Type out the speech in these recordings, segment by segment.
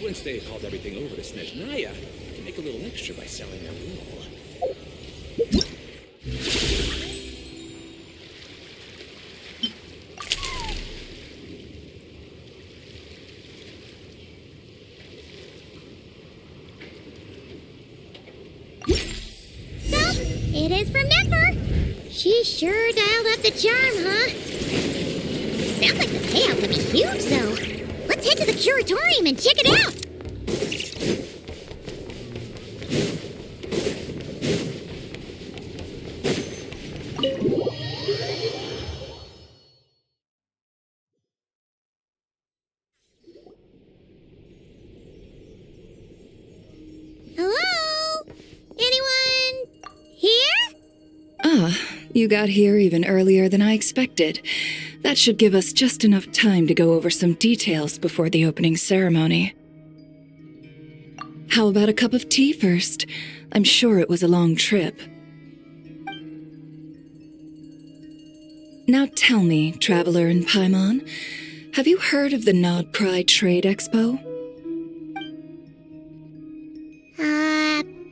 Once they've hauled everything over to Snezhnaya, we can make a little extra by selling their wool. It is from Nefer. She sure dialed up the charm, huh? Sounds like the payout could be huge, though. Let's head to the curatorium and check it out. Hello? Anyone here? You got here even earlier than I expected. That should give us just enough time to go over some details before the opening ceremony. How about a cup of tea first? I'm sure it was a long trip. Now tell me, Traveler in Paimon, have you heard of the Nod Cry Trade Expo?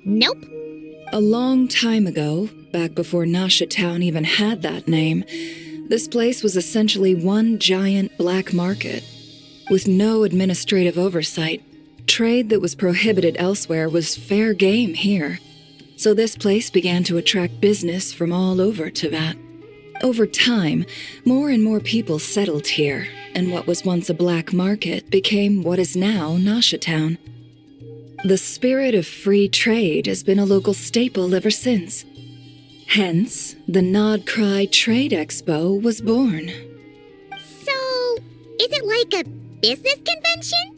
Nope. A long time ago, back before Nasha Town even had that name, this place was essentially one giant black market. With no administrative oversight, trade that was prohibited elsewhere was fair game here. So this place began to attract business from all over Teyvat. Over time, more and more people settled here, and what was once a black market became what is now Nasha Town. The spirit of free trade has been a local staple ever since. Hence, the Nod Cry Trade Expo was born. So, is it like a business convention?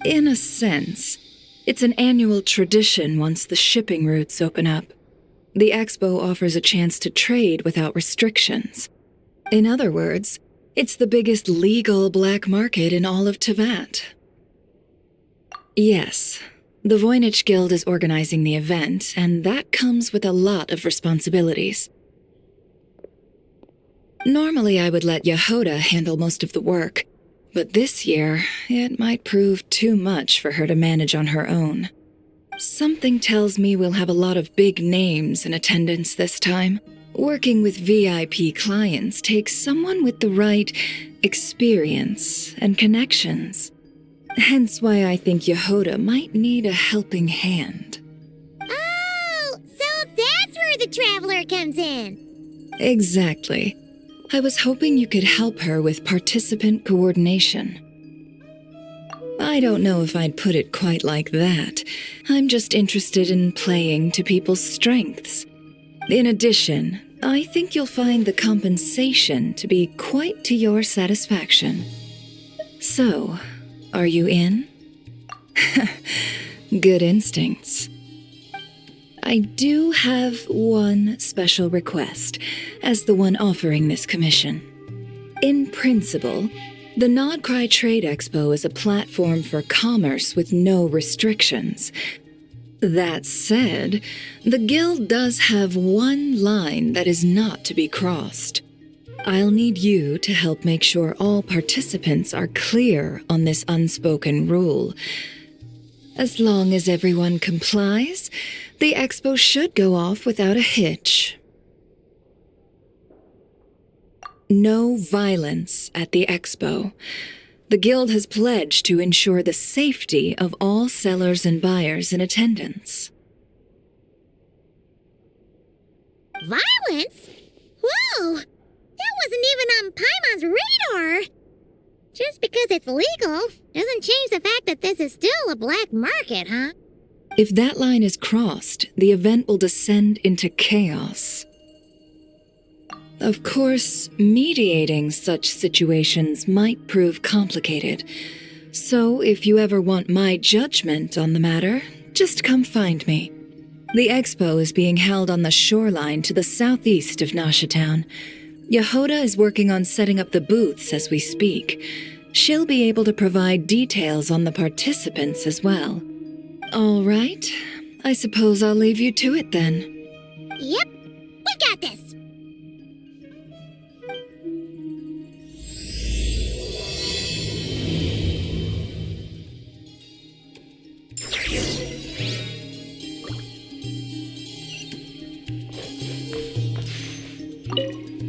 In a sense, it's an annual tradition once the shipping routes open up. The expo offers a chance to trade without restrictions. In other words, it's the biggest legal black market in all of Teyvat. Yes, the Voynich Guild is organizing the event, and that comes with a lot of responsibilities. Normally, I would let Yehoda handle most of the work, but this year, it might prove too much for her to manage on her own. Something tells me we'll have a lot of big names in attendance this time. Working with VIP clients takes someone with the right experience and connections. Hence why I think Yehoda might need a helping hand. Oh, so that's where the Traveler comes in. Exactly. I was hoping you could help her with participant coordination. I don't know if I'd put it quite like that. I'm just interested in playing to people's strengths. In addition, I think you'll find the compensation to be quite to your satisfaction. So, are you in? Good instincts. I do have one special request, as the one offering this commission. In principle, the Nod Cry Trade Expo is a platform for commerce with no restrictions. That said, the Guild does have one line that is not to be crossed. I'll need you to help make sure all participants are clear on this unspoken rule. As long as everyone complies, the expo should go off without a hitch. No violence at the expo. The Guild has pledged to ensure the safety of all sellers and buyers in attendance. Violence? Whoa! That wasn't even on Paimon's radar! Just because it's legal doesn't change the fact that this is still a black market, huh? If that line is crossed, the event will descend into chaos. Of course, mediating such situations might prove complicated. So if you ever want my judgment on the matter, just come find me. The expo is being held on the shoreline to the southeast of Nasha Town. Yehoda is working on setting up the booths as we speak. She'll be able to provide details on the participants as well. All right, I suppose I'll leave you to it then. Yep, we got this!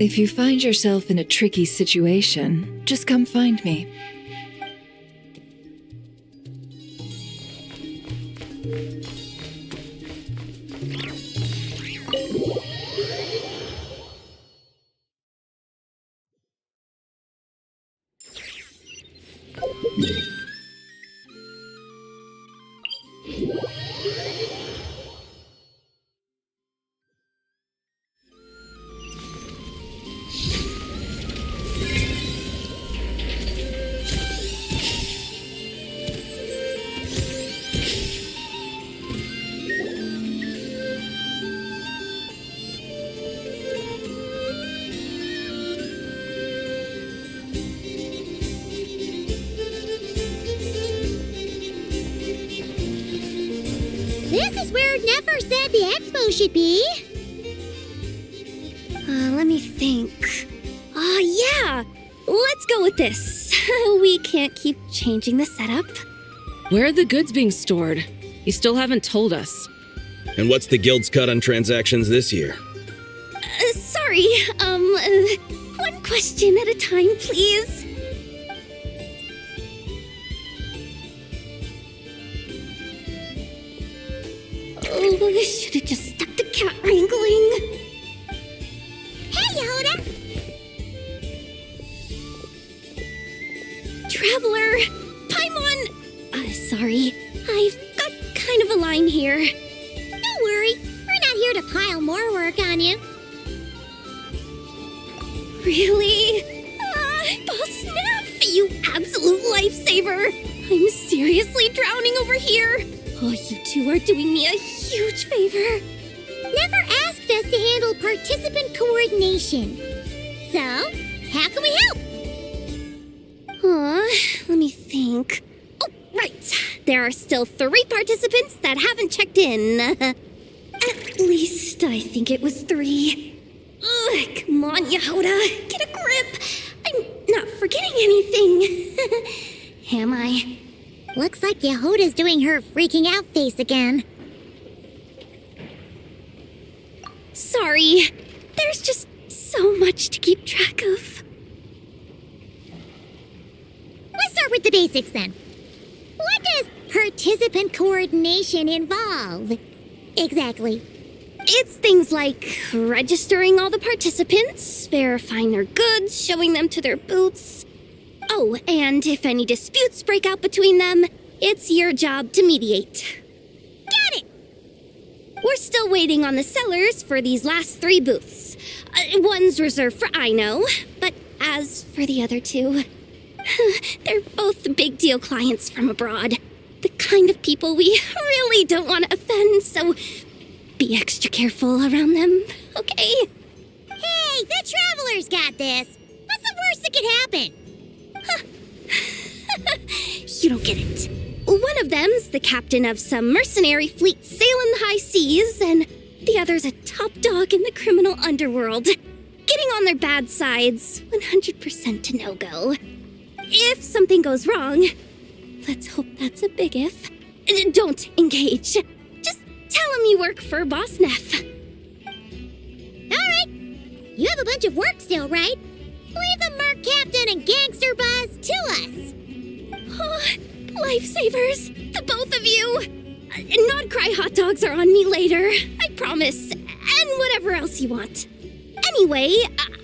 If you find yourself in a tricky situation, just come find me. This is where Nefer said the expo should be. Let me think. Yeah! Let's go with this. We can't keep changing the setup. Where are the goods being stored? You still haven't told us. And what's the guild's cut on transactions this year? Sorry, one question at a time, please. Oh, I should have just stuck to cat wrangling. Hey, Yehuda! Traveler! Paimon! Sorry, I've got kind of a line here. Don't worry, we're not here to pile more work on you. Really? Boss Neff, you absolute lifesaver! I'm seriously drowning over here. Oh, you two are doing me a huge favor. Never asked us to handle participant coordination. So, how can we help? Let me think. Oh, right. There are still 3 participants that haven't checked in. At least I think it was 3. Ugh, come on, Yehuda. Get a grip. I'm not forgetting anything. Am I? Looks like Yehuda's doing her freaking out face again. Sorry. There's just so much to keep track of. Let's start with the basics then. What does participant coordination involve? Exactly. It's things like registering all the participants, verifying their goods, showing them to their booths. Oh, and if any disputes break out between them, it's your job to mediate. Got it! We're still waiting on the sellers for these last 3 booths. One's reserved for Aino, but as for the other 2, they're both big deal clients from abroad. The kind of people we really don't want to offend, so be extra careful around them, okay? Hey, the Traveler's got this. What's the worst that could happen? You don't get it. One of them's the captain of some mercenary fleet sailing the high seas, and the other's a top dog in the criminal underworld. Getting on their bad sides, 100% a no-go. If something goes wrong, let's hope that's a big if, don't engage. Just tell him you work for Boss Neff. Alright. You have a bunch of work still, right? Leave the Merc Captain and Gangster Buzz to us. Oh, lifesavers, the both of you. Not cry hot dogs are on me later, I promise. And whatever else you want. Anyway,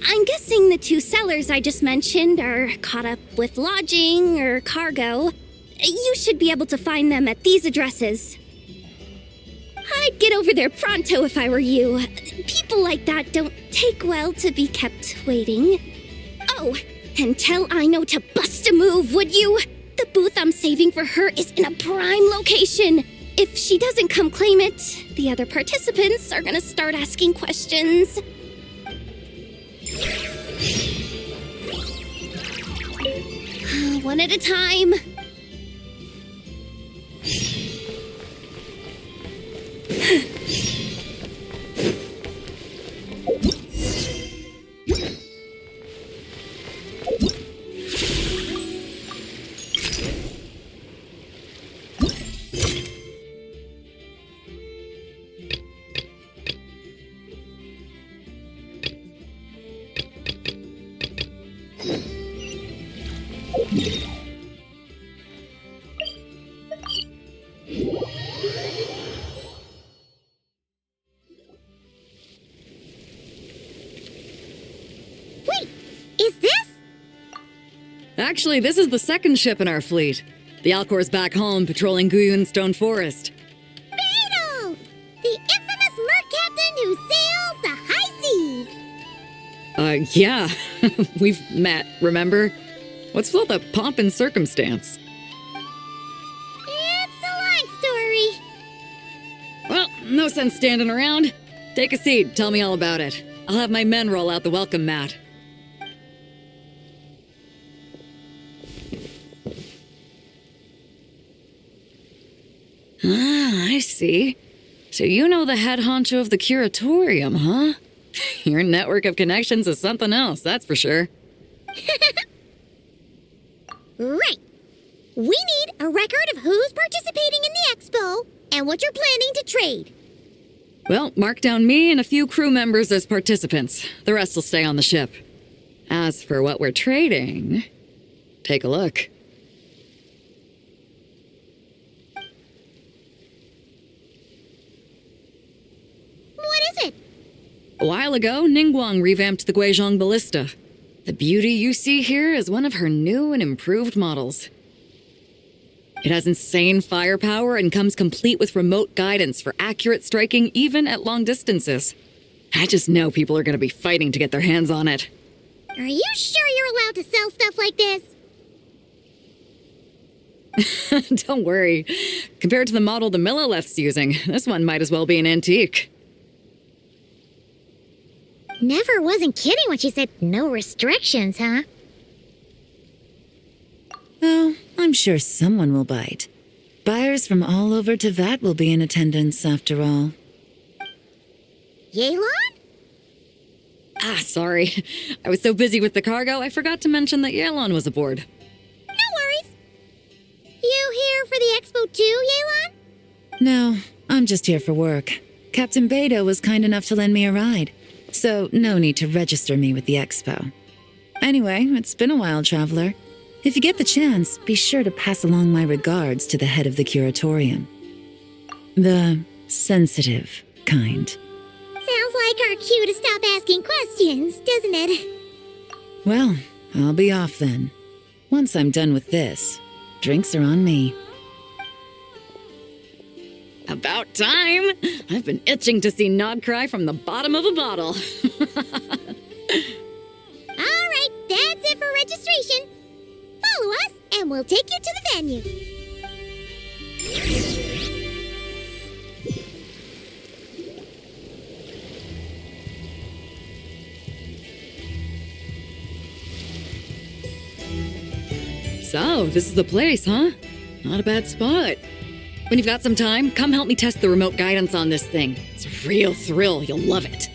I'm guessing the 2 sellers I just mentioned are caught up with lodging or cargo. You should be able to find them at these addresses. I'd get over there pronto if I were you. People like that don't take well to be kept waiting. Oh, and tell Aino to bust a move, would you? The booth I'm saving for her is in a prime location. If she doesn't come claim it, the other participants are gonna start asking questions. One at a time. Actually, this is the second ship in our fleet. The Alcor's back home patrolling Guyun Stone Forest. Beidou! The infamous merc captain who sails the high seas! Yeah. We've met, remember? What's with all the pomp and circumstance? It's a long story. Well, no sense standing around. Take a seat, tell me all about it. I'll have my men roll out the welcome mat. Ah, I see. So you know the head honcho of the curatorium, huh? Your network of connections is something else, that's for sure. Right. We need a record of who's participating in the expo and what you're planning to trade. Well, mark down me and a few crew members as participants. The rest will stay on the ship. As for what we're trading, take a look. What is it? A while ago, Ningguang revamped the Guizhong Ballista. The beauty you see here is one of her new and improved models. It has insane firepower and comes complete with remote guidance for accurate striking even at long distances. I just know people are going to be fighting to get their hands on it. Are you sure you're allowed to sell stuff like this? Don't worry. Compared to the model the Millileth's using, this one might as well be an antique. Never wasn't kidding when she said no restrictions, huh? Oh, I'm sure someone will bite. Buyers from all over Teyvat will be in attendance, after all. Yelan? Ah, sorry. I was so busy with the cargo, I forgot to mention that Yelan was aboard. No worries. You here for the expo too, Yelan? No, I'm just here for work. Captain Beidou was kind enough to lend me a ride, so no need to register me with the expo. Anyway, it's been a while, traveler. If you get the chance, be sure to pass along my regards to the head of the curatorium. The sensitive kind. Sounds like our cue to stop asking questions, doesn't it? Well, I'll be off then. Once I'm done with this, drinks are on me. About time! I've been itching to see Nod cry from the bottom of a bottle. All right, that's it for registration. Follow us, and we'll take you to the venue. So, this is the place, huh? Not a bad spot. When you've got some time, come help me test the remote guidance on this thing. It's a real thrill, you'll love it.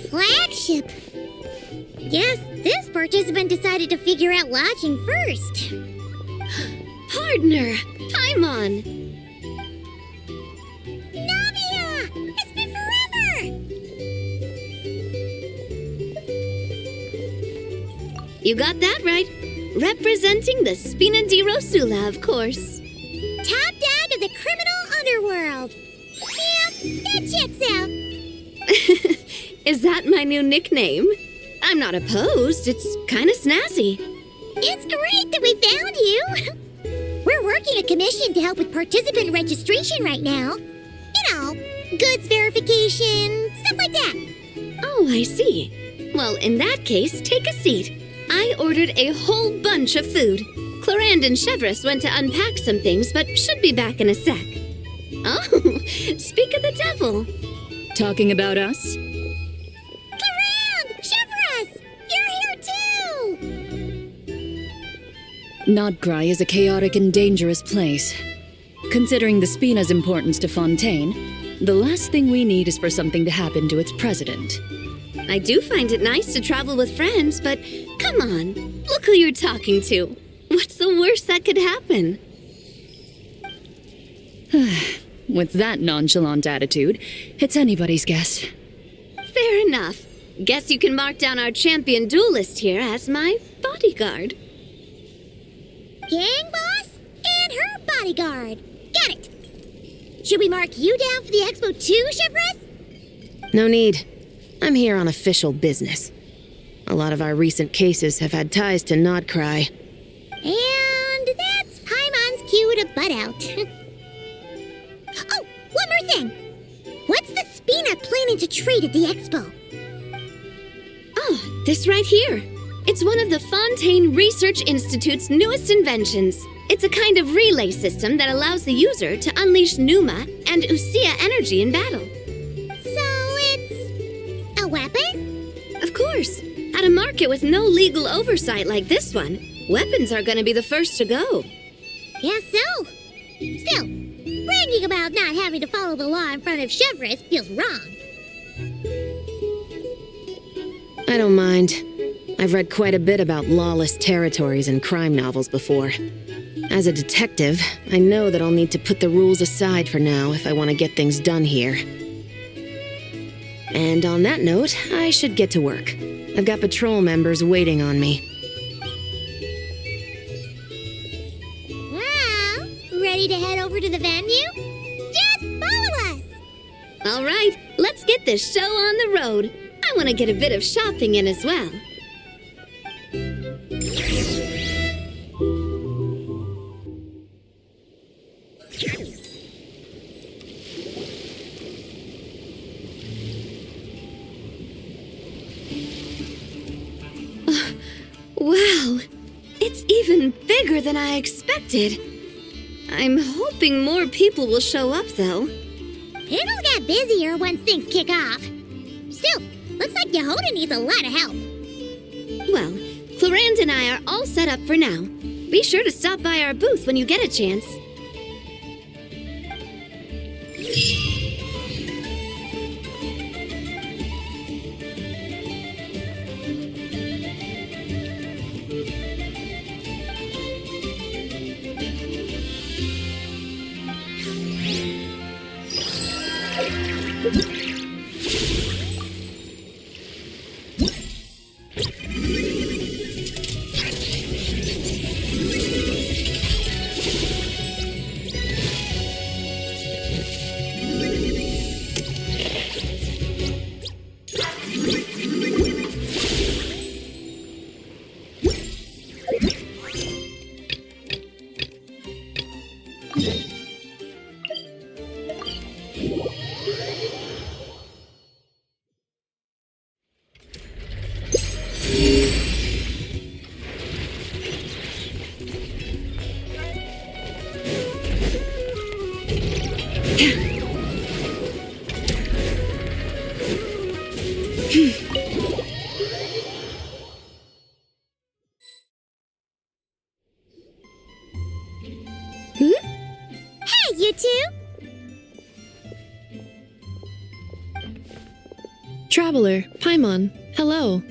Flagship. Guess this participant decided to figure out lodging first. Partner, Paimon. Navia! It's been forever! You got that right. Representing the Spina di Rosula, of course. Top dog of the criminal underworld. Yeah, that checks out. Is that my new nickname? I'm not opposed. It's kind of snazzy. It's great that we found you. We're working a commission to help with participant registration right now. You know, goods verification, stuff like that. Oh, I see. Well, in that case, take a seat. I ordered a whole bunch of food. Clorand and Chevreuse went to unpack some things, but should be back in a sec. Oh, speak of the devil. Talking about us? Clarand! Chevros! You're here too! Nodcry is a chaotic and dangerous place. Considering the Spina's importance to Fontaine, the last thing we need is for something to happen to its president. I do find it nice to travel with friends, but come on, look who you're talking to. What's the worst that could happen? With that nonchalant attitude, it's anybody's guess. Fair enough. Guess you can mark down our champion duelist here as my bodyguard. Gang boss and her bodyguard. Got it. Should we mark you down for the expo too, Chevros? No need. I'm here on official business. A lot of our recent cases have had ties to Nodcry. And that's Paimon's cue to butt out. Oh, one more thing. What's the Spina planning to trade at the expo? Oh, this right here. It's one of the Fontaine Research Institute's newest inventions. It's a kind of relay system that allows the user to unleash Numa and Usia energy in battle. So it's a weapon? Of course. At a market with no legal oversight like this one, weapons are going to be the first to go. Guess so. Still, bragging about not having to follow the law in front of Chevros feels wrong. I don't mind. I've read quite a bit about lawless territories and crime novels before. As a detective, I know that I'll need to put the rules aside for now if I want to get things done here. And on that note, I should get to work. I've got patrol members waiting on me. Well, ready to head over to the venue? Just follow us! All right, let's get this show on the road. I want to get a bit of shopping in as well. Wow, it's even bigger than I expected. I'm hoping more people will show up, though. It'll get busier once things kick off. Still, looks like Yehoda needs a lot of help. Well, Clarand and I are all set up for now. Be sure to stop by our booth when you get a chance. Hey, you two! Traveler, Paimon, hello.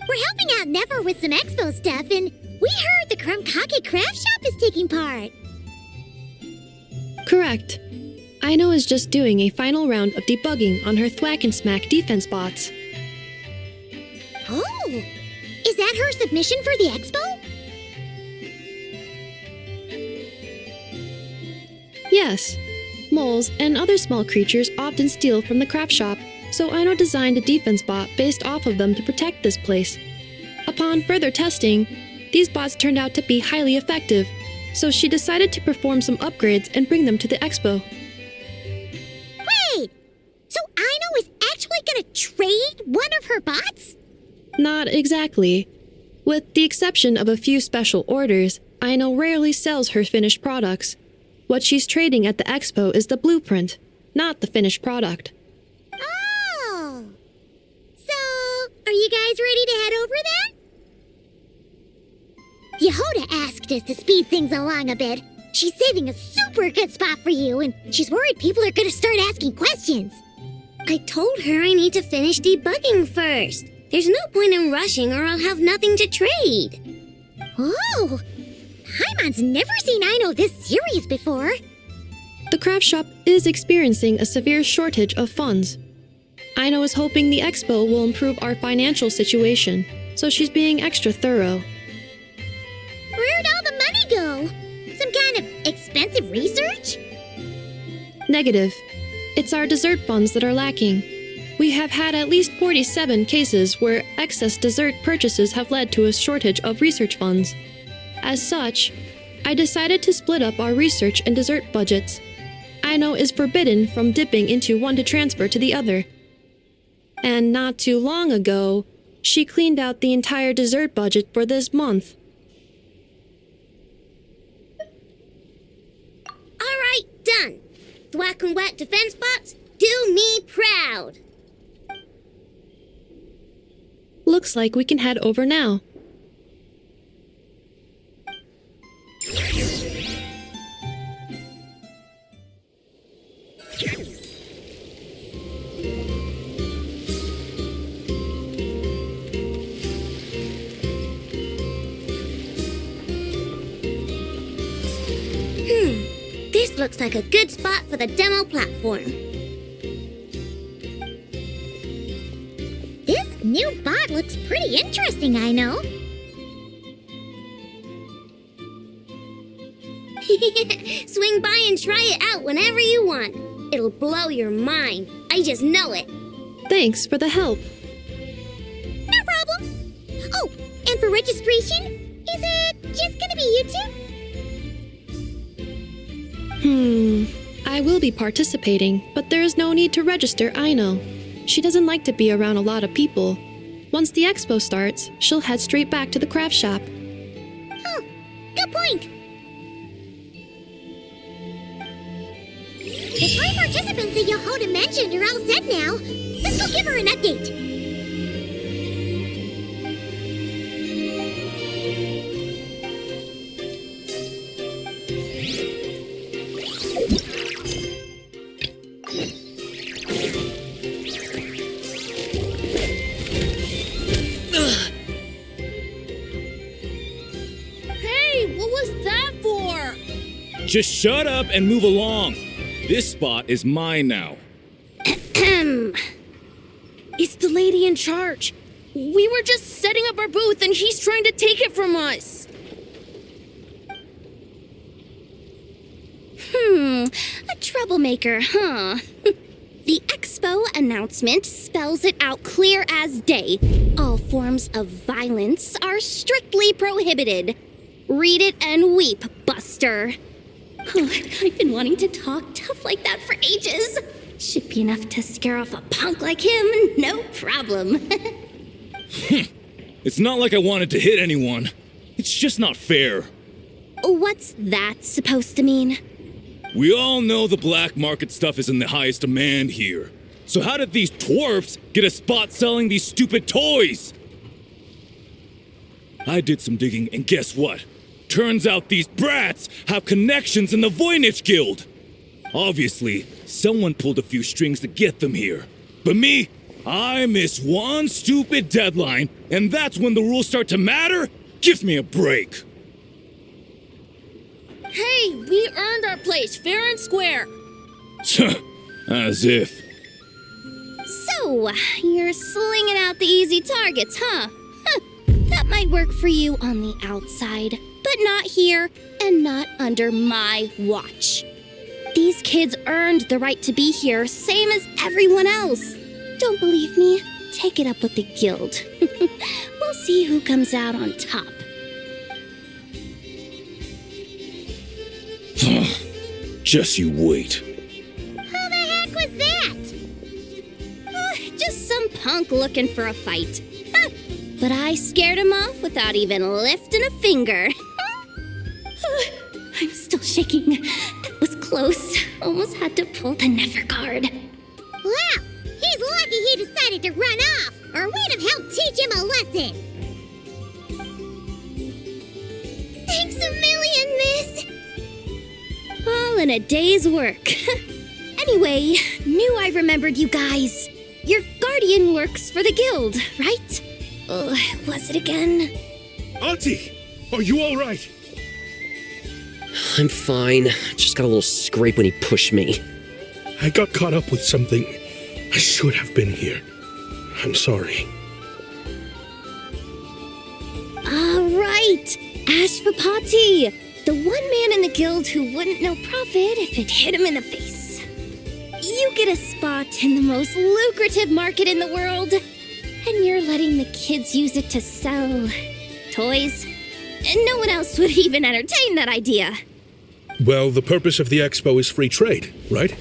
We're helping out Never with some expo stuff, and we heard the Krumkake craft shop is taking part. Correct. Aino is just doing a final round of debugging on her Thwack and Smack defense bots. Oh! Is that her submission for the expo? Yes. Moles and other small creatures often steal from the craft shop, so Aino designed a defense bot based off of them to protect this place. Upon further testing, these bots turned out to be highly effective, so she decided to perform some upgrades and bring them to the expo. Wait! So Aino is actually gonna trade one of her bots? Not exactly. With the exception of a few special orders, Aino rarely sells her finished products. What she's trading at the expo is the blueprint, not the finished product. Oh! So, are you guys ready to head over then? Yehoda asked us to speed things along a bit. She's saving a super good spot for you, and she's worried people are going to start asking questions. I told her I need to finish debugging first. There's no point in rushing or I'll have nothing to trade. Oh! Paimon's never seen Aino this serious before. The craft shop is experiencing a severe shortage of funds. Aino is hoping the expo will improve our financial situation, so she's being extra thorough. Where'd all the money go? Some kind of expensive research? Negative. It's our dessert funds that are lacking. We have had at least 47 cases where excess dessert purchases have led to a shortage of research funds. As such, I decided to split up our research and dessert budgets. Aino is forbidden from dipping into one to transfer to the other. And not too long ago, she cleaned out the entire dessert budget for this month. All right, done. Thwack and whack defense bots, do me proud. Looks like we can head over now. This looks like a good spot for the demo platform. This new bot looks pretty interesting, I know. Swing by and try it out whenever you want. It'll blow your mind. I just know it. Thanks for the help. No problem. Oh, and for registration, is it just gonna be you two? I will be participating, but there is no need to register, Aino. She doesn't like to be around a lot of people. Once the expo starts, she'll head straight back to the craft shop. Oh, good point. The 3 participants that Yehoda mentioned are all set now. Let's go give her an update. Just shut up and move along. This spot is mine now. It's the lady in charge. We were just setting up our booth and he's trying to take it from us. A troublemaker, huh? The expo announcement spells it out clear as day. All forms of violence are strictly prohibited. Read it and weep, Buster. I've been wanting to talk tough like that for ages. Should be enough to scare off a punk like him, no problem. It's not like I wanted to hit anyone. It's just not fair. What's that supposed to mean? We all know the black market stuff is in the highest demand here. So how did these dwarfs get a spot selling these stupid toys? I did some digging and guess what? Turns out these brats have connections in the Voynich Guild. Obviously, someone pulled a few strings to get them here. But me, I miss one stupid deadline, and that's when the rules start to matter? Give me a break. Hey, we earned our place fair and square. As if. So, you're slinging out the easy targets, huh? That might work for you on the outside, but not here and not under my watch. These kids earned the right to be here, same as everyone else. Don't believe me? Take it up with the guild. We'll see who comes out on top. Just you wait. Who the heck was that? Just some punk looking for a fight. But I scared him off without even lifting a finger. I'm still shaking. close. Almost had to pull the Never guard. Wow, he's lucky he decided to run off, or we'd have helped teach him a lesson. Thanks a million, miss. All in a day's work. Anyway, knew I remembered you guys. Your guardian works for the guild, right? Was it again? Auntie, are you all right? I'm fine. Just got a little scrape when he pushed me. I got caught up with something. I should have been here. I'm sorry. Right! Ashvapati! The one man in the guild who wouldn't know profit if it hit him in the face. You get a spot in the most lucrative market in the world, and you're letting the kids use it to sell toys. And no one else would even entertain that idea. Well, the purpose of the expo is free trade, right?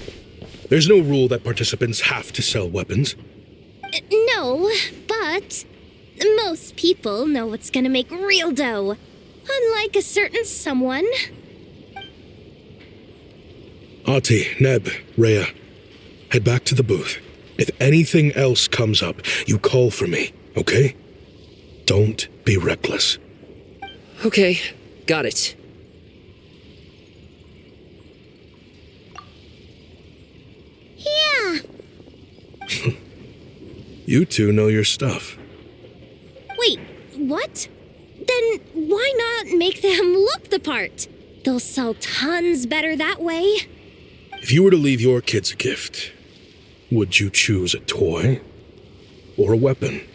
There's no rule that participants have to sell weapons. No, but most people know what's gonna make real dough. Unlike a certain someone. Ati, Neb, Rhea, head back to the booth. If anything else comes up, you call for me, okay? Don't be reckless. Okay, got it. Yeah. You two know your stuff. Wait, what? Then why not make them look the part? They'll sell tons better that way. If you were to leave your kids a gift, would you choose a toy or a weapon?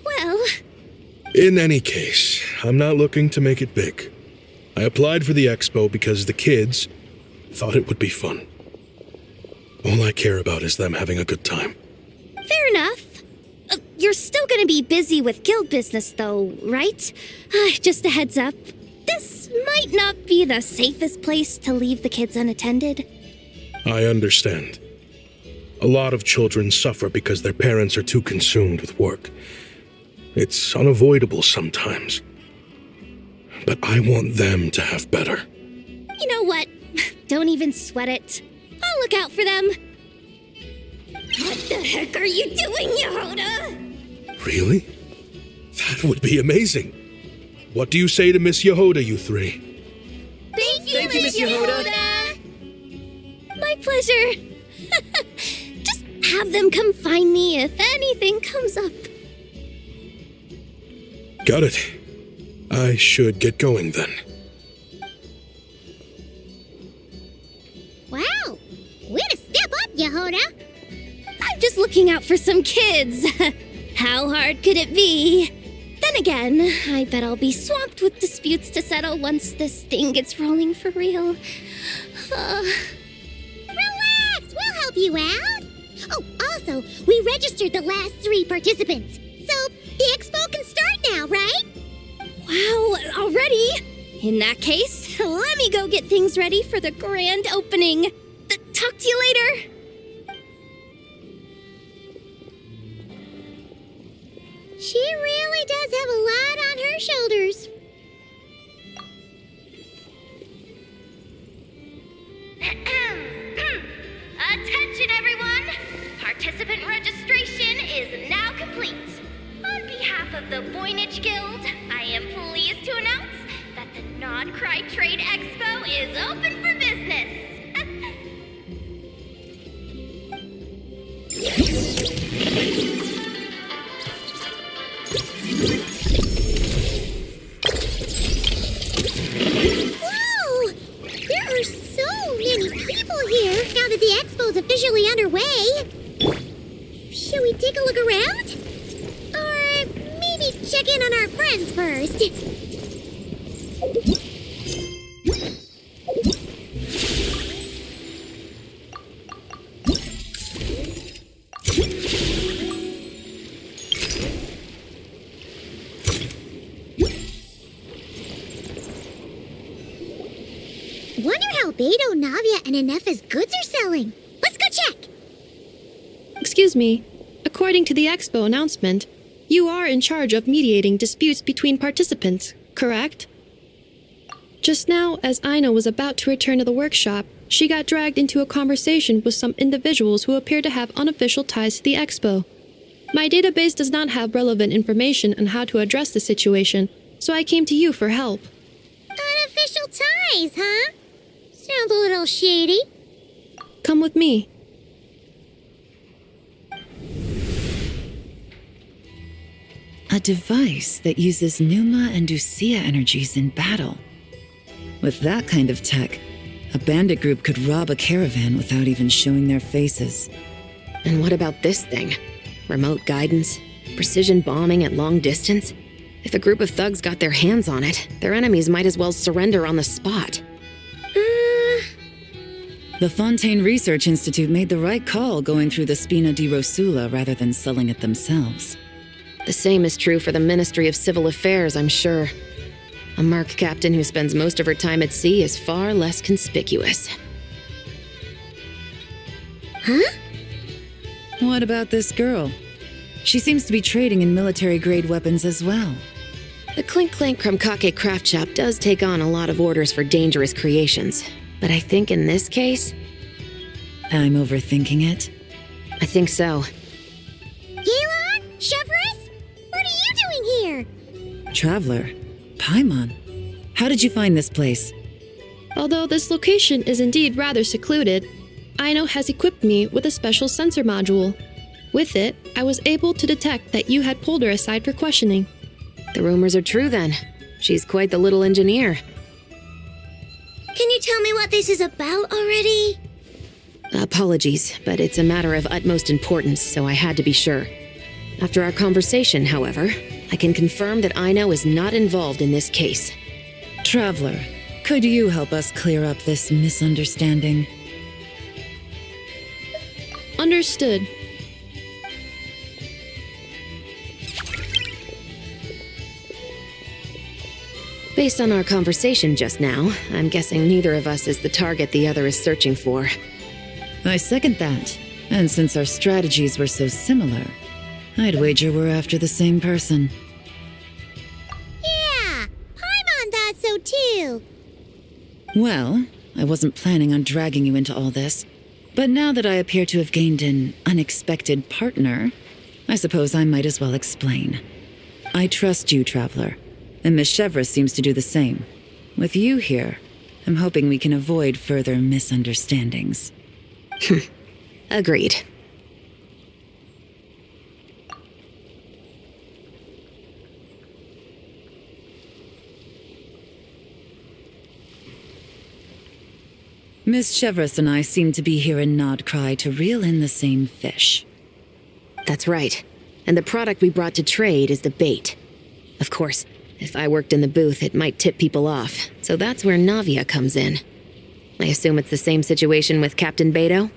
Well... In any case, I'm not looking to make it big. I applied for the expo because the kids thought it would be fun. All I care about is them having a good time. Fair enough. You're still gonna be busy with guild business though, right? Just a heads up. This might not be the safest place to leave the kids unattended. I understand. A lot of children suffer because their parents are too consumed with work. It's unavoidable sometimes. But I want them to have better. You know what? Don't even sweat it. I'll look out for them. What the heck are you doing, Yehoda? Really? That would be amazing. What do you say to Miss Yehoda, you three? Thank you, Miss Yehoda. My pleasure. Just have them come find me if anything comes up. Got it. I should get going then. Wow, way to step up, Yehoda. I'm just looking out for some kids. How hard could it be? Then again, I bet I'll be swamped with disputes to settle once this thing gets rolling for real. Relax, we'll help you out. Oh, also, we registered the last 3 participants. So, the expo can start now, right? Wow, already? In that case, let me go get things ready for the grand opening. Talk to you later. She really does have a lot on her shoulders. Attention, everyone! Participant registration is now complete. On behalf of the Voynich Guild, I am pleased to announce that the Non-Cry Trade Expo is open for business. Whoa! There are so many people here now that the expo's officially underway. Shall we take a look around? Or maybe check in on our friends first? Wonder how Beto, Navia, and Inefa's goods are selling. Let's go check. Excuse me. According to the expo announcement, you are in charge of mediating disputes between participants, correct? Just now, as Aino was about to return to the workshop, she got dragged into a conversation with some individuals who appear to have unofficial ties to the expo. My database does not have relevant information on how to address the situation, so I came to you for help. Unofficial ties, huh? Sounds a little shady. Come with me. A device that uses Pneuma and Ducia energies in battle. With that kind of tech, a bandit group could rob a caravan without even showing their faces. And what about this thing? Remote guidance? Precision bombing at long distance? If a group of thugs got their hands on it, their enemies might as well surrender on the spot. The Fontaine Research Institute made the right call going through the Spina di Rosula rather than selling it themselves. The same is true for the Ministry of Civil Affairs, I'm sure. A merc captain who spends most of her time at sea is far less conspicuous. Huh? What about this girl? She seems to be trading in military-grade weapons as well. The Clink Clank Krumkake craft shop does take on a lot of orders for dangerous creations, but I think in this case... I'm overthinking it? I think so. Yelan? Chevrolet? What are you doing here? Traveler? Paimon? How did you find this place? Although this location is indeed rather secluded, Aino has equipped me with a special sensor module. With it, I was able to detect that you had pulled her aside for questioning. The rumors are true then. She's quite the little engineer. Can you tell me what this is about already? Apologies, but it's a matter of utmost importance, so I had to be sure. After our conversation, however, I can confirm that Aino is not involved in this case. Traveler, could you help us clear up this misunderstanding? Understood. Based on our conversation just now, I'm guessing neither of us is the target the other is searching for. I second that. And since our strategies were so similar, I'd wager we're after the same person. Yeah, Paimon thought so too. Well, I wasn't planning on dragging you into all this, but now that I appear to have gained an unexpected partner, I suppose I might as well explain. I trust you, Traveler, and Miss Chevra seems to do the same. With you here, I'm hoping we can avoid further misunderstandings. Agreed. Miss Chevres and I seem to be here in Nodcry to reel in the same fish. That's right. And the product we brought to trade is the bait. Of course, if I worked in the booth, it might tip people off, so that's where Navia comes in. I assume it's the same situation with Captain Beto?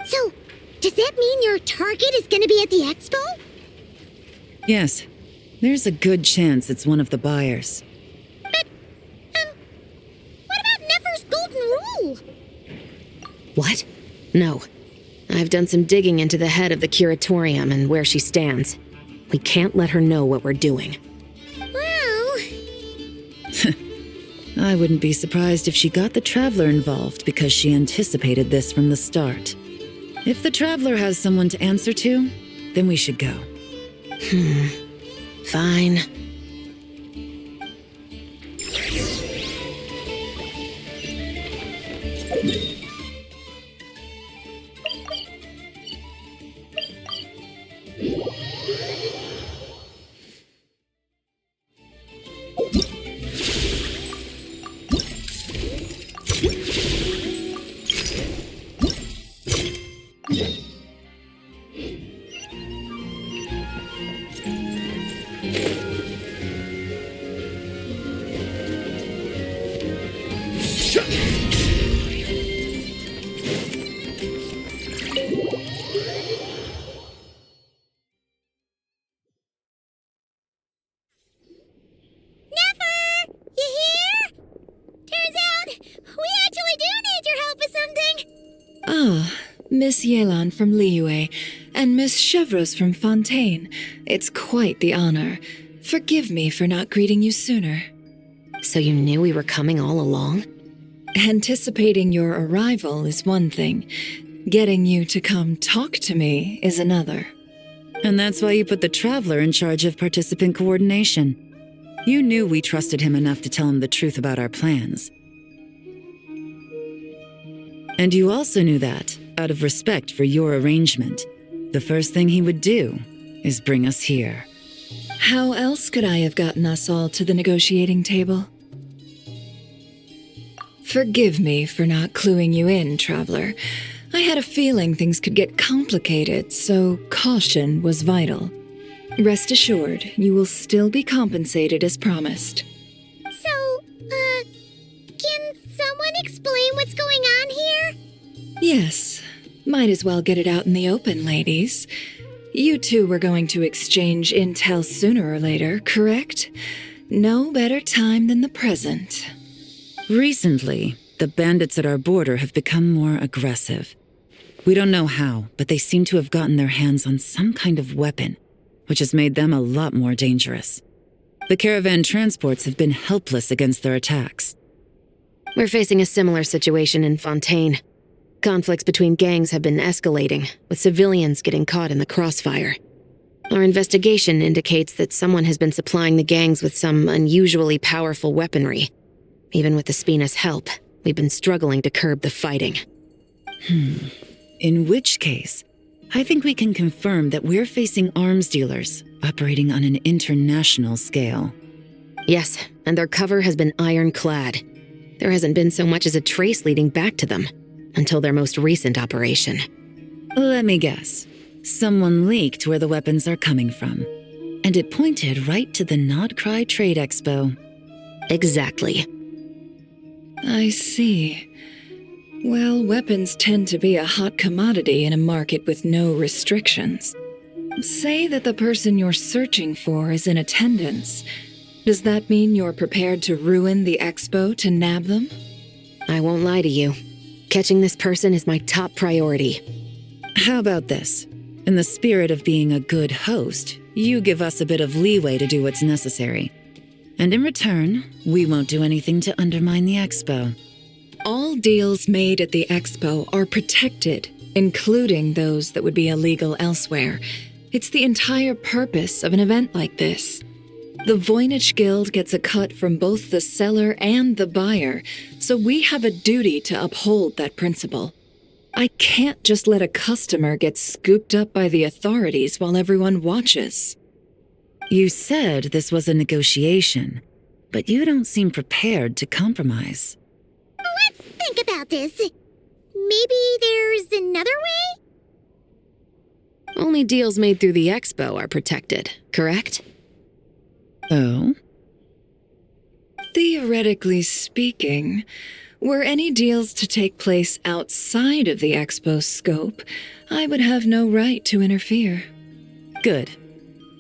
So, does that mean your target is gonna be at the expo? Yes. There's a good chance it's one of the buyers. But, what about Nefer's golden rule? What? No. I've done some digging into the head of the curatorium and where she stands. We can't let her know what we're doing. Well... I wouldn't be surprised if she got the Traveler involved because she anticipated this from the start. If the Traveler has someone to answer to, then we should go. Fine. Miss Yelan from Liyue, and Miss Chevreuse from Fontaine. It's quite the honor. Forgive me for not greeting you sooner. So you knew we were coming all along? Anticipating your arrival is one thing. Getting you to come talk to me is another. And that's why you put the Traveler in charge of participant coordination. You knew we trusted him enough to tell him the truth about our plans. And you also knew that, out of respect for your arrangement, the first thing he would do is bring us here. How else could I have gotten us all to the negotiating table? Forgive me for not cluing you in, Traveler. I had a feeling things could get complicated, so caution was vital. Rest assured, you will still be compensated as promised. So, can someone explain what's going on here? Yes, might as well get it out in the open, ladies. You two were going to exchange intel sooner or later, correct? No better time than the present. Recently, the bandits at our border have become more aggressive. We don't know how, but they seem to have gotten their hands on some kind of weapon, which has made them a lot more dangerous. The caravan transports have been helpless against their attacks. We're facing a similar situation in Fontaine. Conflicts between gangs have been escalating, with civilians getting caught in the crossfire. Our investigation indicates that someone has been supplying the gangs with some unusually powerful weaponry. Even with the Spina's help, we've been struggling to curb the fighting. In which case, I think we can confirm that we're facing arms dealers operating on an international scale. Yes, and their cover has been ironclad. There hasn't been so much as a trace leading back to them, until their most recent operation. Let me guess. Someone leaked where the weapons are coming from, and it pointed right to the Nodcry Trade Expo. Exactly. I see. Well, weapons tend to be a hot commodity in a market with no restrictions. Say that the person you're searching for is in attendance. Does that mean you're prepared to ruin the expo to nab them? I won't lie to you. Catching this person is my top priority. How about this? In the spirit of being a good host, you give us a bit of leeway to do what's necessary. And in return, we won't do anything to undermine the expo. All deals made at the expo are protected, including those that would be illegal elsewhere. It's the entire purpose of an event like this. The Voynich Guild gets a cut from both the seller and the buyer, so we have a duty to uphold that principle. I can't just let a customer get scooped up by the authorities while everyone watches. You said this was a negotiation, but you don't seem prepared to compromise. Let's think about this. Maybe there's another way? Only deals made through the expo are protected, correct? Oh? Theoretically speaking, were any deals to take place outside of the expo's scope, I would have no right to interfere. Good.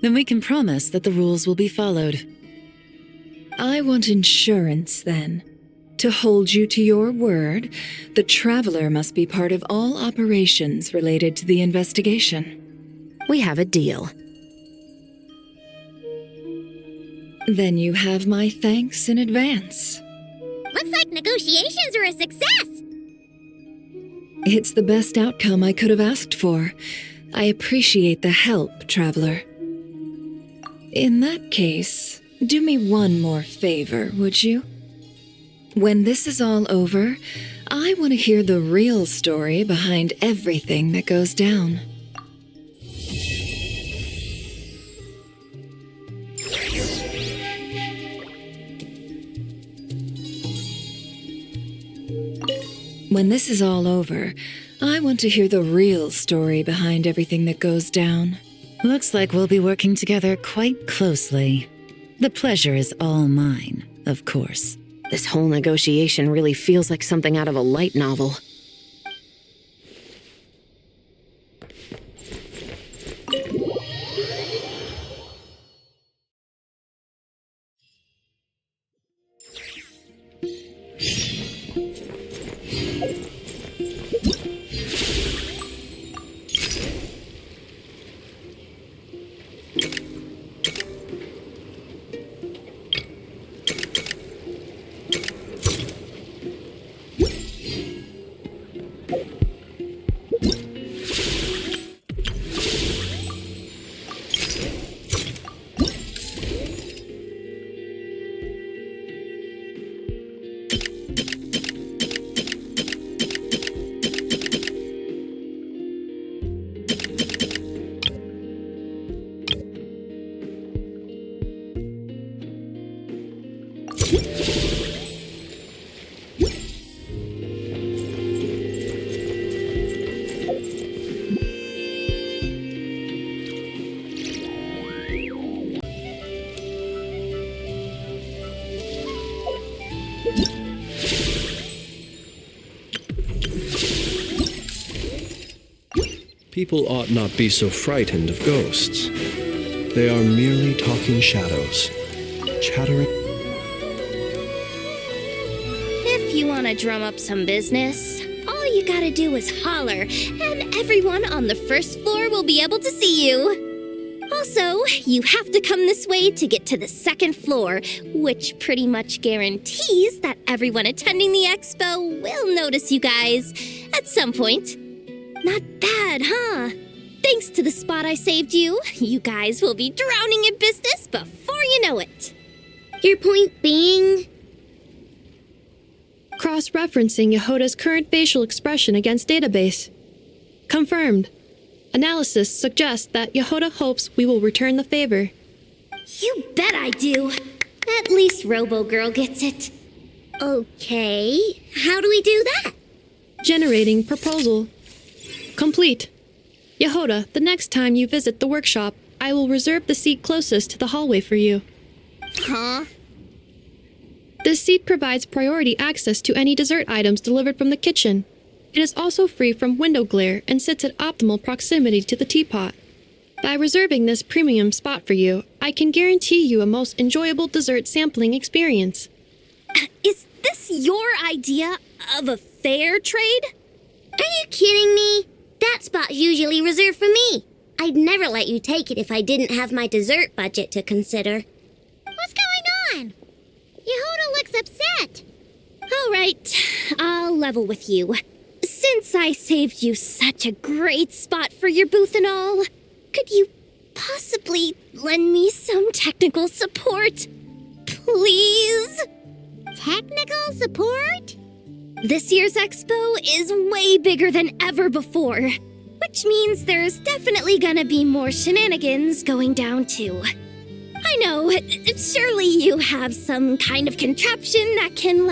Then we can promise that the rules will be followed. I want insurance, then. To hold you to your word, the Traveler must be part of all operations related to the investigation. We have a deal. Then you have my thanks in advance. Looks like negotiations are a success! It's the best outcome I could have asked for. I appreciate the help, Traveler. In that case, do me one more favor, would you? When this is all over, I want to hear the real story behind everything that goes down. When this is all over, I want to hear the real story behind everything that goes down. Looks like we'll be working together quite closely. The pleasure is all mine, of course. This whole negotiation really feels like something out of a light novel. People ought not be so frightened of ghosts. They are merely talking shadows, chattering. If you want to drum up some business, all you gotta do is holler, and everyone on the first floor will be able to see you. Also, you have to come this way to get to the second floor, which pretty much guarantees that everyone attending the expo will notice you guys at some point. Not bad, huh? Thanks to the spot I saved you, you guys will be drowning in business before you know it. Your point being? Cross-referencing Yehoda's current facial expression against database. Confirmed. Analysis suggests that Yehoda hopes we will return the favor. You bet I do. At least Robo-Girl gets it. Okay, how do we do that? Generating proposal. Complete. Yehoda, the next time you visit the workshop, I will reserve the seat closest to the hallway for you. Huh? This seat provides priority access to any dessert items delivered from the kitchen. It is also free from window glare and sits at optimal proximity to the teapot. By reserving this premium spot for you, I can guarantee you a most enjoyable dessert sampling experience. Is this your idea of a fair trade? Are you kidding me? That spot's usually reserved for me. I'd never let you take it if I didn't have my dessert budget to consider. What's going on? Yehoda looks upset. All right, I'll level with you. Since I saved you such a great spot for your booth and all, could you possibly lend me some technical support? Please? Technical support? This year's expo is way bigger than ever before, which means there's definitely gonna be more shenanigans going down too. I know, surely you have some kind of contraption that can,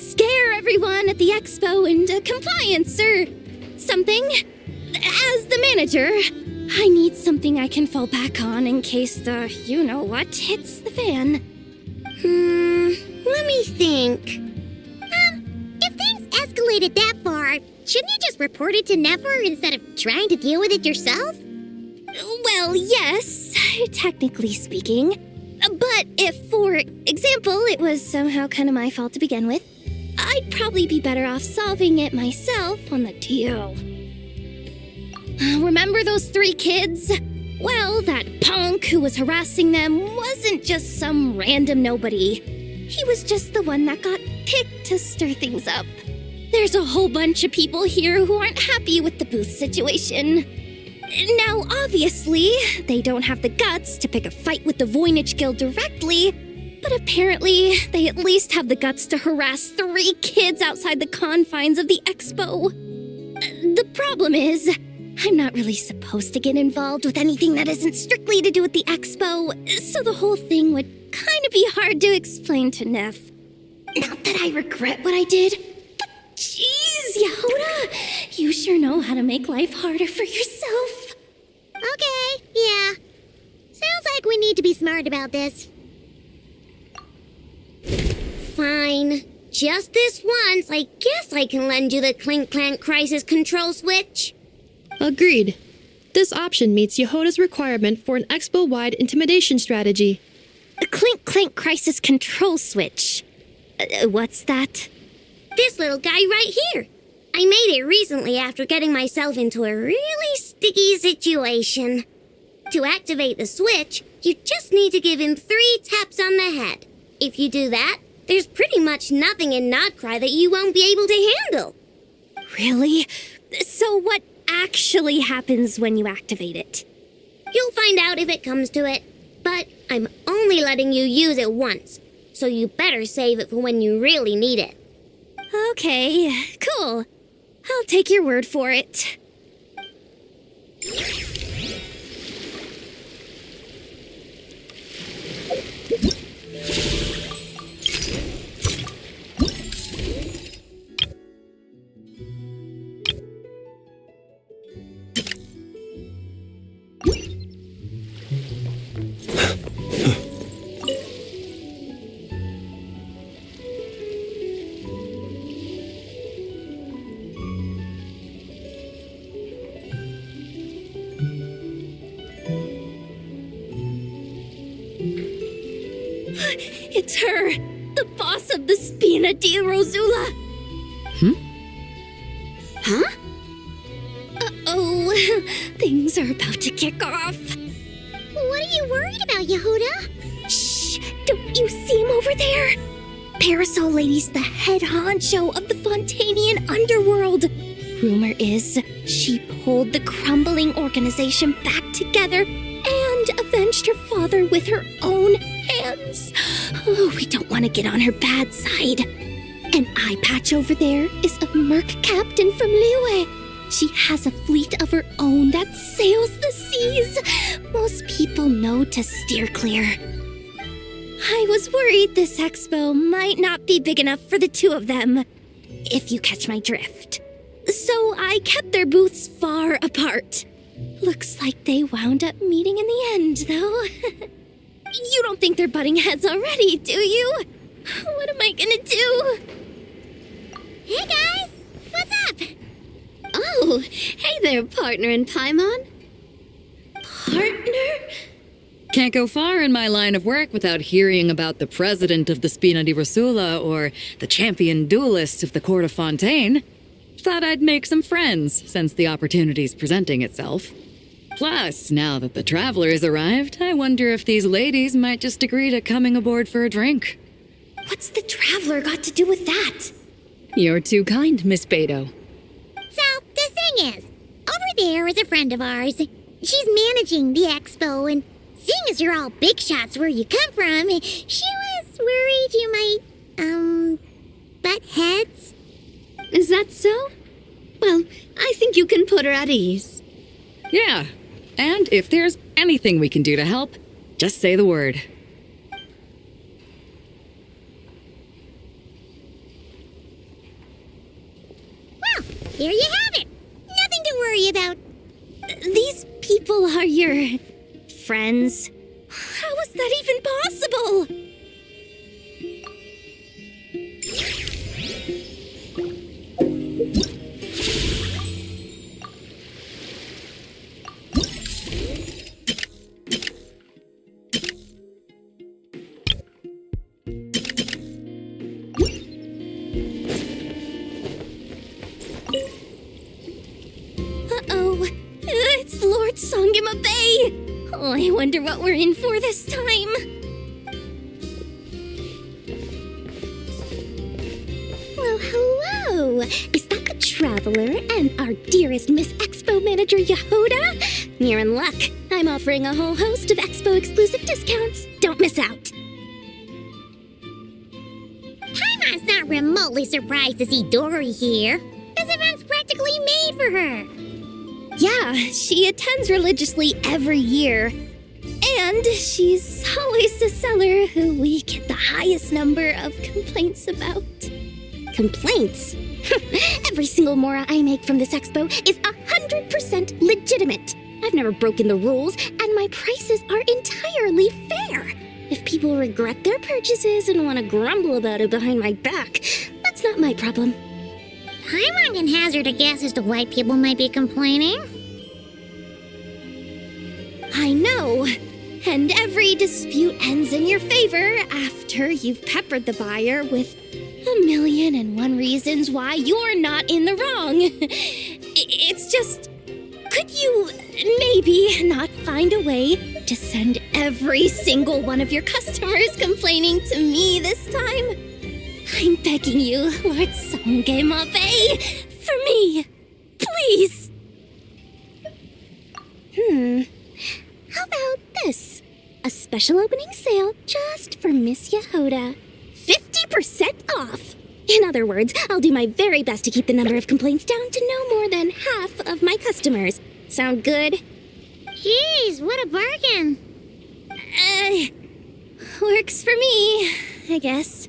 scare everyone at the expo into compliance or something. As the manager, I need something I can fall back on in case the you-know-what hits the fan. Let me think. If things escalated that far, shouldn't you just report it to Nefer instead of trying to deal with it yourself? Well, yes, technically speaking. But if, for example, it was somehow kind of my fault to begin with, I'd probably be better off solving it myself on the DL. Remember those 3 kids? Well, that punk who was harassing them wasn't just some random nobody. He was just the one that got picked to stir things up. There's a whole bunch of people here who aren't happy with the booth situation. Now, obviously, they don't have the guts to pick a fight with the Voynich Guild directly, but apparently they at least have the guts to harass 3 kids outside the confines of the expo. The problem is, I'm not really supposed to get involved with anything that isn't strictly to do with the expo, so the whole thing would kind of be hard to explain to Neff. Not that I regret what I did, but jeez, Yehoda, you sure know how to make life harder for yourself. Okay, yeah. Sounds like we need to be smart about this. Fine. Just this once, I guess I can lend you the Clink Clank Crisis Control Switch. Agreed. This option meets Yehoda's requirement for an expo-wide intimidation strategy. A Clink Clank Crisis Control Switch. What's that? This little guy right here. I made it recently after getting myself into a really sticky situation. To activate the switch, you just need to give him 3 taps on the head. If you do that, there's pretty much nothing in Notcry that you won't be able to handle. Really? So what actually happens when you activate it? You'll find out if it comes to it, but I'm only letting you use it once, so you better save it for when you really need it. Okay, cool. I'll take your word for it. It's her, the boss of the Spina di Rosula. Huh? Uh-oh, things are about to kick off. What are you worried about, Yehuda? Shh! Don't you see him over there? Parasol Lady's the head honcho of the Fontanian underworld. Rumor is she pulled the crumbling organization back together and avenged her father with her own hands. Oh, we don't want to get on her bad side. An eye patch over there is a merc captain from Liyue. She has a fleet of her own that sails the seas. Most people know to steer clear. I was worried this expo might not be big enough for the two of them, if you catch my drift. So I kept their booths far apart. Looks like they wound up meeting in the end, though. You don't think they're butting heads already, do you? What am I gonna do? Hey guys, what's up? Oh, hey there, partner in Paimon. Partner? Can't go far in my line of work without hearing about the president of the Spina di Rosula or the champion duelist of the court of Fontaine. Thought I'd make some friends since the opportunity's presenting itself. Plus, now that the traveler's arrived, I wonder if these ladies might just agree to coming aboard for a drink. What's the traveler got to do with that? You're too kind, Miss Beto. So, the thing is, over there is a friend of ours. She's managing the expo, and seeing as you're all big shots where you come from, she was worried you might, butt heads. Is that so? Well, I think you can put her at ease. Yeah, and if there's anything we can do to help, just say the word. Well, there you have it. Nothing to worry about. These people are your friends. How is that even possible? Uh-oh, it's Lord Songima Bay. Oh, I wonder what we're in for this time. Well, hello. Is that the traveler and our dearest Miss Expo Manager Yehuda? You're in luck. I'm offering a whole host of Expo exclusive discounts. Don't miss out. Paimon's not remotely surprised to see Dory here. This event's practically made for her. Yeah, she attends religiously every year. And she's always the seller who we get the highest number of complaints about. Complaints? Every single mora I make from this expo is 100% legitimate. I've never broken the rules, and my prices are entirely fair. If people regret their purchases and want to grumble about it behind my back, that's not my problem. Paimon can hazard a guess as to why people might be complaining. I know. And every dispute ends in your favor after you've peppered the buyer with 1,000,001 reasons why you're not in the wrong. It's just, could you maybe not find a way to send every single one of your customers complaining to me this time? I'm begging you, Lord Songemabe, for me, please. How about this? A special opening sale just for Miss Yehuda. 50% off! In other words, I'll do my very best to keep the number of complaints down to no more than half of my customers. Sound good? Jeez, what a bargain. Works for me, I guess.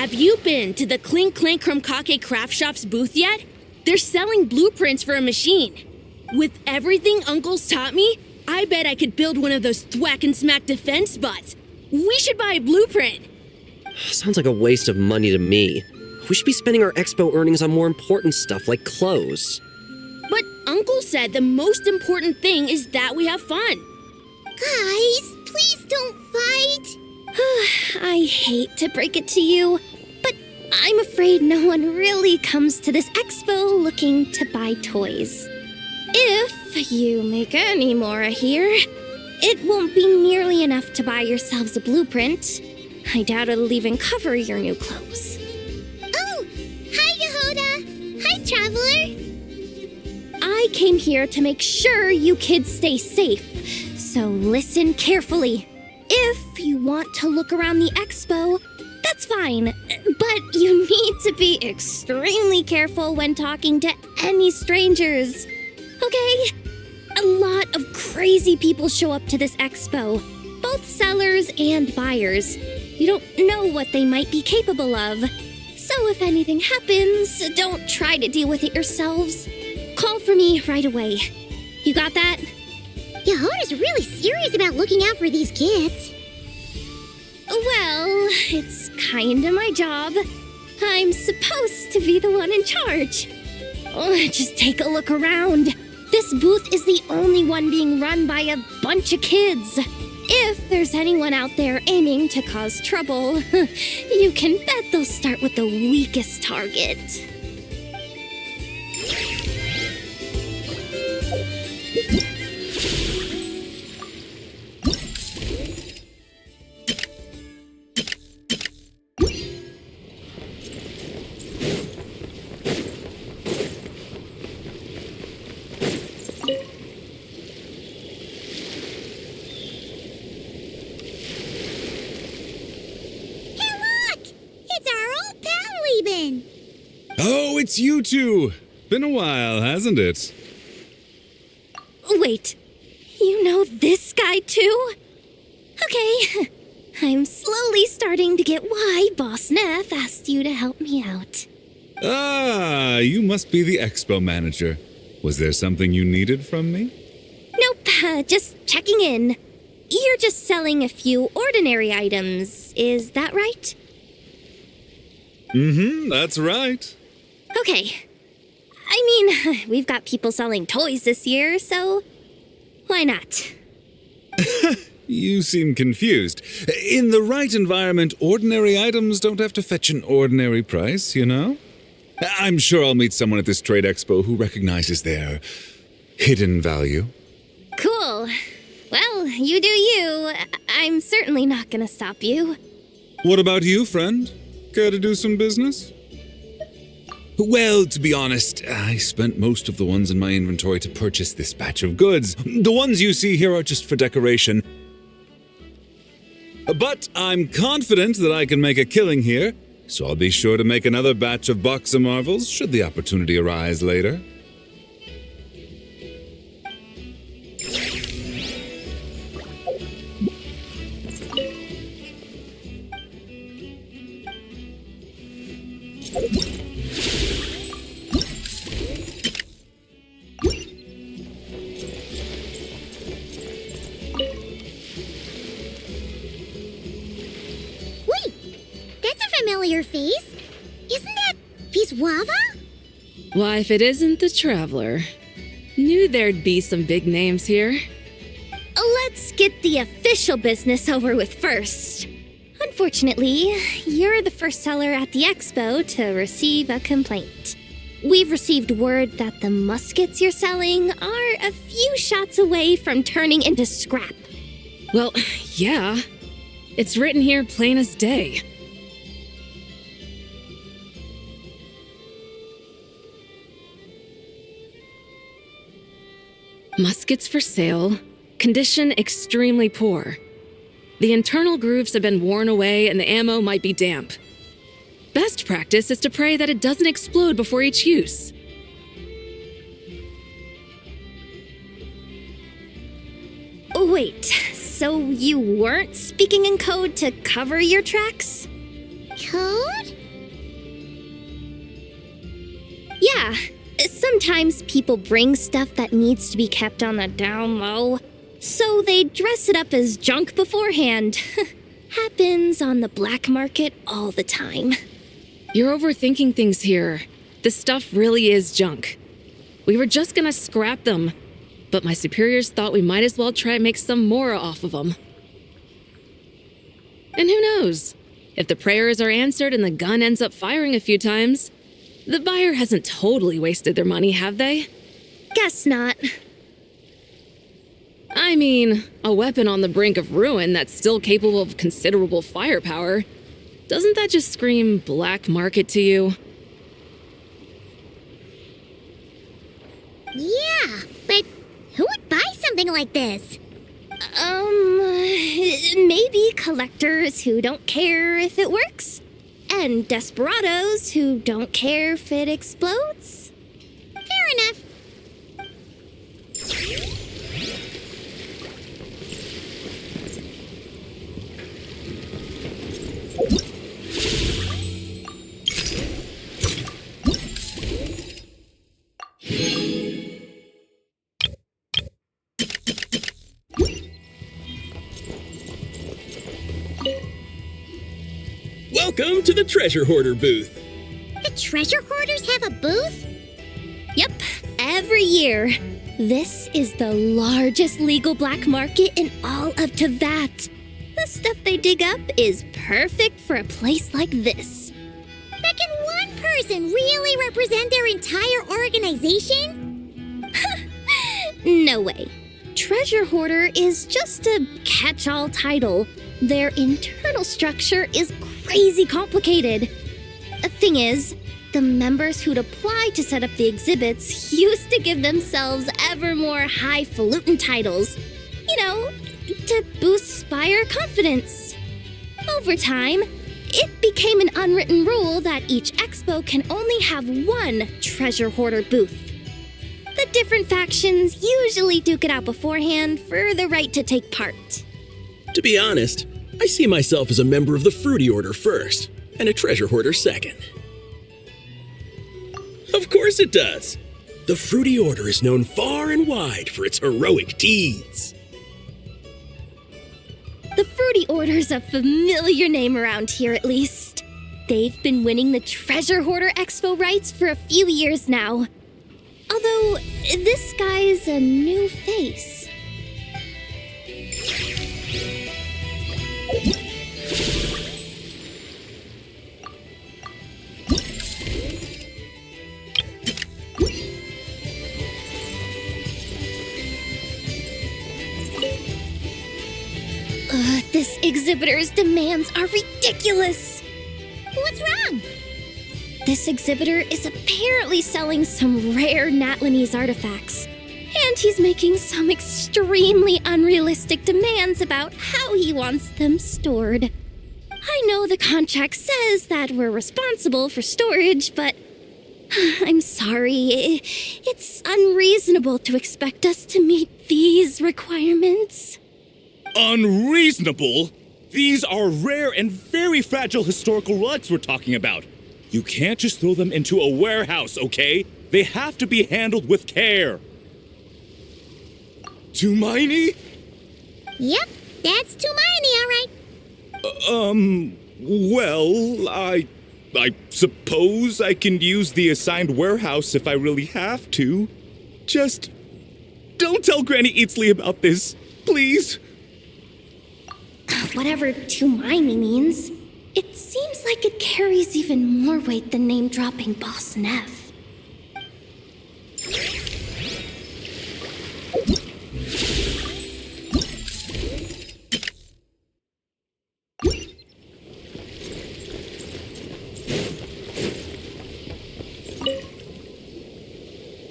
Have you been to the Clink Clank Krumkake craft shop's booth yet? They're selling blueprints for a machine. With everything Uncle's taught me, I bet I could build one of those thwack and smack defense bots. We should buy a blueprint. Sounds like a waste of money to me. We should be spending our expo earnings on more important stuff like clothes. But Uncle said the most important thing is that we have fun. Guys, please don't fight. I hate to break it to you, but I'm afraid no one really comes to this expo looking to buy toys. If you make any more here, it won't be nearly enough to buy yourselves a blueprint. I doubt it'll even cover your new clothes. Oh, hi, Yehoda. Hi, Traveler. I came here to make sure you kids stay safe, so listen carefully. If you want to look around the expo, that's fine, but you need to be extremely careful when talking to any strangers, okay? A lot of crazy people show up to this expo, both sellers and buyers. You don't know what they might be capable of. So if anything happens, don't try to deal with it yourselves. Call for me right away. You got that? Yehoda's really serious about looking out for these kids. Well, it's kinda my job. I'm supposed to be the one in charge. Oh, just take a look around. This booth is the only one being run by a bunch of kids. If there's anyone out there aiming to cause trouble, you can bet they'll start with the weakest target. Oh, it's you two! Been a while, hasn't it? Wait, you know this guy too? Okay, I'm slowly starting to get why Boss Neff asked you to help me out. Ah, you must be the expo manager. Was there something you needed from me? Nope, just checking in. You're just selling a few ordinary items, is that right? That's right. Okay. I mean, we've got people selling toys this year, so why not? You seem confused. In the right environment, ordinary items don't have to fetch an ordinary price, you know? I'm sure I'll meet someone at this trade expo who recognizes their hidden value. Cool. Well, you do you. I'm certainly not gonna stop you. What about you, friend? Care to do some business? Well, to be honest, I spent most of the ones in my inventory to purchase this batch of goods. The ones you see here are just for decoration. But I'm confident that I can make a killing here, so I'll be sure to make another batch of Box of Marvels should the opportunity arise later. Familiar face? Isn't that Viswava? Why, if it isn't the Traveler. Knew there'd be some big names here. Let's get the official business over with first. Unfortunately, you're the first seller at the expo to receive a complaint. We've received word that the muskets you're selling are a few shots away from turning into scrap. Well, yeah. It's written here plain as day. Muskets for sale. Condition extremely poor. The internal grooves have been worn away and the ammo might be damp. Best practice is to pray that it doesn't explode before each use. Wait, so you weren't speaking in code to cover your tracks? Code? Yeah, sometimes people bring stuff that needs to be kept on the down low, so they dress it up as junk beforehand. Happens on the black market all the time. You're overthinking things here. This stuff really is junk. We were just gonna scrap them, but my superiors thought we might as well try and make some more off of them. And who knows? If the prayers are answered and the gun ends up firing a few times, the buyer hasn't totally wasted their money, have they? Guess not. I mean, a weapon on the brink of ruin that's still capable of considerable firepower. Doesn't that just scream black market to you? Yeah, but who would buy something like this? Maybe collectors who don't care if it works, and desperados who don't care if it explodes. Fair enough. Welcome to the Treasure Hoarder booth. The treasure hoarders have a booth? Yep, every year. This is the largest legal black market in all of Teyvat. The stuff they dig up is perfect for a place like this. But can one person really represent their entire organization? No way. Treasure Hoarder is just a catch-all title. Their internal structure is crazy complicated. The thing is, the members who'd apply to set up the exhibits used to give themselves ever more highfalutin titles. You know, to boost buyer confidence. Over time, it became an unwritten rule that each expo can only have one treasure hoarder booth. The different factions usually duke it out beforehand for the right to take part. To be honest, I see myself as a member of the Fruity Order first, and a Treasure Hoarder second. Of course it does. The Fruity Order is known far and wide for its heroic deeds. The Fruity Order's a familiar name around here, at least. They've been winning the Treasure Hoarder Expo rights for a few years now. Although, this guy's a new face. This exhibitor's demands are ridiculous. What's wrong? This exhibitor is apparently selling some rare Natlanese artifacts, and he's making some extremely unrealistic demands about how he wants them stored. I know the contract says that we're responsible for storage, but I'm sorry. It's unreasonable to expect us to meet these requirements. Unreasonable? These are rare and very fragile historical relics we're talking about. You can't just throw them into a warehouse, okay? They have to be handled with care. Tumaini? Yep, that's Tumaini, all right. Well, I suppose I can use the assigned warehouse if I really have to. Just don't tell Granny Eatsley about this, please. Whatever Tumaini means, it seems like it carries even more weight than name-dropping Boss Neff.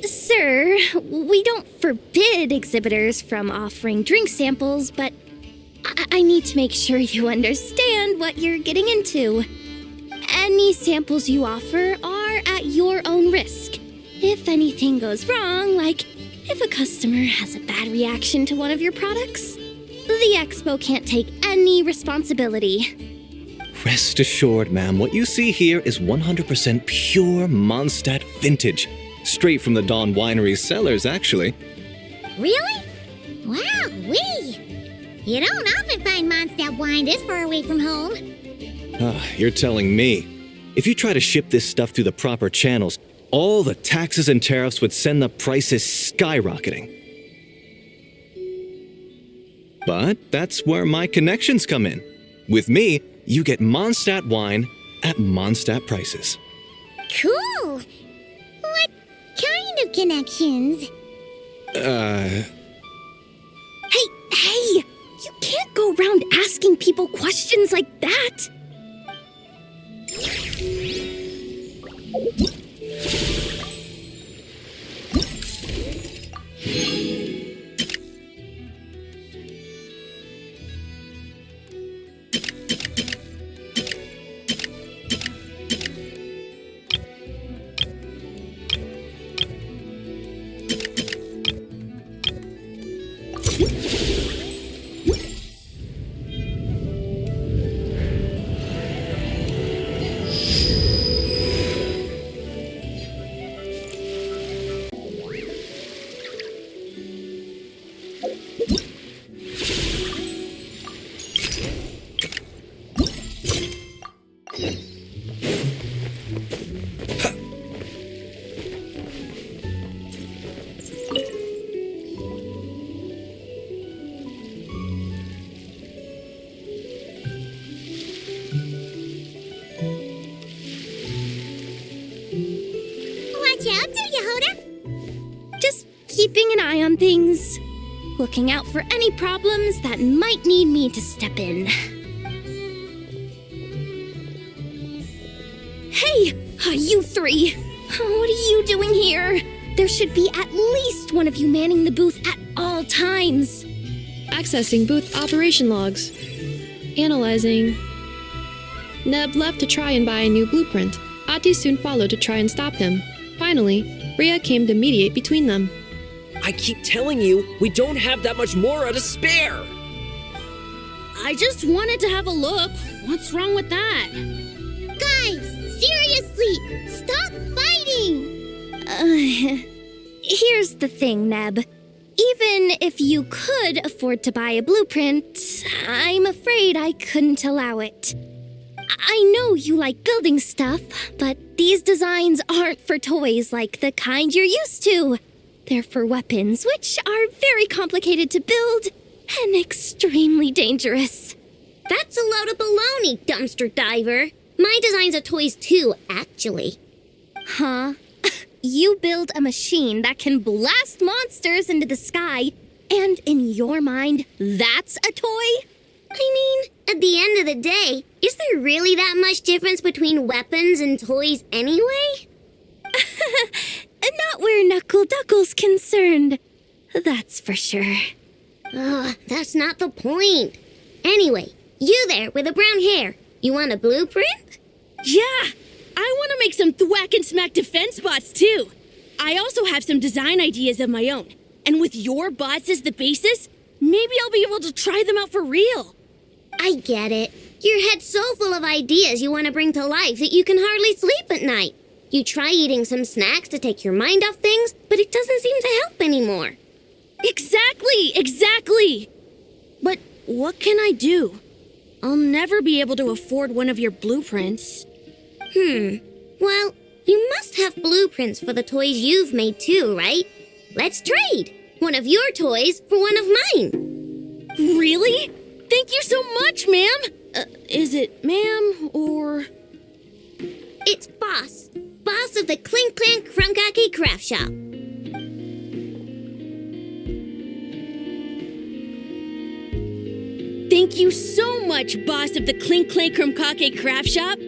Sir, we don't forbid exhibitors from offering drink samples, but I need to make sure you understand what you're getting into. Any samples you offer are at your own risk. If anything goes wrong, like if a customer has a bad reaction to one of your products, the expo can't take any responsibility. Rest assured, ma'am, what you see here is 100% pure Mondstadt vintage. Straight from the Dawn Winery's cellars, actually. Really? Wow-wee! You don't often find Mondstadt wine this far away from home. You're telling me. If you try to ship this stuff through the proper channels, all the taxes and tariffs would send the prices skyrocketing. But that's where my connections come in. With me, you get Mondstadt wine at Mondstadt prices. Cool! What kind of connections? Hey! You can't go around asking people questions like that! Keeping an eye on things. Looking out for any problems that might need me to step in. Hey, you three! What are you doing here? There should be at least one of you manning the booth at all times. Accessing booth operation logs. Analyzing. Neb left to try and buy a new blueprint. Ati soon followed to try and stop him. Finally, Rhea came to mediate between them. I keep telling you, we don't have that much Mora to spare! I just wanted to have a look. What's wrong with that? Guys, seriously, stop fighting! Here's the thing, Neb. Even if you could afford to buy a blueprint, I'm afraid I couldn't allow it. I know you like building stuff, but these designs aren't for toys like the kind you're used to. They're for weapons, which are very complicated to build and extremely dangerous. That's a load of baloney, dumpster diver. My designs are toys too, actually. Huh? You build a machine that can blast monsters into the sky, and in your mind, that's a toy? I mean, at the end of the day, is there really that much difference between weapons and toys anyway? Not where Knuckle Duckle's concerned. That's for sure. That's not the point. Anyway, you there with the brown hair, you want a blueprint? Yeah! I want to make some thwack and smack defense bots too. I also have some design ideas of my own. And with your bots as the basis, maybe I'll be able to try them out for real. I get it. Your head's so full of ideas you want to bring to life that you can hardly sleep at night. You try eating some snacks to take your mind off things, but it doesn't seem to help anymore. Exactly! But what can I do? I'll never be able to afford one of your blueprints. Well, you must have blueprints for the toys you've made too, right? Let's trade. One of your toys for one of mine. Really? Thank you so much, ma'am. Is it ma'am or... It's Boss. Boss of the Clink Clank Krumkake Craft Shop. Thank you so much, boss of the Clink Clank Krumkake Craft Shop.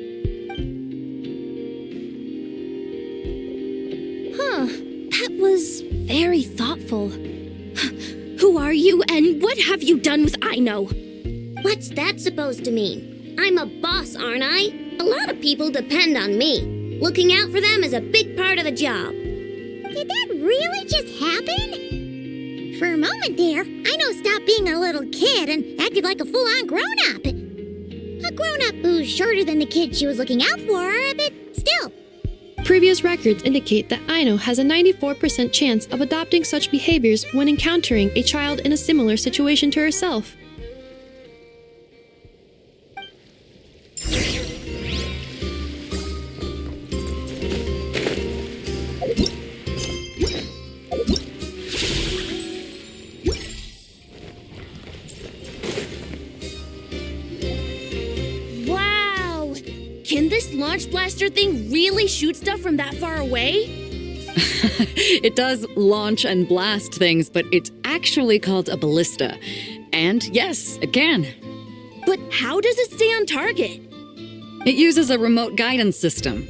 That was very thoughtful. Who are you, and what have you done with Aino? What's that supposed to mean? I'm a boss, aren't I? A lot of people depend on me. Looking out for them is a big part of the job. Did that really just happen? For a moment there, Aino stopped being a little kid and acted like a full-on grown-up. A grown-up who's shorter than the kid she was looking out for, but still. Previous records indicate that Aino has a 94% chance of adopting such behaviors when encountering a child in a similar situation to herself. Wow! Can this launch blaster thing really shoot stuff from that far away? It does launch and blast things, but it's actually called a ballista. And yes, it can. But how does it stay on target? It uses a remote guidance system.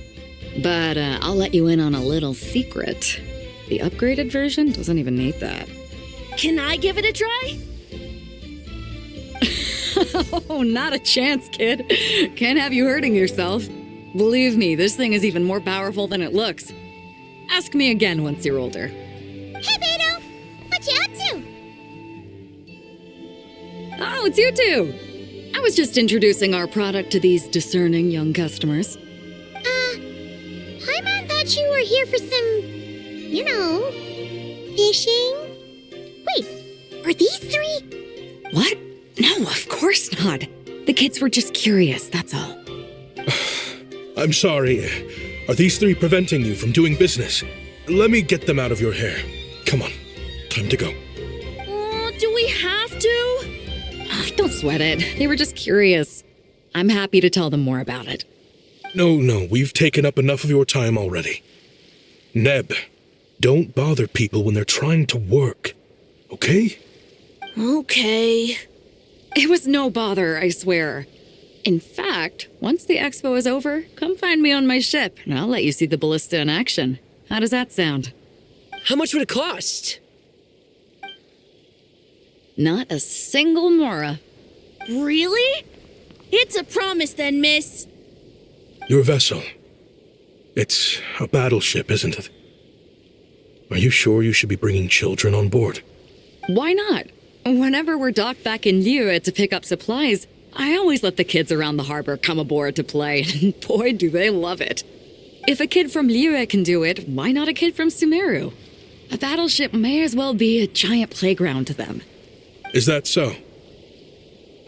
But I'll let you in on a little secret. The upgraded version doesn't even need that. Can I give it a try? Oh, not a chance, kid. Can't have you hurting yourself. Believe me, this thing is even more powerful than it looks. Ask me again once you're older. Hey, Beto! What you up to? Oh, it's you two. I was just introducing our product to these discerning young customers. Paimon thought you were here for some, fishing? Wait, are these three? What? No, of course not. The kids were just curious, that's all. I'm sorry. Are these three preventing you from doing business? Let me get them out of your hair. Come on, time to go. Do we have to? Oh, don't sweat it. They were just curious. I'm happy to tell them more about it. No, we've taken up enough of your time already. Neb, don't bother people when they're trying to work, okay? Okay. It was no bother, I swear. In fact, once the expo is over, come find me on my ship, and I'll let you see the ballista in action. How does that sound? How much would it cost? Not a single mora. Really? It's a promise then, miss. Your vessel. It's a battleship, isn't it? Are you sure you should be bringing children on board? Why not? Whenever we're docked back in Liyue to pick up supplies, I always let the kids around the harbor come aboard to play, and boy, do they love it. If a kid from Liyue can do it, why not a kid from Sumeru? A battleship may as well be a giant playground to them. Is that so?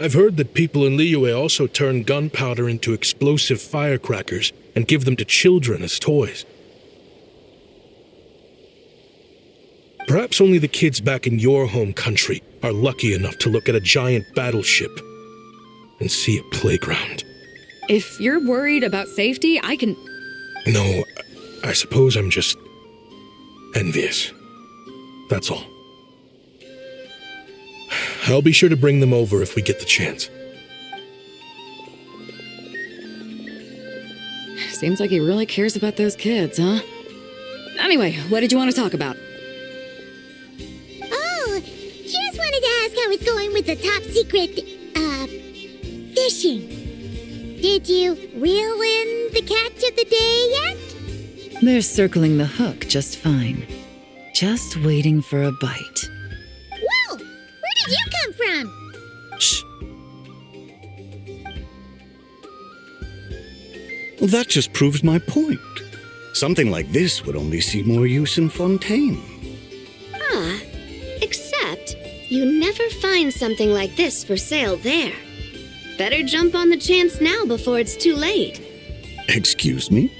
I've heard that people in Liyue also turn gunpowder into explosive firecrackers and give them to children as toys. Perhaps only the kids back in your home country are lucky enough to look at a giant battleship and see a playground. If you're worried about safety, I can... No, I suppose I'm just envious. That's all. I'll be sure to bring them over if we get the chance. Seems like he really cares about those kids, huh? Anyway, what did you want to talk about? Oh, just wanted to ask how it's going with the top secret, fishing. Did you reel in the catch of the day yet? They're circling the hook just fine. Just waiting for a bite. Whoa! Where did you come from? Shh. Well, that just proves my point. Something like this would only see more use in Fontaine. Except you never find something like this for sale there. Better jump on the chance now before it's too late. Excuse me?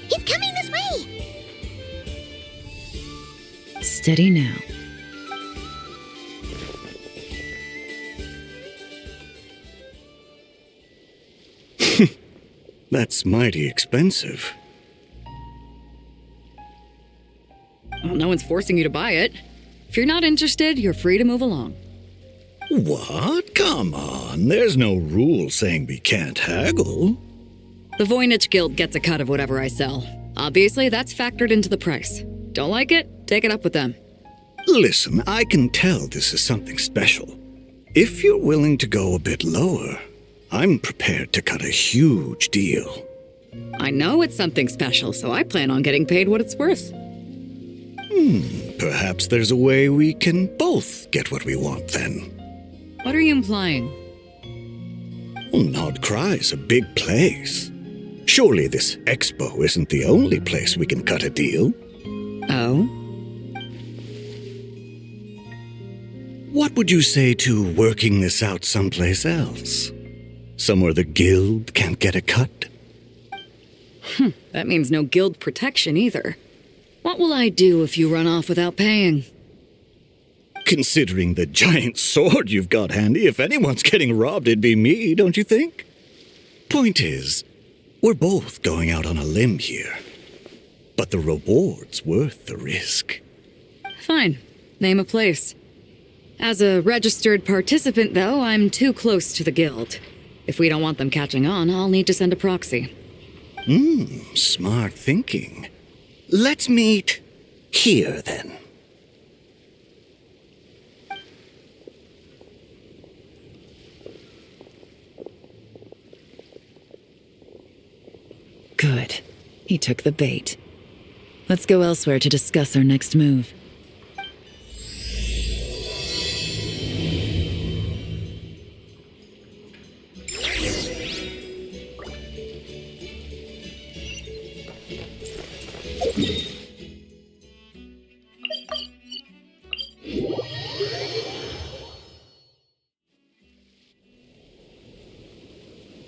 He's coming this way! Steady now. That's mighty expensive. Well, no one's forcing you to buy it. If you're not interested, you're free to move along. What? Come on. There's no rule saying we can't haggle. The Voynich Guild gets a cut of whatever I sell. Obviously, that's factored into the price. Don't like it? Take it up with them. Listen, I can tell this is something special. If you're willing to go a bit lower, I'm prepared to cut a huge deal. I know it's something special, so I plan on getting paid what it's worth. Perhaps there's a way we can both get what we want then. What are you implying? Well, Nod Cry's a big place. Surely this expo isn't the only place we can cut a deal. Oh? What would you say to working this out someplace else? Somewhere the guild can't get a cut? That means no guild protection either. What will I do if you run off without paying? Considering the giant sword you've got handy, if anyone's getting robbed, it'd be me, don't you think? Point is, we're both going out on a limb here. But the reward's worth the risk. Fine. Name a place. As a registered participant, though, I'm too close to the guild. If we don't want them catching on, I'll need to send a proxy. Smart thinking. Let's meet here, then. Good. He took the bait. Let's go elsewhere to discuss our next move.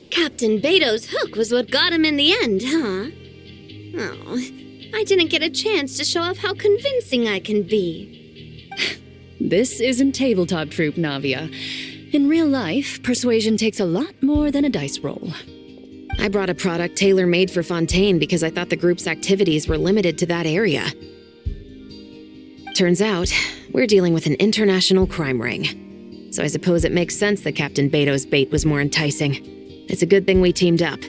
Captain Beto's hook was what got him in the end, huh? Oh, I didn't get a chance to show off how convincing I can be. This isn't tabletop troop, Navia. In real life, persuasion takes a lot more than a dice roll. I brought a product tailor-made for Fontaine because I thought the group's activities were limited to that area. Turns out, we're dealing with an international crime ring. So I suppose it makes sense that Captain Beto's bait was more enticing. It's a good thing we teamed up.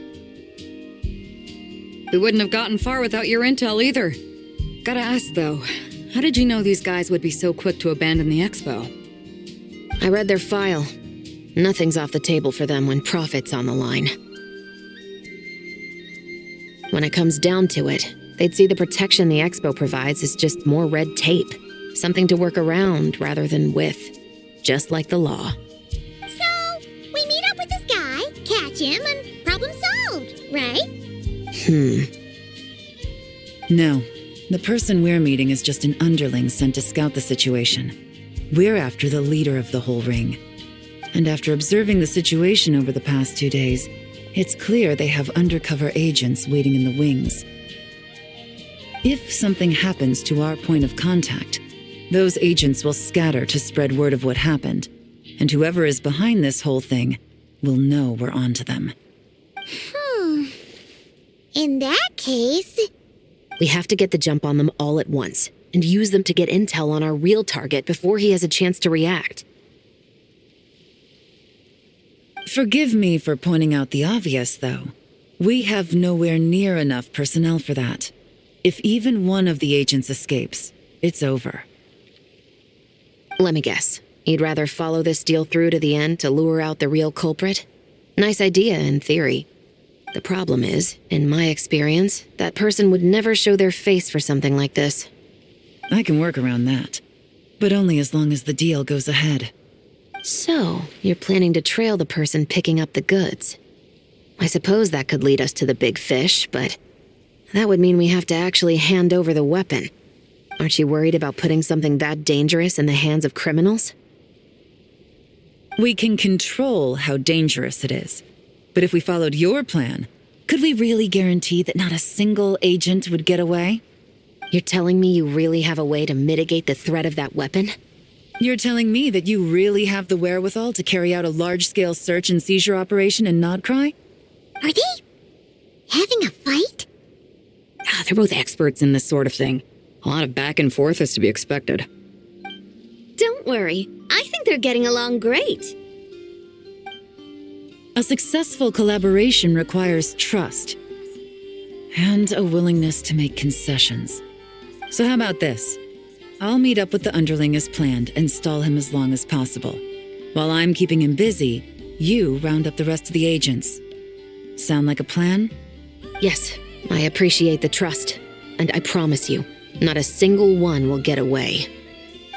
We wouldn't have gotten far without your intel either. Gotta ask, though, how did you know these guys would be so quick to abandon the expo? I read their file. Nothing's off the table for them when profit's on the line. When it comes down to it, they'd see the protection the expo provides as just more red tape. Something to work around rather than with. Just like the law. So, we meet up with this guy, catch him, and problem solved, right? No. The person we're meeting is just an underling sent to scout the situation. We're after the leader of the whole ring. And after observing the situation over the past 2 days, it's clear they have undercover agents waiting in the wings. If something happens to our point of contact, those agents will scatter to spread word of what happened, and whoever is behind this whole thing will know we're onto them. In that case... We have to get the jump on them all at once, and use them to get intel on our real target before he has a chance to react. Forgive me for pointing out the obvious, though. We have nowhere near enough personnel for that. If even one of the agents escapes, it's over. Let me guess. You'd rather follow this deal through to the end to lure out the real culprit? Nice idea, in theory. The problem is, in my experience, that person would never show their face for something like this. I can work around that, but only as long as the deal goes ahead. So, you're planning to trail the person picking up the goods. I suppose that could lead us to the big fish, but that would mean we have to actually hand over the weapon. Aren't you worried about putting something that dangerous in the hands of criminals? We can control how dangerous it is. But if we followed your plan, could we really guarantee that not a single agent would get away? You're telling me you really have a way to mitigate the threat of that weapon? You're telling me that you really have the wherewithal to carry out a large-scale search and seizure operation in Nodcry? Are they having a fight? They're both experts in this sort of thing. A lot of back and forth is to be expected. Don't worry. I think they're getting along great. A successful collaboration requires trust and a willingness to make concessions. So how about this? I'll meet up with the underling as planned and stall him as long as possible. While I'm keeping him busy, you round up the rest of the agents. Sound like a plan? Yes, I appreciate the trust. And I promise you, not a single one will get away.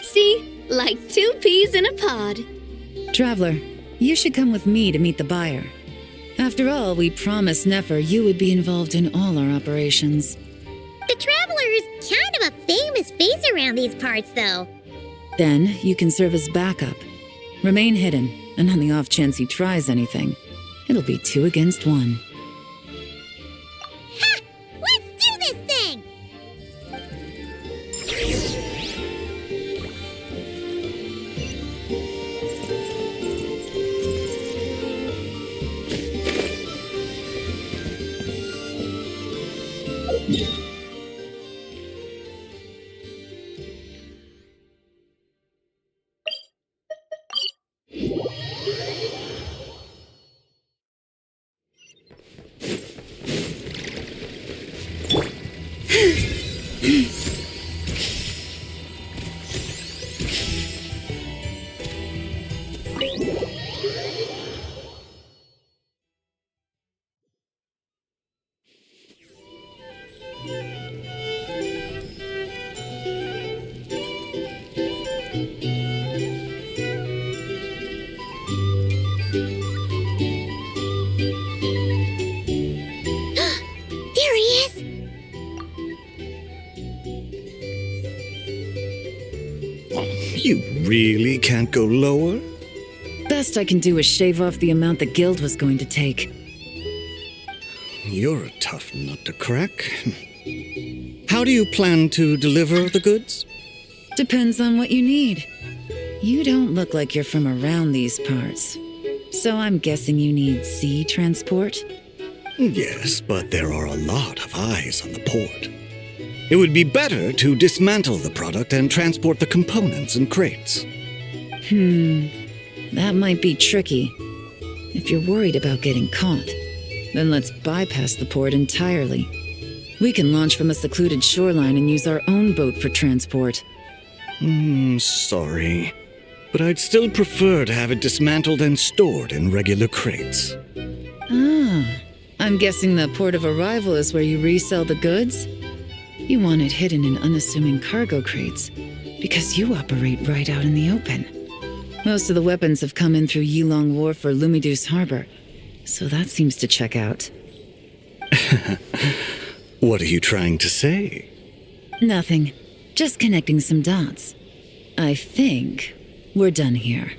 See? Like 2 peas in a pod. Traveler, you should come with me to meet the buyer. After all, we promised Nefer you would be involved in all our operations. The Traveler is kind of a famous face around these parts, though. Then you can serve as backup. Remain hidden, and on the off chance he tries anything, it'll be 2 against 1. Ha! Let's do this thing! There he is! You really can't go lower? Best I can do is shave off the amount the guild was going to take. You're a tough nut to crack. How do you plan to deliver the goods? Depends on what you need. You don't look like you're from around these parts. So I'm guessing you need sea transport? Yes, but there are a lot of eyes on the port. It would be better to dismantle the product and transport the components in crates. That might be tricky. If you're worried about getting caught, then let's bypass the port entirely. We can launch from a secluded shoreline and use our own boat for transport. Sorry. But I'd still prefer to have it dismantled and stored in regular crates. I'm guessing the port of arrival is where you resell the goods? You want it hidden in unassuming cargo crates, because you operate right out in the open. Most of the weapons have come in through Yilong Wharf or Lumidus Harbor, so that seems to check out. What are you trying to say? Nothing. Just connecting some dots. I think we're done here.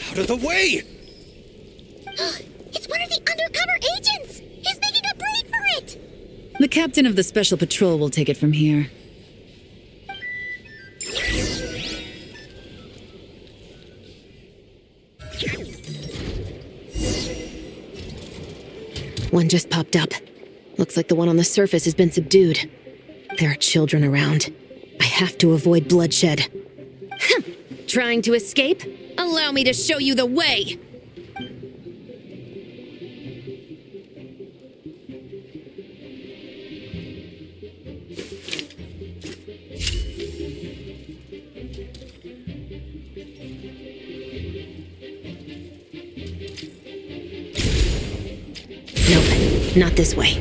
Out of the way! It's one of the undercover agents! He's making a break for it! The captain of the Special Patrol will take it from here. One just popped up. Looks like the one on the surface has been subdued. There are children around. I have to avoid bloodshed. Trying to escape? Allow me to show you the way! Nope, not this way.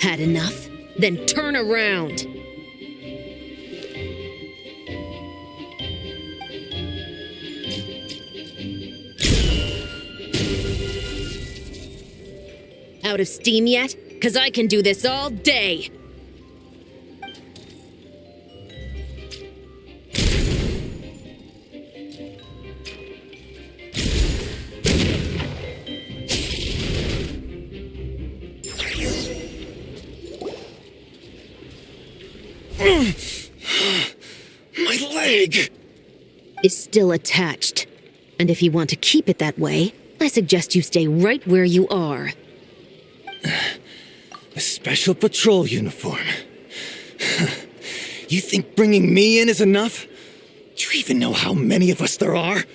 Had enough? Then turn around! Out of steam yet? 'Cause I can do this all day! My leg! Is still attached. And if you want to keep it that way, I suggest you stay right where you are. A special patrol uniform. You think bringing me in is enough? Do you even know how many of us there are?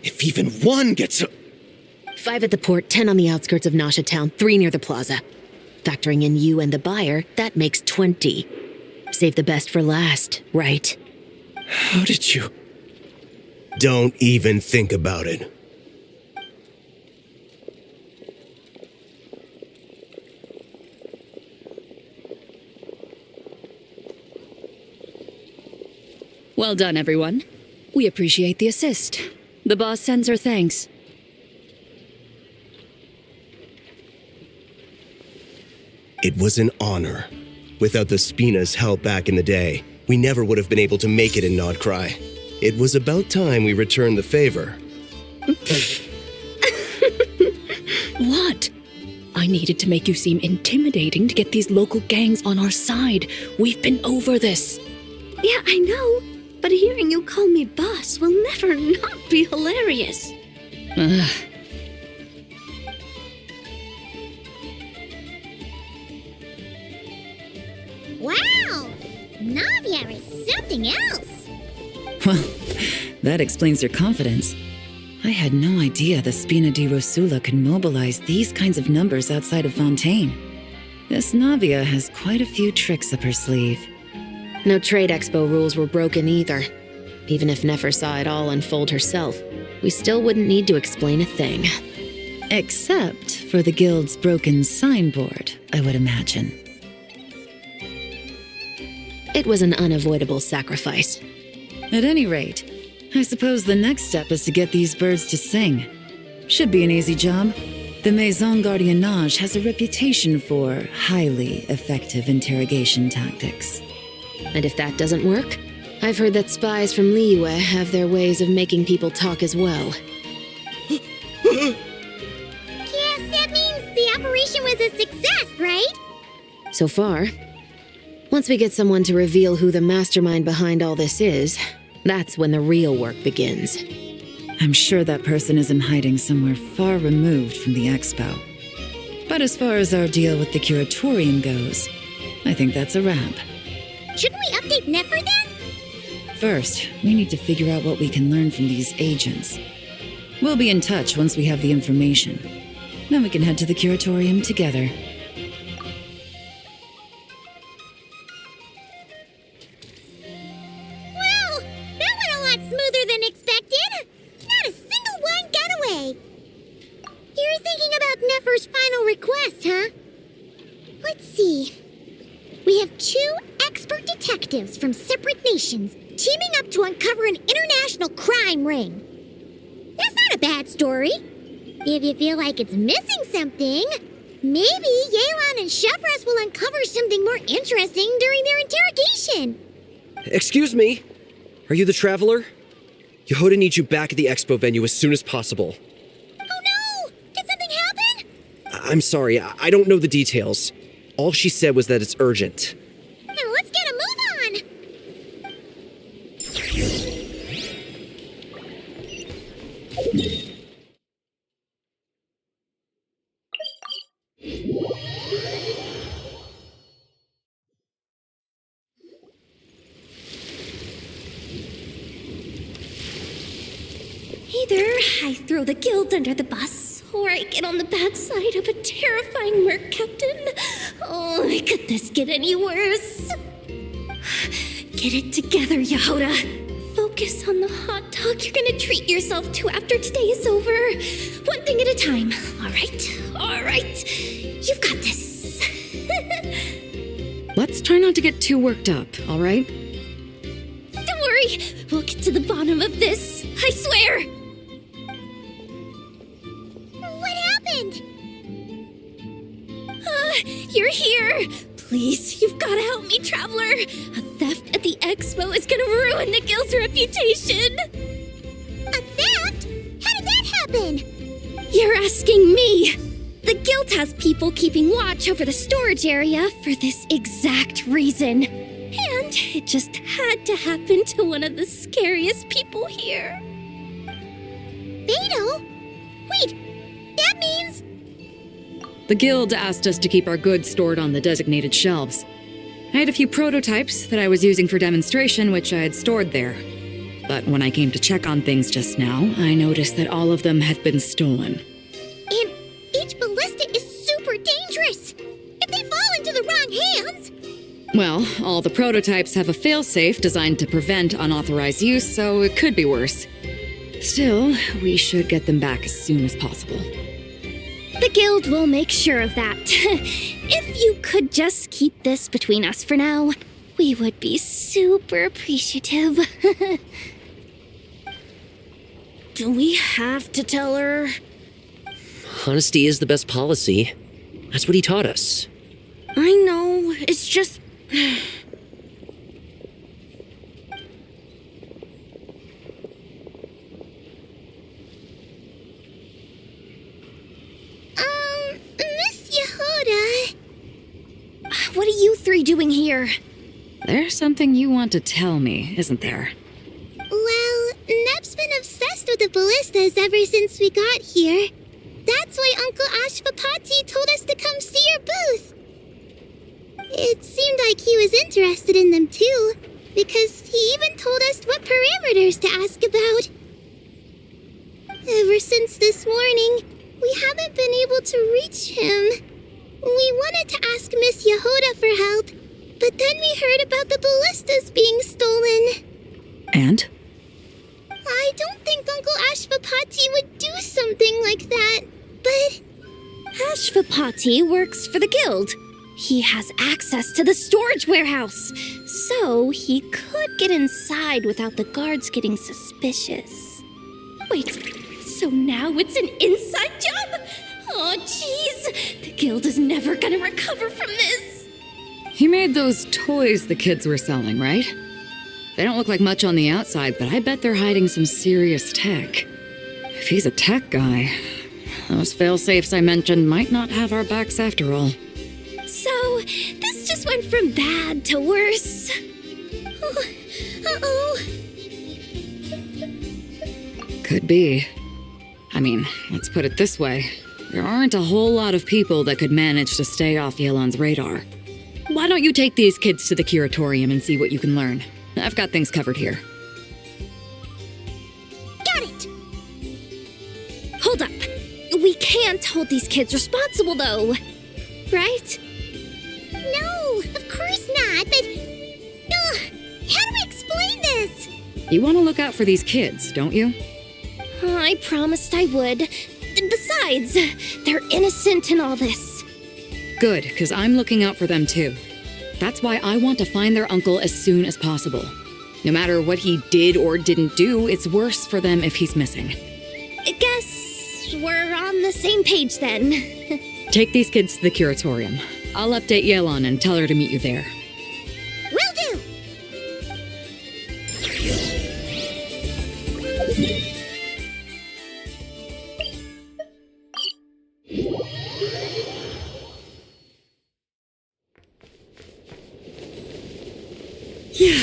If even one gets a... 5 at the port, 10 on the outskirts of Nasha Town, 3 near the plaza. Factoring in you and the buyer, that makes 20. Save the best for last, right? How did you? Don't even think about it. Well done, everyone. We appreciate the assist. The boss sends her thanks. It was an honor. Without the Spina's help back in the day, we never would have been able to make it in Nodcry. It was about time we returned the favor. What? I needed to make you seem intimidating to get these local gangs on our side. We've been over this. Yeah, I know. But hearing you call me boss will never not be hilarious. Ugh. Wow! Navia is something else! Well, that explains your confidence. I had no idea the Spina di Rosula could mobilize these kinds of numbers outside of Fontaine. This Navia has quite a few tricks up her sleeve. No trade expo rules were broken either. Even if Nefer saw it all unfold herself, we still wouldn't need to explain a thing. Except for the guild's broken signboard, I would imagine. It was an unavoidable sacrifice. At any rate, I suppose the next step is to get these birds to sing. Should be an easy job. The Maison Gardiennage has a reputation for highly effective interrogation tactics. And if that doesn't work, I've heard that spies from Liyue have their ways of making people talk as well. Yes, that means the operation was a success, right? So far. Once we get someone to reveal who the mastermind behind all this is, that's when the real work begins. I'm sure that person is in hiding somewhere far removed from the expo. But as far as our deal with the curatorium goes, I think that's a wrap. Shouldn't we update Nefer then? First, we need to figure out what we can learn from these agents. We'll be in touch once we have the information. Then we can head to the curatorium together. Wow, that went a lot smoother than expected. Not a single one got away. You're thinking about Nefer's final request, huh? Let's see. We have 2 expert detectives from separate nations teaming up to uncover an international crime ring. That's not a bad story. If you feel like it's missing something, maybe Yelan and Shevras will uncover something more interesting during their interrogation. Excuse me? Are you the traveler? Yehoda needs you back at the expo venue as soon as possible. Oh no! Did something happen? I'm sorry, I don't know the details. All she said was that it's urgent. Now let's get a move on! Either I throw the guild under the bus, or I get on the bad side of a terrifying merc captain. Oh, could this get any worse? Get it together, Yehoda. Focus on the hot dog you're gonna treat yourself to after today is over. One thing at a time, all right. You've got this. Let's try not to get too worked up, all right? Don't worry, we'll get to the bottom of this, I swear. What happened? You're here. Please, you've got to help me, Traveler. A theft at the expo is gonna ruin the guild's reputation. A theft? How did that happen? You're asking me. The guild has people keeping watch over the storage area for this exact reason. And it just had to happen to one of the scariest people here. Beto? Wait, that means... The guild asked us to keep our goods stored on the designated shelves. I had a few prototypes that I was using for demonstration, which I had stored there. But when I came to check on things just now, I noticed that all of them had been stolen. Well, all the prototypes have a failsafe designed to prevent unauthorized use, so it could be worse. Still, we should get them back as soon as possible. The guild will make sure of that. If you could just keep this between us for now, we would be super appreciative. Do we have to tell her? Honesty is the best policy. That's what he taught us. I know, it's just... Miss Yehuda. What are you three doing here? There's something you want to tell me, isn't there? Well, Nep's been obsessed with the ballistas ever since we got here. That's why Uncle Ashvapati told us to come see your booth. It seemed like he was interested in them too, because he even told us what parameters to ask about. Ever since this morning, we haven't been able to reach him. We wanted to ask Miss Yehuda for help, but then we heard about the ballistas being stolen. And? I don't think Uncle Ashvapati would do something like that, but... Ashvapati works for the guild. He has access to the storage warehouse, so he could get inside without the guards getting suspicious. Wait, so now it's an inside job? Oh, jeez. The guild is never gonna recover from this. He made those toys the kids were selling, right? They don't look like much on the outside, but I bet they're hiding some serious tech. If he's a tech guy, those fail-safes I mentioned might not have our backs after all. So, this just went from bad to worse. Oh, uh-oh. Could be. I mean, let's put it this way. There aren't a whole lot of people that could manage to stay off Yelan's radar. Why don't you take these kids to the curatorium and see what you can learn? I've got things covered here. Got it! Hold up. We can't hold these kids responsible, though. Right? No, of course not, but... how do we explain this? You want to look out for these kids, don't you? I promised I would. Besides, they're innocent in all this. Good, because I'm looking out for them too. That's why I want to find their uncle as soon as possible. No matter what he did or didn't do, it's worse for them if he's missing. I guess we're on the same page then. Take these kids to the curatorium. I'll update Yelan and tell her to meet you there. Will do! Yeah.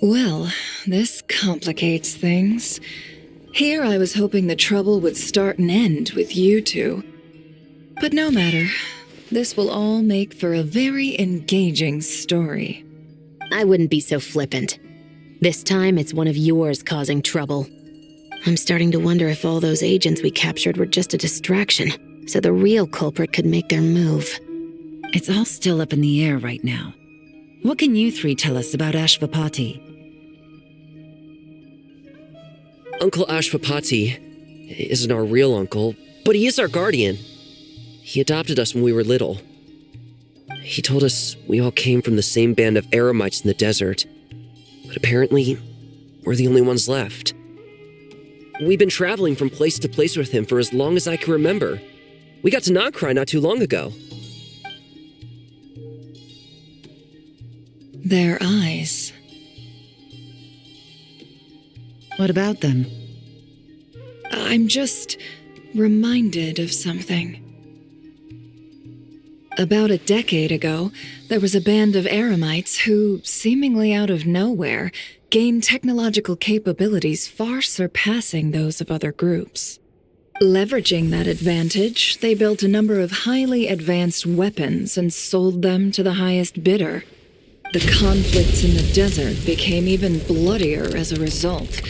Well, this complicates things. Here I was hoping the trouble would start and end with you two. But no matter. This will all make for a very engaging story. I wouldn't be so flippant. This time it's one of yours causing trouble. I'm starting to wonder if all those agents we captured were just a distraction, so the real culprit could make their move. It's all still up in the air right now. What can you three tell us about Ashvapati? Uncle Ashvapati isn't our real uncle, but he is our guardian. He adopted us when we were little. He told us we all came from the same band of eremites in the desert, but apparently we're the only ones left. We've been traveling from place to place with him for as long as I can remember. We got to Nagcry not too long ago. Their eyes. What about them? I'm just reminded of something. About a decade ago, there was a band of eremites who, seemingly out of nowhere, gained technological capabilities far surpassing those of other groups. Leveraging that advantage, they built a number of highly advanced weapons and sold them to the highest bidder. The conflicts in the desert became even bloodier as a result.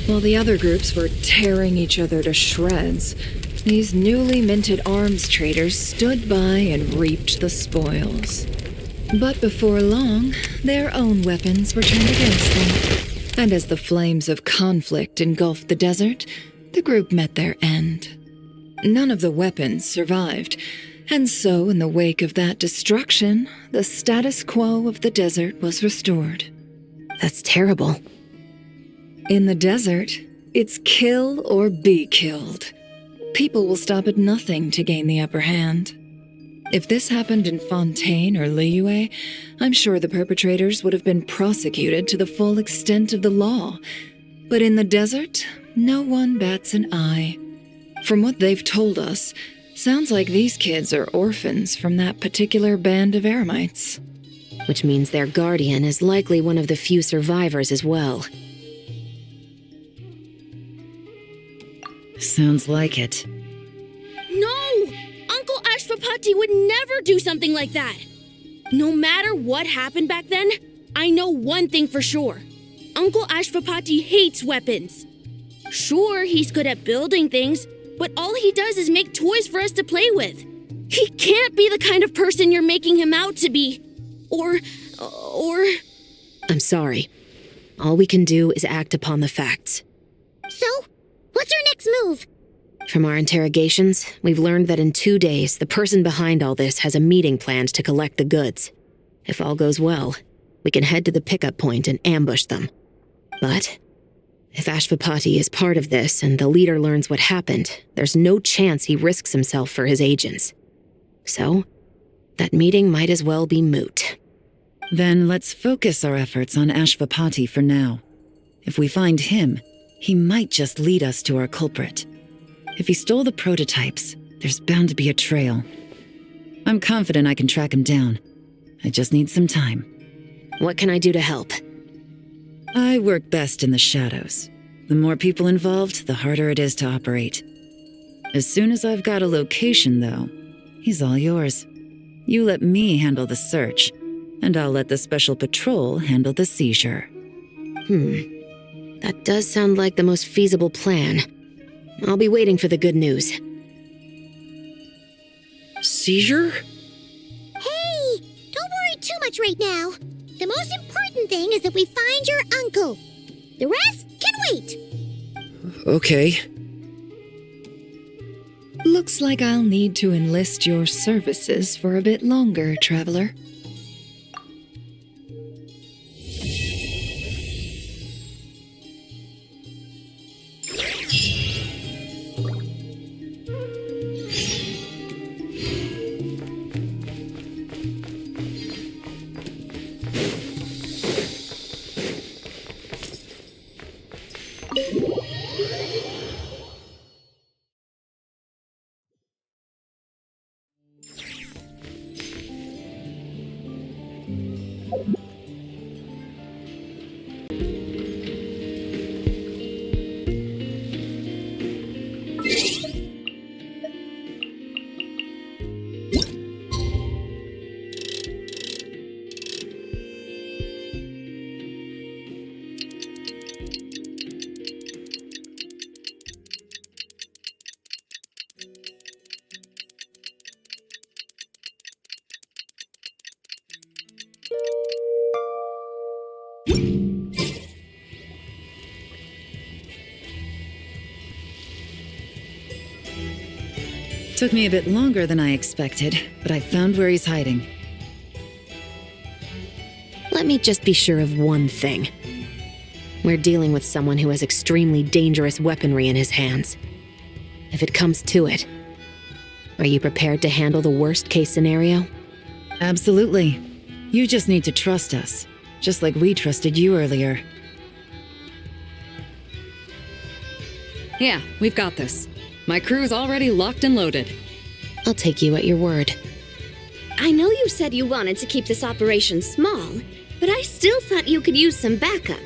While the other groups were tearing each other to shreds, these newly minted arms traders stood by and reaped the spoils. But before long, their own weapons were turned against them. And as the flames of conflict engulfed the desert, the group met their end. None of the weapons survived, and so in the wake of that destruction, the status quo of the desert was restored. That's terrible. In the desert, it's kill or be killed. People will stop at nothing to gain the upper hand. If this happened in Fontaine or Liyue, I'm sure the perpetrators would have been prosecuted to the full extent of the law. But in the desert, no one bats an eye. From what they've told us, sounds like these kids are orphans from that particular band of eremites. Which means their guardian is likely one of the few survivors as well. Sounds like it. No! Uncle Ashwapati would never do something like that! No matter what happened back then, I know one thing for sure. Uncle Ashwapati hates weapons. Sure, he's good at building things, but all he does is make toys for us to play with. He can't be the kind of person you're making him out to be. Or... I'm sorry. All we can do is act upon the facts. So, what's our next move? From our interrogations, we've learned that in 2 days, the person behind all this has a meeting planned to collect the goods. If all goes well, we can head to the pickup point and ambush them. But if Ashwapati is part of this and the leader learns what happened, there's no chance he risks himself for his agents. So, that meeting might as well be moot. Then let's focus our efforts on Ashwapati for now. If we find him, he might just lead us to our culprit. If he stole the prototypes, there's bound to be a trail. I'm confident I can track him down. I just need some time. What can I do to help? I work best in the shadows. The more people involved, the harder it is to operate. As soon as I've got a location, though, he's all yours. You let me handle the search, and I'll let the special patrol handle the seizure. That does sound like the most feasible plan. I'll be waiting for the good news. Seizure? Hey, don't worry too much right now. The most important thing is that we find your uncle. The rest can wait. Okay. Looks like I'll need to enlist your services for a bit longer, traveler. Took me a bit longer than I expected, but I found where he's hiding. Let me just be sure of one thing. We're dealing with someone who has extremely dangerous weaponry in his hands. If it comes to it, are you prepared to handle the worst-case scenario? Absolutely. You just need to trust us, just like we trusted you earlier. Yeah, we've got this. My crew's already locked and loaded. I'll take you at your word. I know you said you wanted to keep this operation small, but I still thought you could use some backup.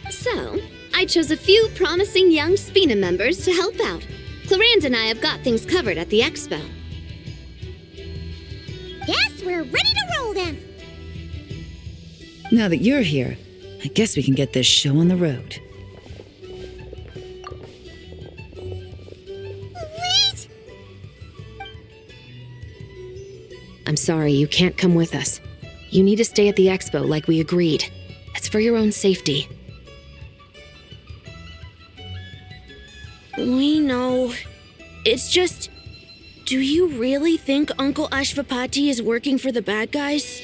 So, I chose a few promising young Spina members to help out. Clarence and I have got things covered at the expo. Yes, we're ready to roll then. Now that you're here, I guess we can get this show on the road. Wait! I'm sorry, you can't come with us. You need to stay at the expo like we agreed. It's for your own safety. We know. It's just... Do you really think Uncle Ashvapati is working for the bad guys?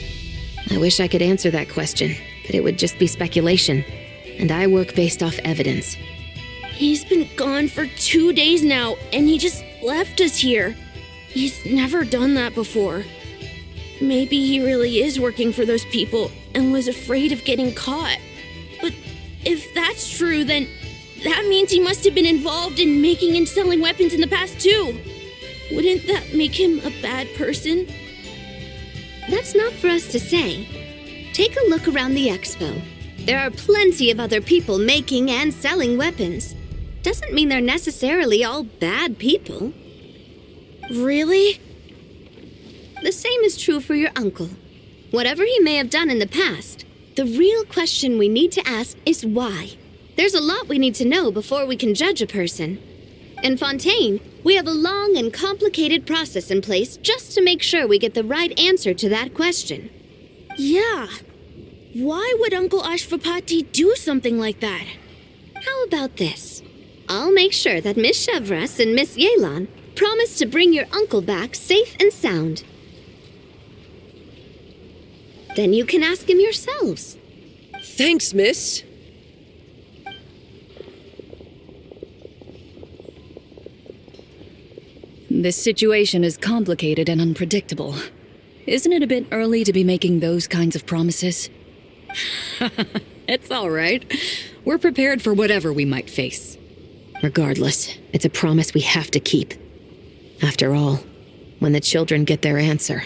I wish I could answer that question, but it would just be speculation. And I work based off evidence. He's been gone for 2 days now, and he just left us here. He's never done that before. Maybe he really is working for those people and was afraid of getting caught. But if that's true, then that means he must have been involved in making and selling weapons in the past too. Wouldn't that make him a bad person? That's not for us to say. Take a look around the expo. There are plenty of other people making and selling weapons. Doesn't mean they're necessarily all bad people. Really? The same is true for your uncle. Whatever he may have done in the past, the real question we need to ask is why. There's a lot we need to know before we can judge a person. In Fontaine, we have a long and complicated process in place just to make sure we get the right answer to that question. Yeah. Why would Uncle Ashvapati do something like that? How about this? I'll make sure that Miss Chevras and Miss Yelan promise to bring your uncle back safe and sound. Then you can ask him yourselves. Thanks, miss. This situation is complicated and unpredictable. Isn't it a bit early to be making those kinds of promises? It's all right. We're prepared for whatever we might face. Regardless, it's a promise we have to keep. After all, when the children get their answer,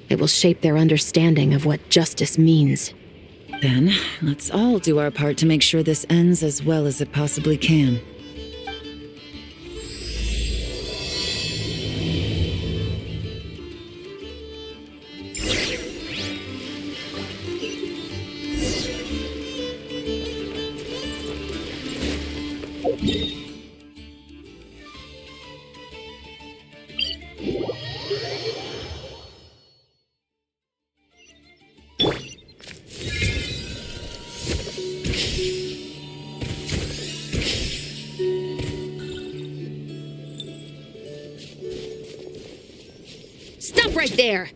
it will shape their understanding of what justice means. Then, let's all do our part to make sure this ends as well as it possibly can. Stop right there!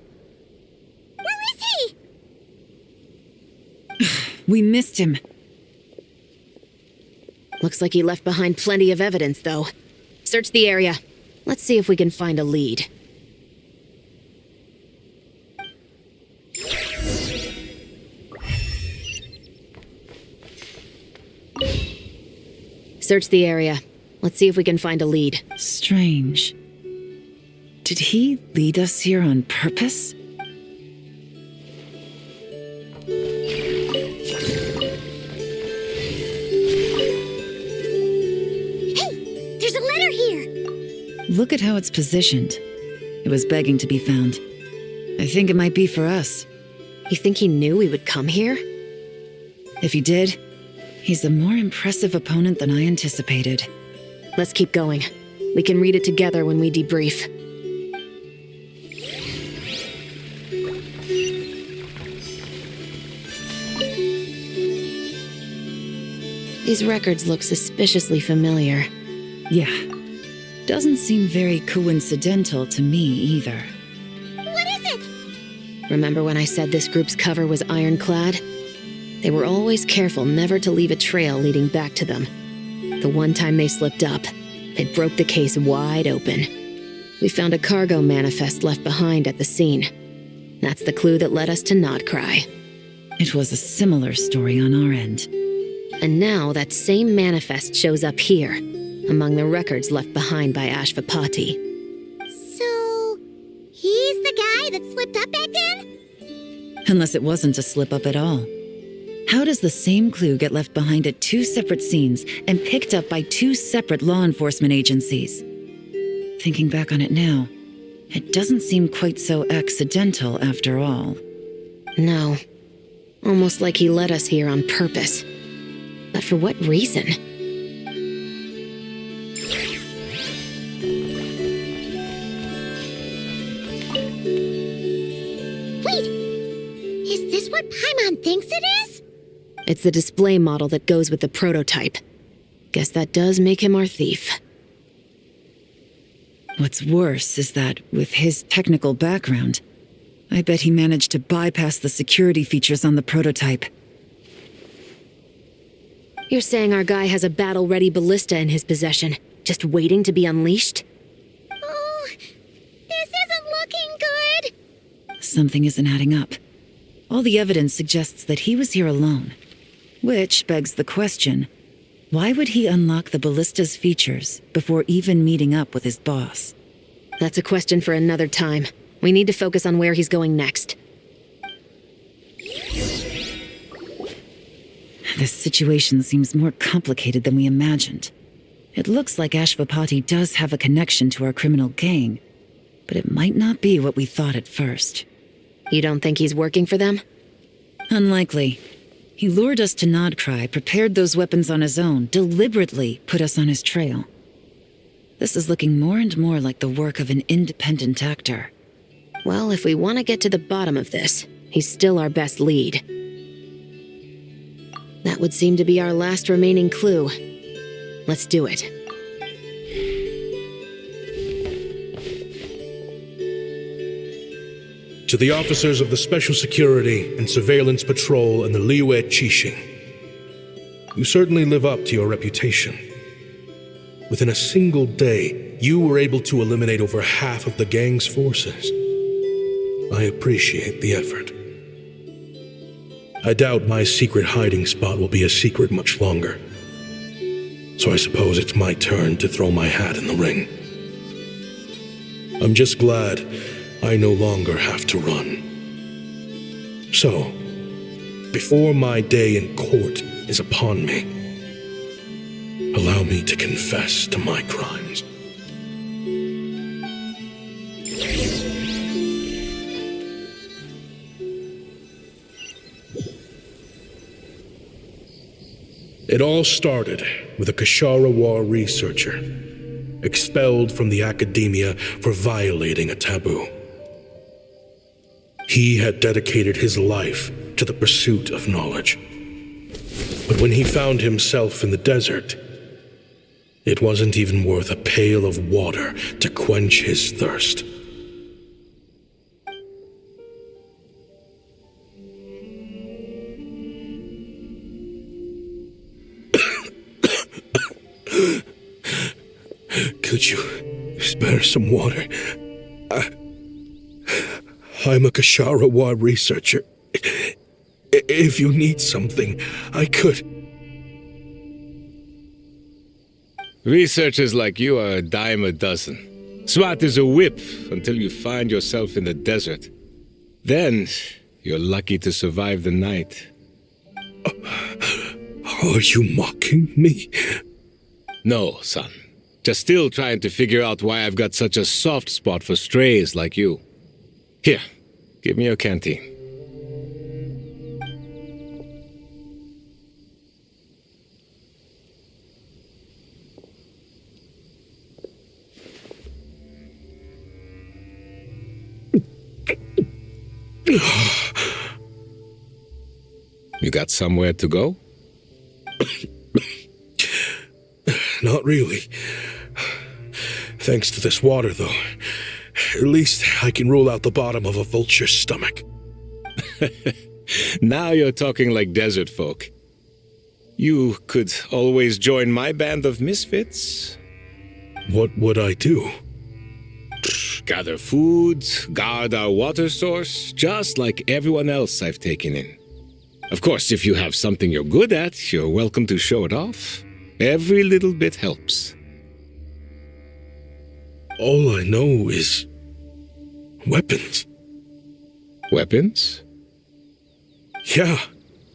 Where is he? We missed him. Looks like he left behind plenty of evidence, though. Search the area. Let's see if we can find a lead. Search the area. Let's see if we can find a lead. Strange. Did he lead us here on purpose? Hey, there's a letter here. Look at how it's positioned. It was begging to be found. I think it might be for us. You think he knew we would come here? If he did, he's a more impressive opponent than I anticipated. Let's keep going. We can read it together when we debrief. These records look suspiciously familiar. Yeah. Doesn't seem very coincidental to me either. What is it? Remember when I said this group's cover was ironclad? They were always careful never to leave a trail leading back to them. The one time they slipped up, it broke the case wide open. We found a cargo manifest left behind at the scene. That's the clue that led us to Nodcry. It was a similar story on our end. And now that same manifest shows up here, among the records left behind by Ashvapati. So, he's the guy that slipped up back then? Unless it wasn't a slip-up at all. How does the same clue get left behind at two separate scenes and picked up by two separate law enforcement agencies? Thinking back on it now, it doesn't seem quite so accidental after all. No. Almost like he led us here on purpose. But for what reason? Wait! Is this what Paimon thinks it is? It's the display model that goes with the prototype. Guess that does make him our thief. What's worse is that, with his technical background, I bet he managed to bypass the security features on the prototype. You're saying our guy has a battle-ready ballista in his possession, just waiting to be unleashed? Oh, this isn't looking good. Something isn't adding up. All the evidence suggests that he was here alone. Which begs the question, why would he unlock the ballista's features before even meeting up with his boss? That's a question for another time. We need to focus on where he's going next. This situation seems more complicated than we imagined. It looks like Ashvapati does have a connection to our criminal gang, but it might not be what we thought at first. You don't think he's working for them? Unlikely. He lured us to Nodcry, prepared those weapons on his own, deliberately put us on his trail. This is looking more and more like the work of an independent actor. Well, if we want to get to the bottom of this, he's still our best lead. That would seem to be our last remaining clue. Let's do it. To the officers of the Special Security and Surveillance Patrol and the Liyue Qixing, you certainly live up to your reputation. Within a single day, you were able to eliminate over half of the gang's forces. I appreciate the effort. I doubt my secret hiding spot will be a secret much longer. So I suppose it's my turn to throw my hat in the ring. I'm just glad I no longer have to run. So, before my day in court is upon me, allow me to confess to my crimes. It all started with a Kashara War researcher, expelled from the academia for violating a taboo. He had dedicated his life to the pursuit of knowledge. But when he found himself in the desert, it wasn't even worth a pail of water to quench his thirst. Could you spare some water? I'm a Kashara War researcher. If you need something, I could. Researchers like you are a dime a dozen. Smart as a whip until you find yourself in the desert. Then, you're lucky to survive the night. Are you mocking me? No, son. Just still trying to figure out why I've got such a soft spot for strays like you. Here, give me your canteen. You got somewhere to go? Not really. Thanks to this water, though. At least I can rule out the bottom of a vulture's stomach. Now you're talking like desert folk. You could always join my band of misfits. What would I do? Gather food, guard our water source, just like everyone else I've taken in. Of course, if you have something you're good at, you're welcome to show it off. Every little bit helps. All I know is weapons. Weapons? Yeah,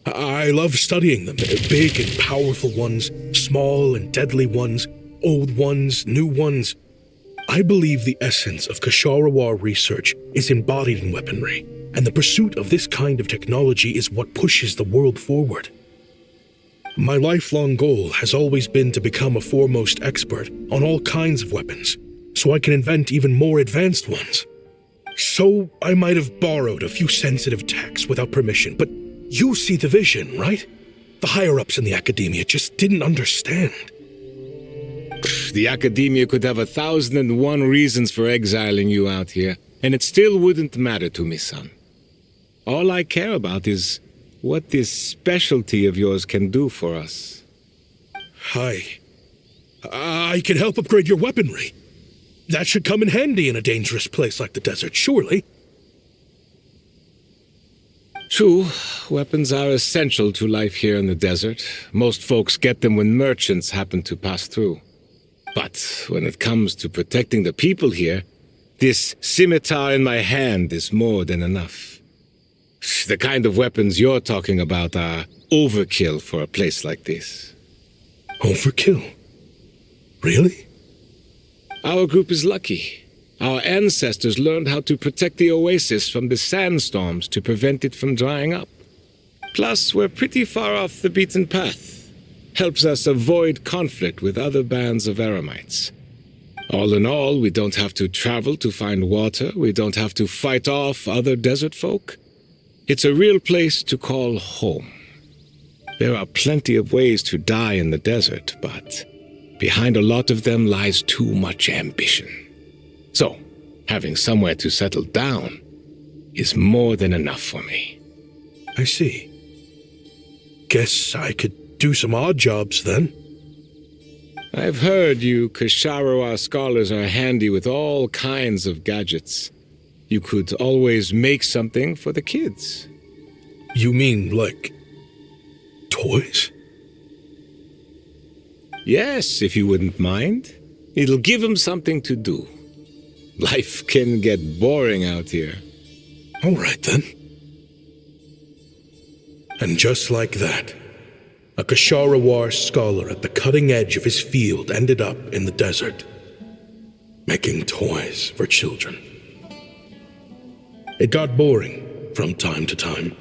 I love studying them. Big and powerful ones, small and deadly ones, old ones, new ones. I believe the essence of Kshatriya research is embodied in weaponry, and the pursuit of this kind of technology is what pushes the world forward. My lifelong goal has always been to become a foremost expert on all kinds of weapons, so I can invent even more advanced ones. So I might have borrowed a few sensitive techs without permission, but you see the vision, right? The higher-ups in the academia just didn't understand. The academia could have 1,001 reasons for exiling you out here, and it still wouldn't matter to me, son. All I care about is what this specialty of yours can do for us. I can help upgrade your weaponry. That should come in handy in a dangerous place like the desert, surely. True, weapons are essential to life here in the desert. Most folks get them when merchants happen to pass through. But when it comes to protecting the people here, this scimitar in my hand is more than enough. The kind of weapons you're talking about are overkill for a place like this. Overkill? Really? Our group is lucky. Our ancestors learned how to protect the oasis from the sandstorms to prevent it from drying up. Plus, we're pretty far off the beaten path. Helps us avoid conflict with other bands of eremites. All in all, we don't have to travel to find water. We don't have to fight off other desert folk. It's a real place to call home. There are plenty of ways to die in the desert, but behind a lot of them lies too much ambition. So, having somewhere to settle down is more than enough for me. I see. Guess I could do some odd jobs then. I've heard you Kshatriya scholars are handy with all kinds of gadgets. You could always make something for the kids. You mean, like, toys? Yes, if you wouldn't mind. It'll give them something to do. Life can get boring out here. All right, then. And just like that, a Kshatriya scholar at the cutting edge of his field ended up in the desert, making toys for children. It got boring from time to time,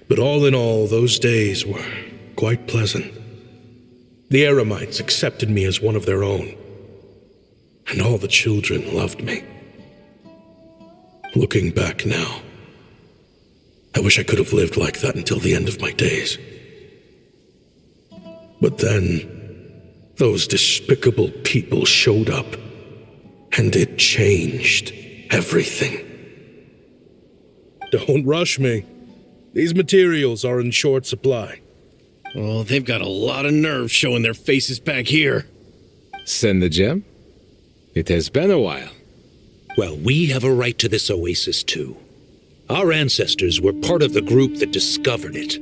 but all in all, those days were quite pleasant. The eremites accepted me as one of their own, and all the children loved me. Looking back now, I wish I could have lived like that until the end of my days. But then, those despicable people showed up, and it changed everything. Don't rush me. These materials are in short supply. Oh, they've got a lot of nerve showing their faces back here. Send the gem? It has been a while. Well, we have a right to this oasis, too. Our ancestors were part of the group that discovered it.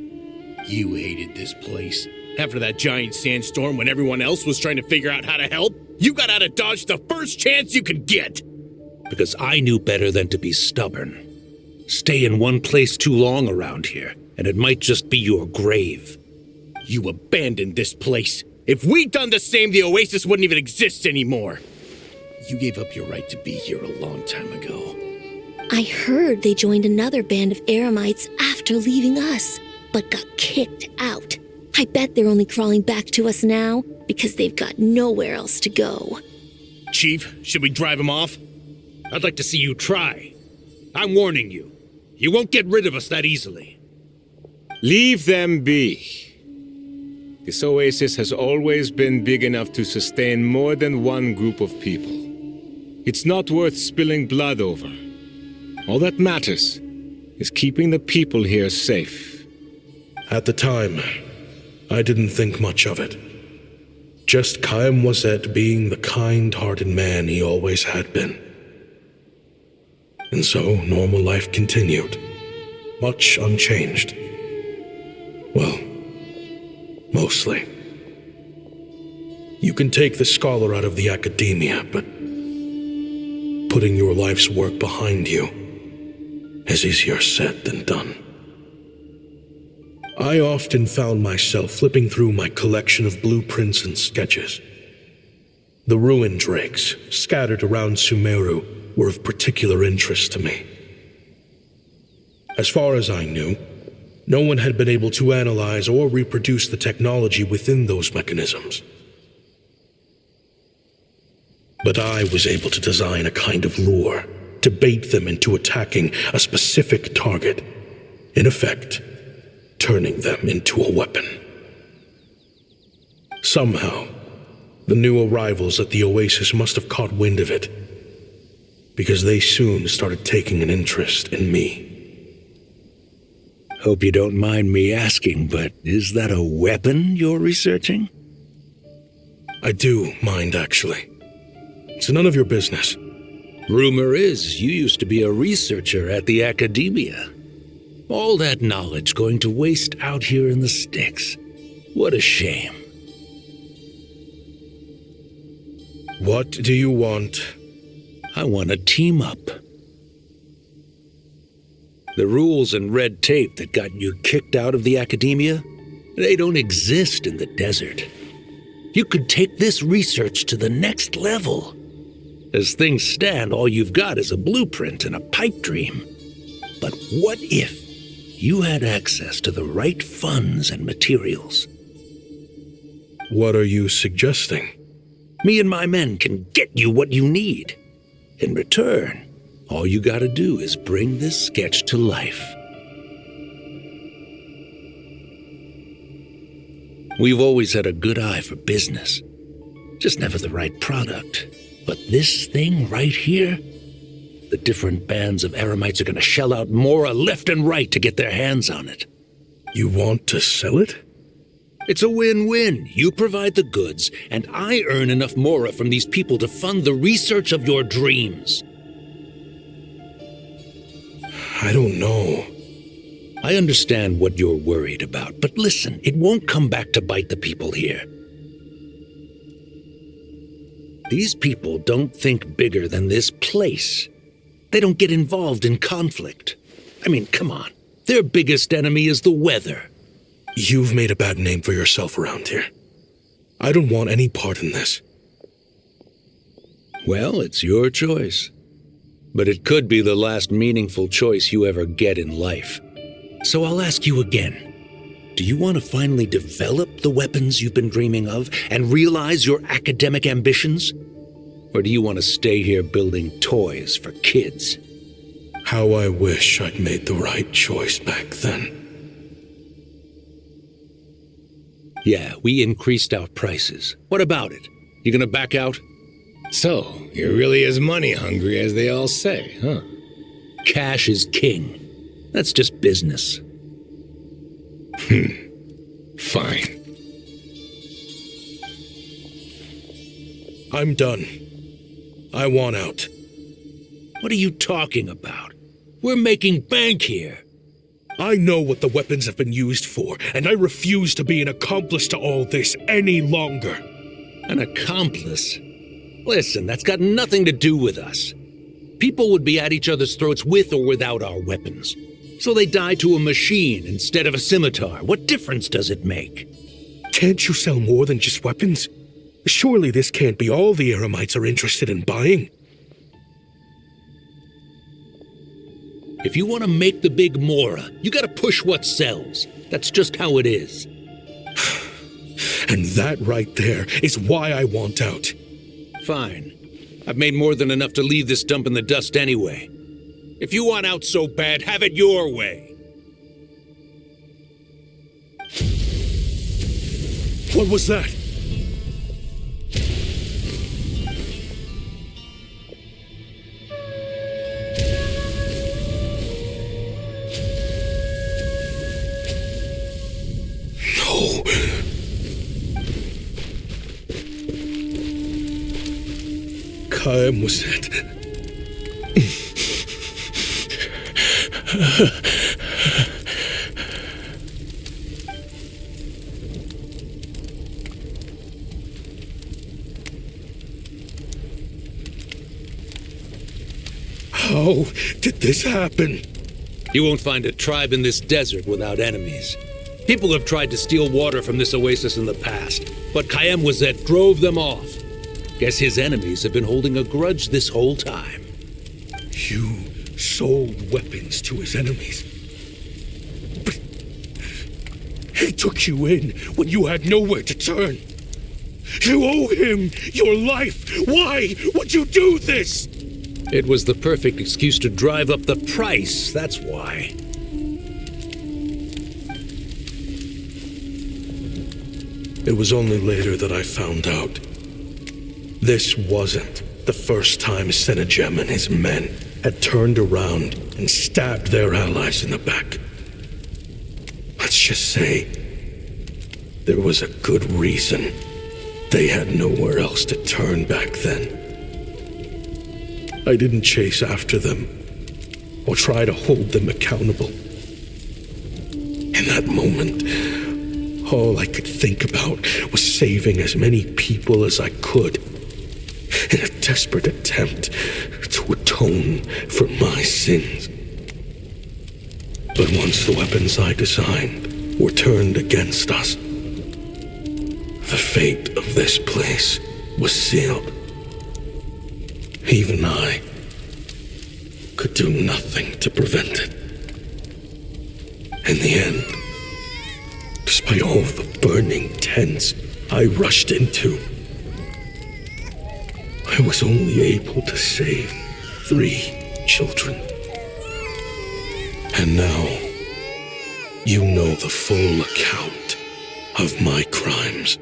You hated this place. After that giant sandstorm, when everyone else was trying to figure out how to help, you got out of Dodge the first chance you could get. Because I knew better than to be stubborn. Stay in one place too long around here, and it might just be your grave. You abandoned this place. If we'd done the same, the oasis wouldn't even exist anymore. You gave up your right to be here a long time ago. I heard they joined another band of eremites after leaving us, but got kicked out. I bet they're only crawling back to us now because they've got nowhere else to go. Chief, should we drive him off? I'd like to see you try. I'm warning you. You won't get rid of us that easily. Leave them be. This oasis has always been big enough to sustain more than one group of people. It's not worth spilling blood over. All that matters is keeping the people here safe. At the time, I didn't think much of it. Just Chaim Wazet being the kind-hearted man he always had been. And so, normal life continued, much unchanged. Well, mostly. You can take the scholar out of the academia, but putting your life's work behind you is easier said than done. I often found myself flipping through my collection of blueprints and sketches. The ruin drakes scattered around Sumeru were of particular interest to me. As far as I knew, no one had been able to analyze or reproduce the technology within those mechanisms. But I was able to design a kind of lure to bait them into attacking a specific target, in effect, turning them into a weapon. Somehow, the new arrivals at the oasis must have caught wind of it, because they soon started taking an interest in me. Hope you don't mind me asking, but is that a weapon you're researching? I do mind, actually. It's none of your business. Rumor is you used to be a researcher at the academia. All that knowledge going to waste out here in the sticks. What a shame. What do you want? I want to team up. The rules and red tape that got you kicked out of the academia, they don't exist in the desert. You could take this research to the next level. As things stand, all you've got is a blueprint and a pipe dream. But what if you had access to the right funds and materials? What are you suggesting? Me and my men can get you what you need. In return, all you gotta do is bring this sketch to life. We've always had a good eye for business, just never the right product. But this thing right here, the different bands of Eremites are gonna shell out Mora left and right to get their hands on it. You want to sell it? It's a win-win. You provide the goods, and I earn enough Mora from these people to fund the research of your dreams. I don't know. I understand what you're worried about, but listen, it won't come back to bite the people here. These people don't think bigger than this place. They don't get involved in conflict. I mean, come on. Their biggest enemy is the weather. You've made a bad name for yourself around here. I don't want any part in this. Well, it's your choice. But it could be the last meaningful choice you ever get in life. So I'll ask you again. Do you want to finally develop the weapons you've been dreaming of and realize your academic ambitions? Or do you want to stay here building toys for kids? How I wish I'd made the right choice back then. Yeah, we increased our prices. What about it? You gonna back out? So, you're really as money hungry as they all say, huh? Cash is king. That's just business. Fine. I'm done. I want out. What are you talking about? We're making bank here. I know what the weapons have been used for, and I refuse to be an accomplice to all this any longer. An accomplice? Listen, that's got nothing to do with us. People would be at each other's throats with or without our weapons. So they die to a machine instead of a scimitar. What difference does it make? Can't you sell more than just weapons? Surely this can't be all the Eremites are interested in buying. If you want to make the big Mora, you gotta push what sells. That's just how it is. And that right there is why I want out. Fine. I've made more than enough to leave this dump in the dust anyway. If you want out so bad, have it your way. What was that? No. Kaem was it? How did this happen? You won't find a tribe in this desert without enemies. People have tried to steal water from this oasis in the past, but Kayem Wazet drove them off. Guess his enemies have been holding a grudge this whole time. You sold weapons to his enemies. But he took you in when you had nowhere to turn. You owe him your life. Why would you do this? It was the perfect excuse to drive up the price, that's why. It was only later that I found out. This wasn't the first time Senegem and his men had turned around and stabbed their allies in the back. Let's just say there was a good reason they had nowhere else to turn back then. I didn't chase after them or try to hold them accountable. In that moment, all I could think about was saving as many people as I could in a desperate attempt to atone for my sins. But once the weapons I designed were turned against us, the fate of this place was sealed. Even I could do nothing to prevent it. In the end, despite all the burning tents I rushed into, I was only able to save 3 children. And now, you know the full account of my crimes.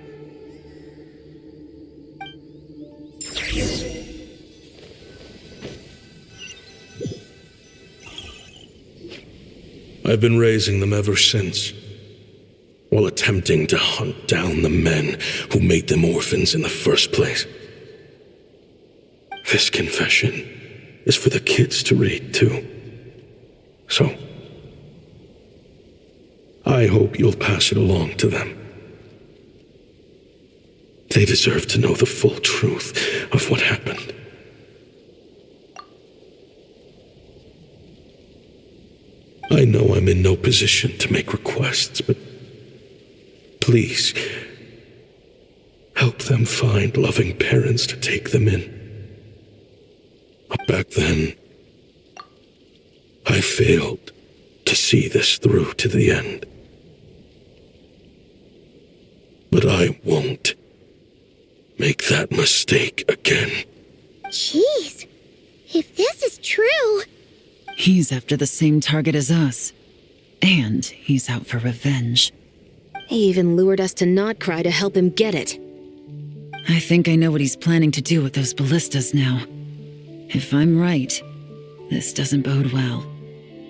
I've been raising them ever since, while attempting to hunt down the men who made them orphans in the first place. This confession is for the kids to read, too. So, I hope you'll pass it along to them. They deserve to know the full truth of what happened. I know I'm in no position to make requests, but please, help them find loving parents to take them in. Back then, I failed to see this through to the end. But I won't make that mistake again. Jeez, if this is true... He's after the same target as us. And he's out for revenge. He even lured us to Notcry to help him get it. I think I know what he's planning to do with those ballistas now. If I'm right, this doesn't bode well.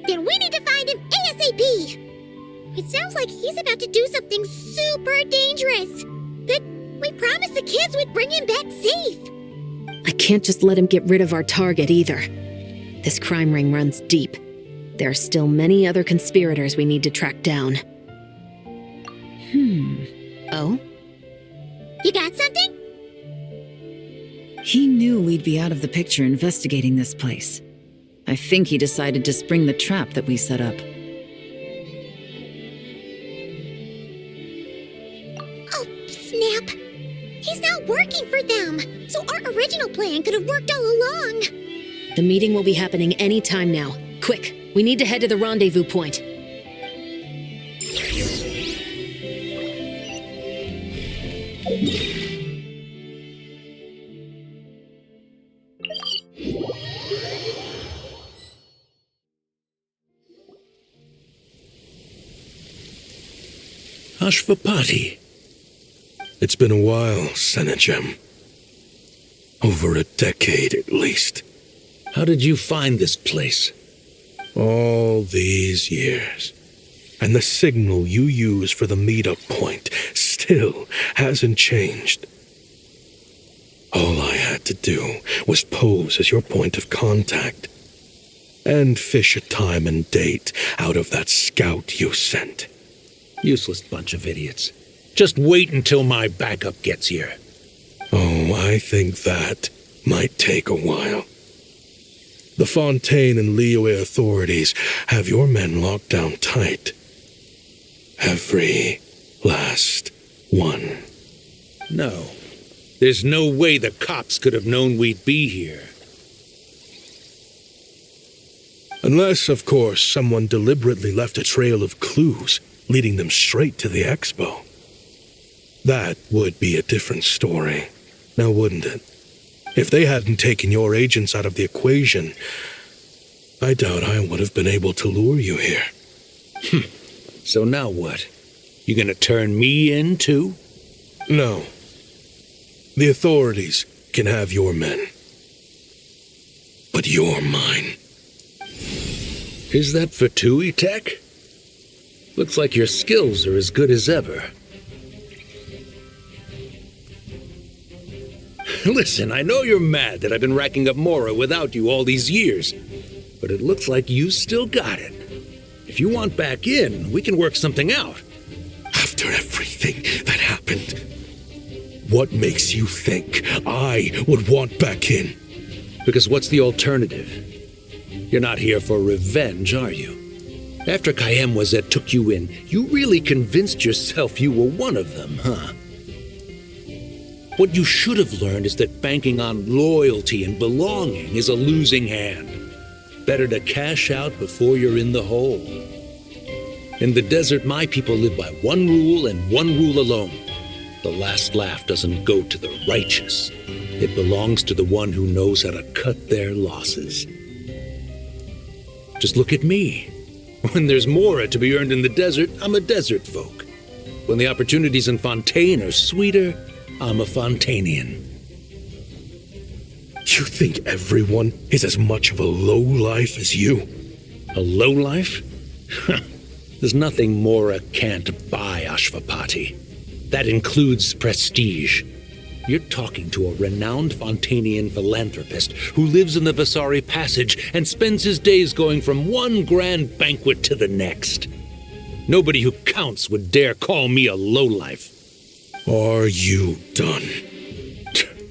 Then we need to find him ASAP! It sounds like he's about to do something super dangerous. But we promised the kids we'd bring him back safe. I can't just let him get rid of our target either. This crime ring runs deep. There are still many other conspirators we need to track down. Oh? You got something? He knew we'd be out of the picture investigating this place. I think he decided to spring the trap that we set up. Oh, snap. He's not working for them, so our original plan could have worked all along. The meeting will be happening any time now. Quick, we need to head to the rendezvous point. Ashvapati. It's been a while, Senegem. Over a decade at least. How did you find this place? All these years. And the signal you use for the meetup point still hasn't changed. All I had to do was pose as your point of contact and fish a time and date out of that scout you sent. Useless bunch of idiots. Just wait until my backup gets here. Oh, I think that might take a while. The Fontaine and Liyue authorities have your men locked down tight. Every last one. No. There's no way the cops could have known we'd be here. Unless, of course, someone deliberately left a trail of clues, leading them straight to the expo. That would be a different story, now wouldn't it? If they hadn't taken your agents out of the equation, I doubt I would have been able to lure you here. So now what? You gonna turn me in, too? No. The authorities can have your men. But you're mine. Is that Fatui tech? Looks like your skills are as good as ever. Listen, I know you're mad that I've been racking up Mora without you all these years, but it looks like you still got it. If you want back in, we can work something out. After everything that happened, what makes you think I would want back in? Because what's the alternative? You're not here for revenge, are you? After Kayemwazet took you in, you really convinced yourself you were one of them, huh? What you should have learned is that banking on loyalty and belonging is a losing hand. Better to cash out before you're in the hole. In the desert, my people live by one rule and one rule alone. The last laugh doesn't go to the righteous. It belongs to the one who knows how to cut their losses. Just look at me. When there's Mora to be earned in the desert, I'm a desert folk. When the opportunities in Fontaine are sweeter, I'm a Fontanian. You think everyone is as much of a lowlife as you? A lowlife? There's nothing Mora can't buy, Ashvapati. That includes prestige. You're talking to a renowned Fontanian philanthropist who lives in the Vasari Passage and spends his days going from one grand banquet to the next. Nobody who counts would dare call me a lowlife. Are you done?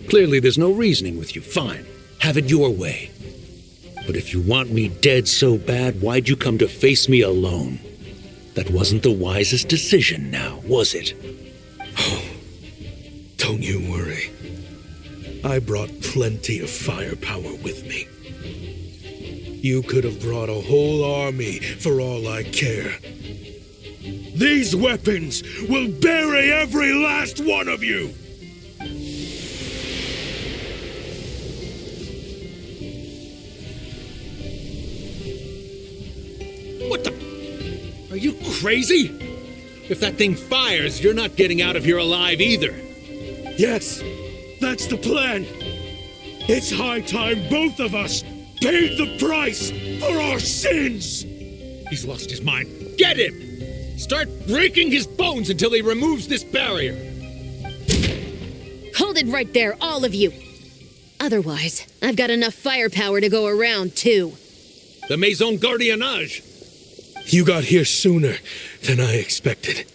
Clearly there's no reasoning with you. Fine. Have it your way. But if you want me dead so bad, why'd you come to face me alone? That wasn't the wisest decision now, was it? Oh, don't you worry. I brought plenty of firepower with me. You could have brought a whole army for all I care. These weapons will bury every last one of you! What the? Are you crazy? If that thing fires, you're not getting out of here alive either. Yes, that's the plan. It's high time both of us paid the price for our sins! He's lost his mind. Get him! Start breaking his bones until he removes this barrier. Hold it right there, all of you. Otherwise, I've got enough firepower to go around, too. The Maison Gardiennage. You got here sooner than I expected.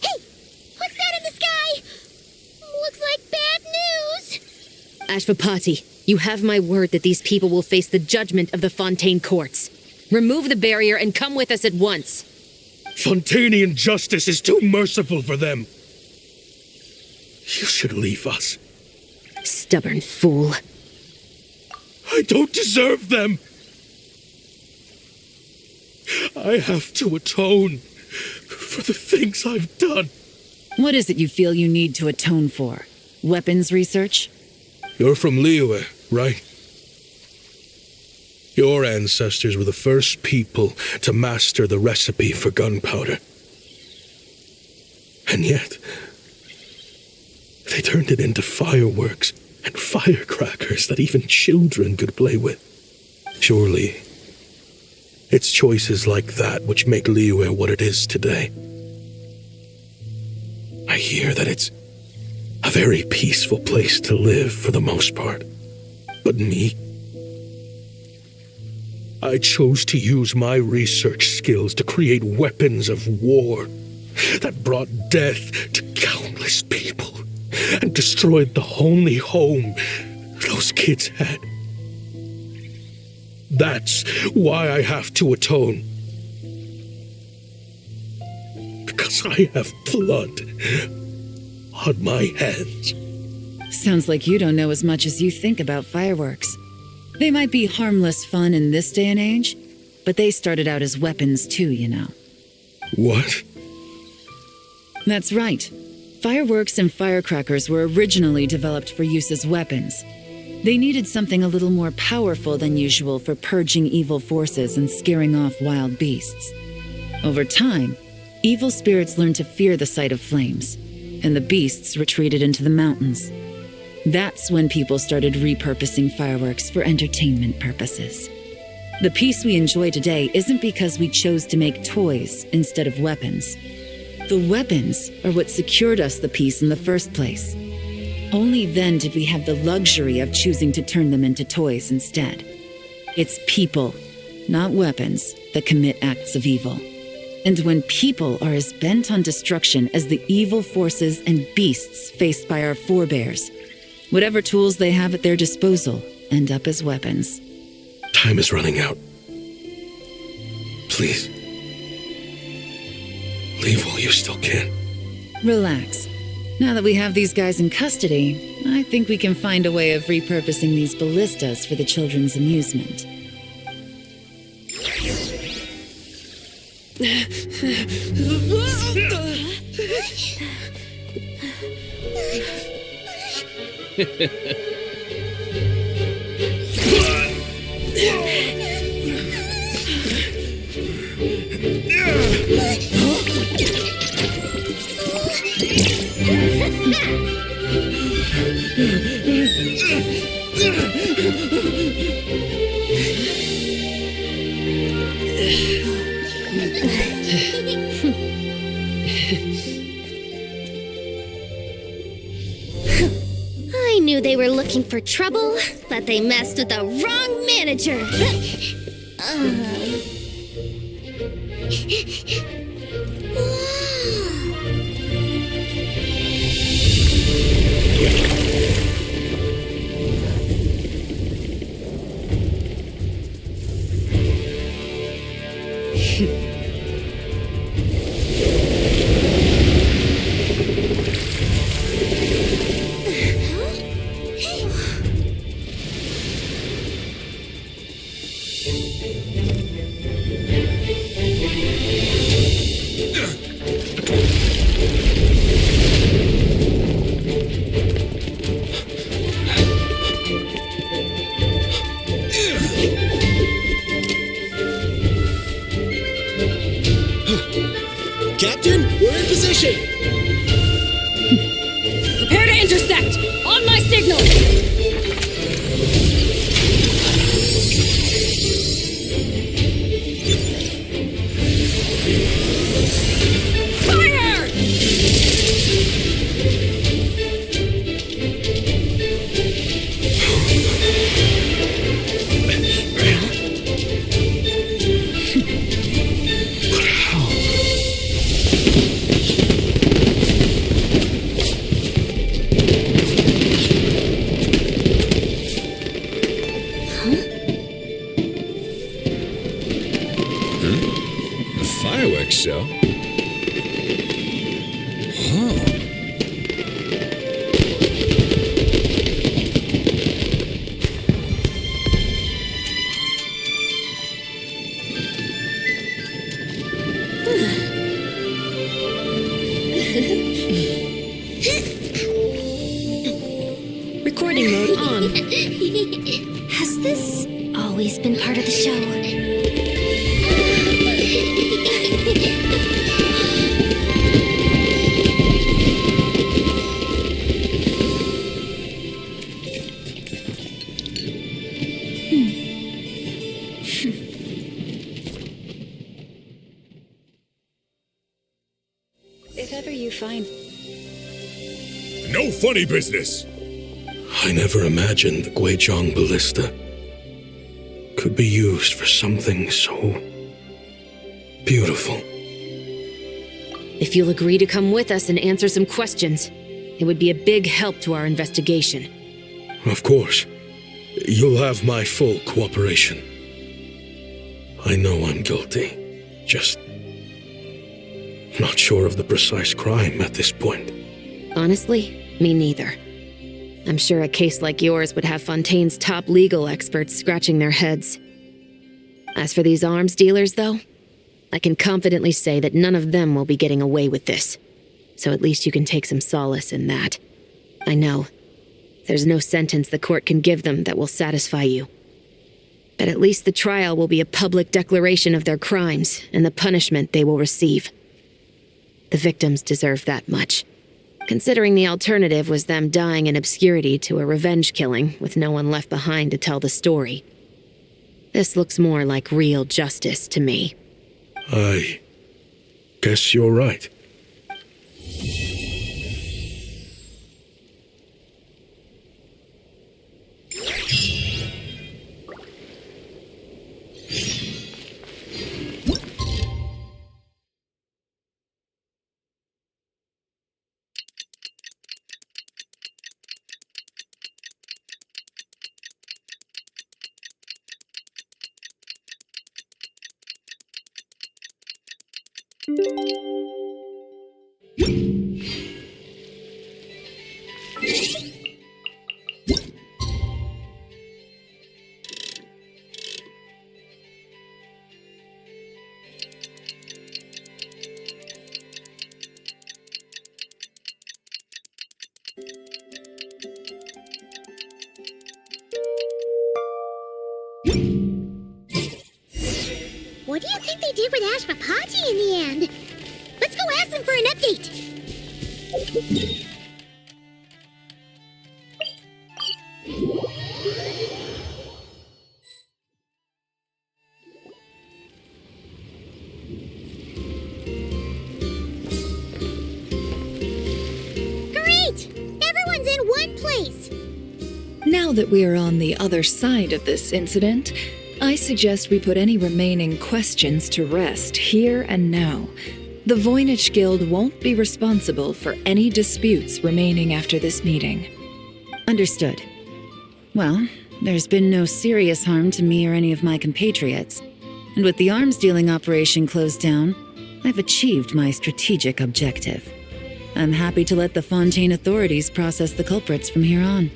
Hey! What's that in the sky? Looks like bad news. Ashvapati, you have my word that these people will face the judgment of the Fontaine courts. Remove the barrier and come with us at once. Fontanian justice is too merciful for them. You should leave us. Stubborn fool. I don't deserve them. I have to atone for the things I've done. What is it you feel you need to atone for? Weapons research? You're from Liyue, right? Your ancestors were the first people to master the recipe for gunpowder. And yet, they turned it into fireworks and firecrackers that even children could play with. Surely, it's choices like that which make Liyue what it is today. I hear that it's a very peaceful place to live for the most part. But me, I chose to use my research skills to create weapons of war that brought death to countless people and destroyed the only home those kids had. That's why I have to atone. Because I have blood on my hands. Sounds like you don't know as much as you think about fireworks. They might be harmless fun in this day and age, but they started out as weapons too, you know. What? That's right. Fireworks and firecrackers were originally developed for use as weapons. They needed something a little more powerful than usual for purging evil forces and scaring off wild beasts. Over time, evil spirits learned to fear the sight of flames, and the beasts retreated into the mountains. That's when people started repurposing fireworks for entertainment purposes. The peace we enjoy today isn't because we chose to make toys instead of weapons. The weapons are what secured us the peace in the first place. Only then did we have the luxury of choosing to turn them into toys instead. It's people, not weapons, that commit acts of evil. And when people are as bent on destruction as the evil forces and beasts faced by our forebears, whatever tools they have at their disposal end up as weapons. Time is running out. Please. Leave while you still can. Relax. Now that we have these guys in custody, I think we can find a way of repurposing these ballistas for the children's amusement. I knew they were looking for trouble, but they messed with the wrong manager. Captain, we're in position! Prepare to intersect! On my signal! Fire! Fireworks show? Huh. Recording mode on. Has this always been part of the show? If ever you find... No funny business! I never imagined the Guizhong ballista could be used for something so beautiful. If you'll agree to come with us and answer some questions, it would be a big help to our investigation. Of course. You'll have my full cooperation. I know I'm guilty. Just not sure of the precise crime at this point. Honestly, me neither. I'm sure a case like yours would have Fontaine's top legal experts scratching their heads. As for these arms dealers, though, I can confidently say that none of them will be getting away with this. So at least you can take some solace in that. I know. There's no sentence the court can give them that will satisfy you. But at least the trial will be a public declaration of their crimes and the punishment they will receive. The victims deserve that much, considering the alternative was them dying in obscurity to a revenge killing with no one left behind to tell the story. This looks more like real justice to me. I guess you're right. What do you think they did with Ashvapati in the end? Let's go ask them for an update. Great! Everyone's in one place. Now that we are on the other side of this incident, I suggest we put any remaining questions to rest here and now. The Voynich Guild won't be responsible for any disputes remaining after this meeting. Understood. Well, there's been no serious harm to me or any of my compatriots. And with the arms dealing operation closed down, I've achieved my strategic objective. I'm happy to let the Fontaine authorities process the culprits from here on.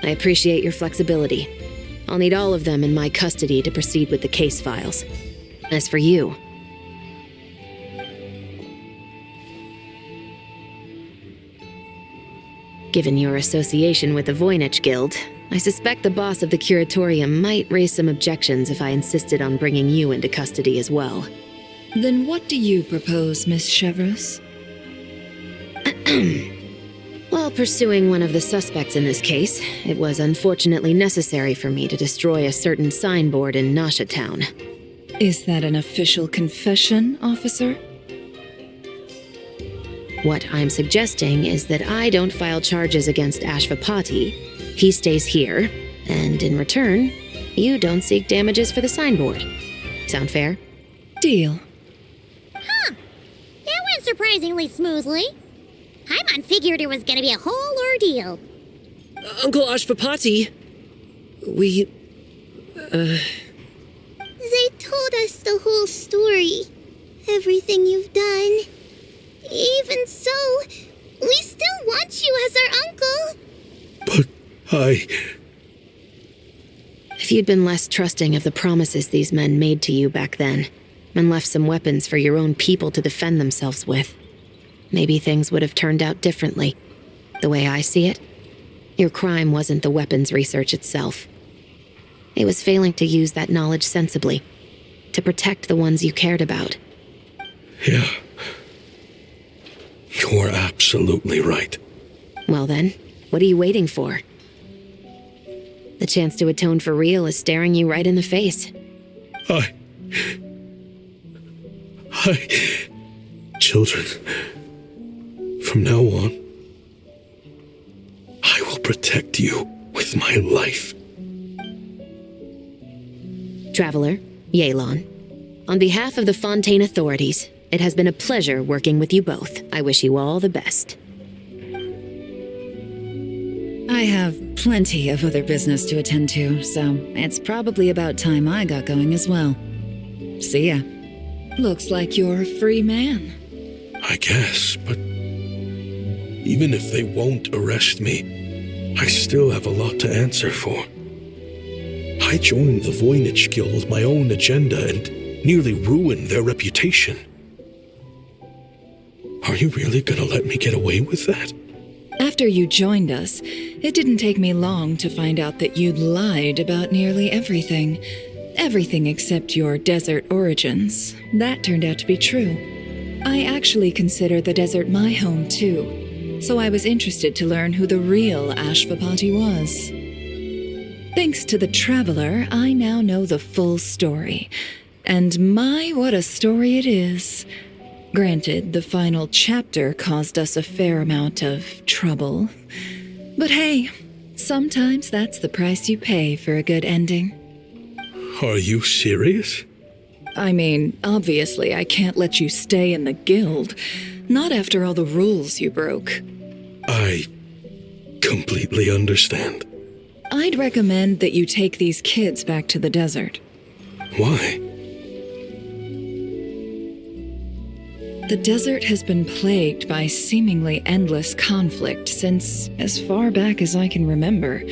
I appreciate your flexibility. I'll need all of them in my custody to proceed with the case files. As for you... Given your association with the Voynich Guild, I suspect the boss of the Curatorium might raise some objections if I insisted on bringing you into custody as well. Then what do you propose, Miss Chevreuse? While pursuing one of the suspects in this case, it was unfortunately necessary for me to destroy a certain signboard in Nasha Town. Is that an official confession, officer? What I'm suggesting is that I don't file charges against Ashvapati. He stays here, and in return, you don't seek damages for the signboard. Sound fair? Deal. Huh. That went surprisingly smoothly. Paimon figured it was gonna be a whole ordeal. Uncle Ashvapati, we... They told us the whole story. Everything you've done. Even so, we still want you as our uncle. But If you'd been less trusting of the promises these men made to you back then, and left some weapons for your own people to defend themselves with, maybe things would have turned out differently. The way I see it, your crime wasn't the weapons research itself. It was failing to use that knowledge sensibly, to protect the ones you cared about. Yeah. You're absolutely right. Well then, what are you waiting for? The chance to atone for real is staring you right in the face. Children, from now on, I will protect you with my life. Traveler, Yelan, on behalf of the Fontaine authorities, it has been a pleasure working with you both. I wish you all the best. I have plenty of other business to attend to, so it's probably about time I got going as well. See ya. Looks like you're a free man. I guess, but Even if they won't arrest me, I still have a lot to answer for. I joined the Voynich Guild with my own agenda and nearly ruined their reputation. Are you really gonna let me get away with that? After you joined us, it didn't take me long to find out that you'd lied about nearly everything. Everything except your desert origins. That turned out to be true. I actually consider the desert my home too, so I was interested to learn who the real Ashvapati was. Thanks to the Traveler, I now know the full story. And my, what a story it is. Granted, the final chapter caused us a fair amount of trouble. But hey, sometimes that's the price you pay for a good ending. Are you serious? I mean, obviously I can't let you stay in the guild. Not after all the rules you broke. I completely understand. I'd recommend that you take these kids back to the desert. Why? The desert has been plagued by seemingly endless conflict since as far back as I can remember.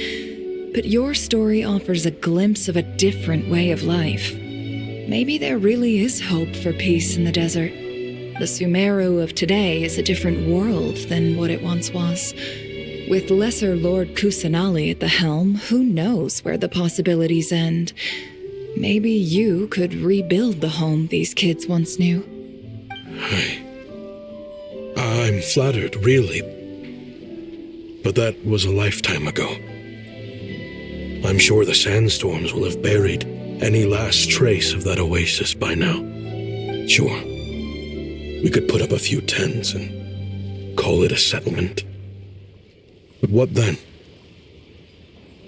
But your story offers a glimpse of a different way of life. Maybe there really is hope for peace in the desert. The Sumeru of today is a different world than what it once was. With Lesser Lord Kusanali at the helm, who knows where the possibilities end? Maybe you could rebuild the home these kids once knew. I'm flattered, really. But that was a lifetime ago. I'm sure the sandstorms will have buried any last trace of that oasis by now. Sure, we could put up a few tents and call it a settlement. But what then?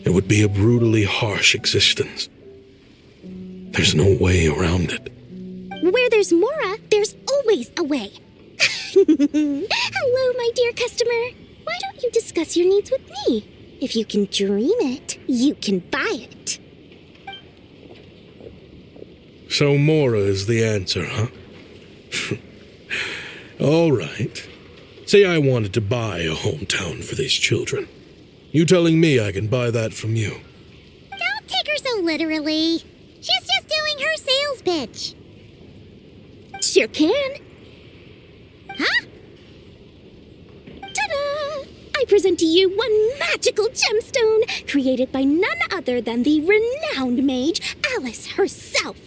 It would be a brutally harsh existence. There's no way around it. Where there's Mora, there's always a way. Hello, my dear customer. Why don't you discuss your needs with me? If you can dream it, you can buy it. So Mora is the answer, huh? All right. Say I wanted to buy a hometown for these children. You telling me I can buy that from you? Don't take her so literally. She's just doing her sales pitch. Sure can. Huh? Ta-da! I present to you one magical gemstone created by none other than the renowned mage Alice herself.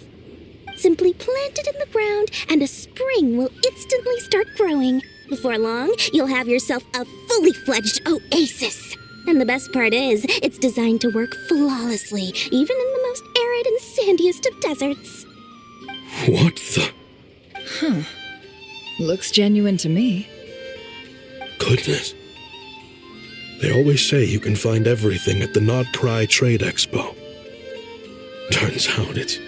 Simply plant it in the ground and a spring will instantly start growing. Before long, you'll have yourself a fully fledged oasis. And the best part is, it's designed to work flawlessly, even in the most arid and sandiest of deserts. What the? Huh. Looks genuine to me. Goodness. They always say you can find everything at the Nodcry Trade Expo. Turns out it's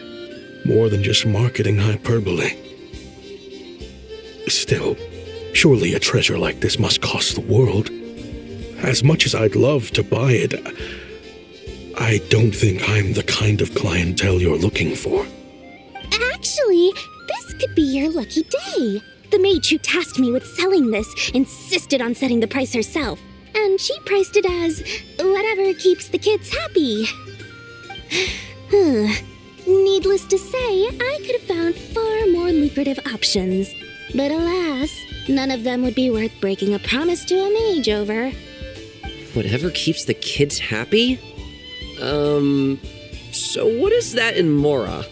more than just marketing hyperbole. Still, surely a treasure like this must cost the world. As much as I'd love to buy it, I don't think I'm the kind of clientele you're looking for. Actually, this could be your lucky day. The mage who tasked me with selling this insisted on setting the price herself, and she priced it as whatever keeps the kids happy. Needless to say, I could have found far more lucrative options. But alas, none of them would be worth breaking a promise to a mage over. Whatever keeps the kids happy? So what is that in Mora?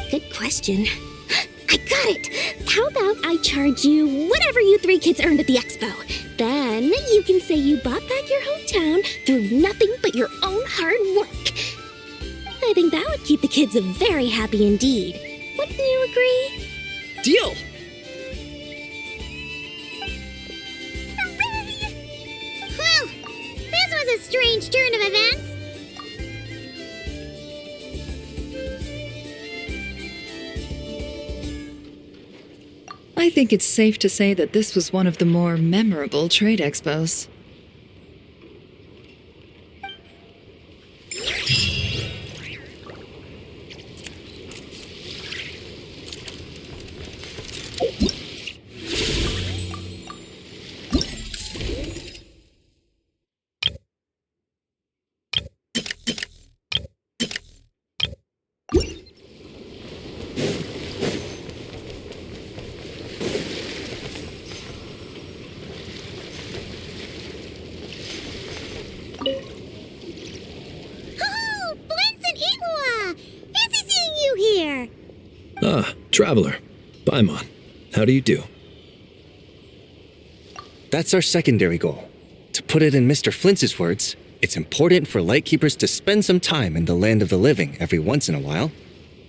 Good question. I got it! How about I charge you whatever you three kids earned at the expo? Then you can say you bought back your hometown through nothing but your own hard work. I think that would keep the kids very happy indeed. Wouldn't you agree? Deal! Hooray! Well, this was a strange turn of events. I think it's safe to say that this was one of the more memorable trade expos. Traveler, Paimon, how do you do? That's our secondary goal. To put it in Mr. Flintz's words, it's important for Lightkeepers to spend some time in the land of the living every once in a while.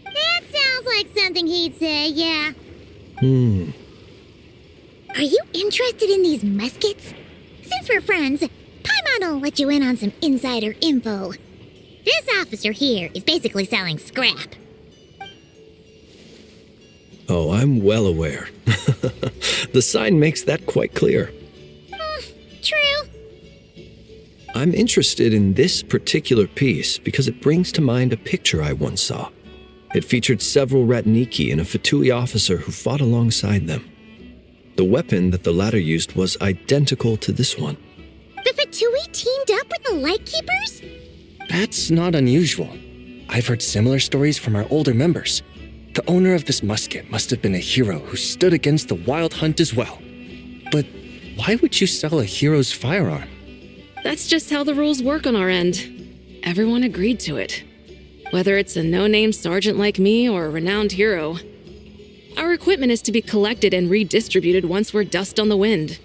That sounds like something he'd say, yeah. Are you interested in these muskets? Since we're friends, Paimon will let you in on some insider info. This officer here is basically selling scrap. Oh, I'm well aware. The sign makes that quite clear. True. I'm interested in this particular piece because it brings to mind a picture I once saw. It featured several Ratniki and a Fatui officer who fought alongside them. The weapon that the latter used was identical to this one. The Fatui teamed up with the Lightkeepers? That's not unusual. I've heard similar stories from our older members. The owner of this musket must have been a hero who stood against the Wild Hunt as well. But why would you sell a hero's firearm? That's just how the rules work on our end. Everyone agreed to it. Whether it's a no-name sergeant like me or a renowned hero. Our equipment is to be collected and redistributed once we're dust on the wind.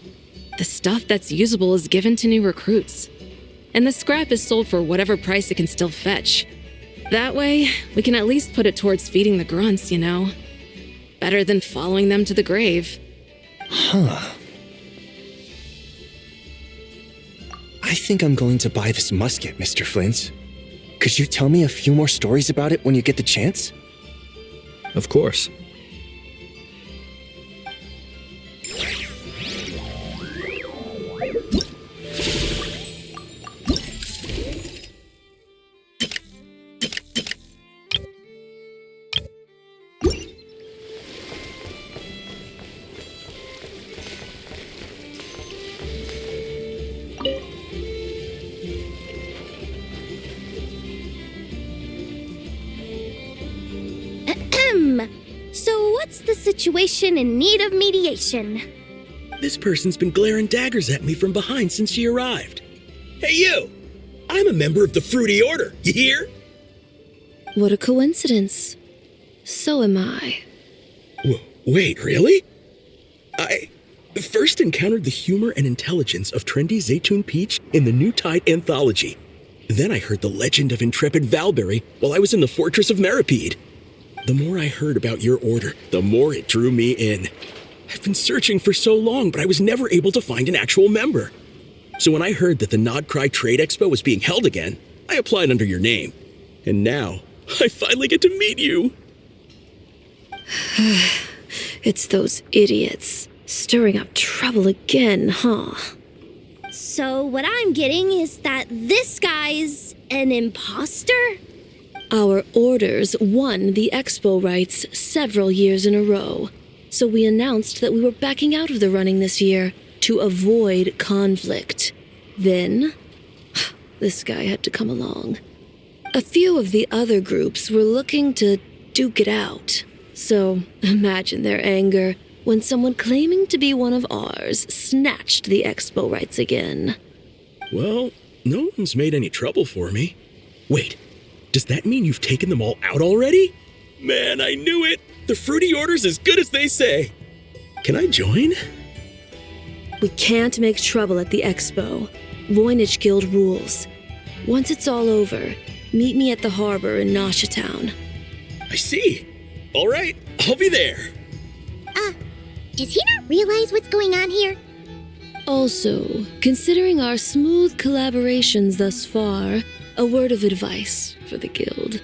The stuff that's usable is given to new recruits. And the scrap is sold for whatever price it can still fetch. That way, we can at least put it towards feeding the grunts, you know? Better than following them to the grave. Huh. I think I'm going to buy this musket, Mr. Flintz. Could you tell me a few more stories about it when you get the chance? Of course. So what's the situation in need of mediation? This person's been glaring daggers at me from behind since she arrived. Hey, you! I'm a member of the Fruity Order, you hear? What a coincidence. So am I. Wait, really? I first encountered the humor and intelligence of trendy Zaytun Peach in the New Tide anthology. Then I heard the legend of intrepid Valberry while I was in the Fortress of Meripede. The more I heard about your order, the more it drew me in. I've been searching for so long, but I was never able to find an actual member. So when I heard that the Nodcry Trade Expo was being held again, I applied under your name. And now, I finally get to meet you. It's those idiots. Stirring up trouble again, huh? So what I'm getting is that this guy's an imposter? Our orders won the expo rights several years in a row, so we announced that we were backing out of the running this year to avoid conflict. Then, this guy had to come along. A few of the other groups were looking to duke it out, so imagine their anger when someone claiming to be one of ours snatched the expo rights again. Well, no one's made any trouble for me. Wait. Does that mean you've taken them all out already? Man, I knew it! The Fruity Order's as good as they say. Can I join? We can't make trouble at the expo. Voynich Guild rules. Once it's all over, meet me at the harbor in Nasha Town. I see. All right, I'll be there. Does he not realize what's going on here? Also, considering our smooth collaborations thus far, a word of advice for the guild.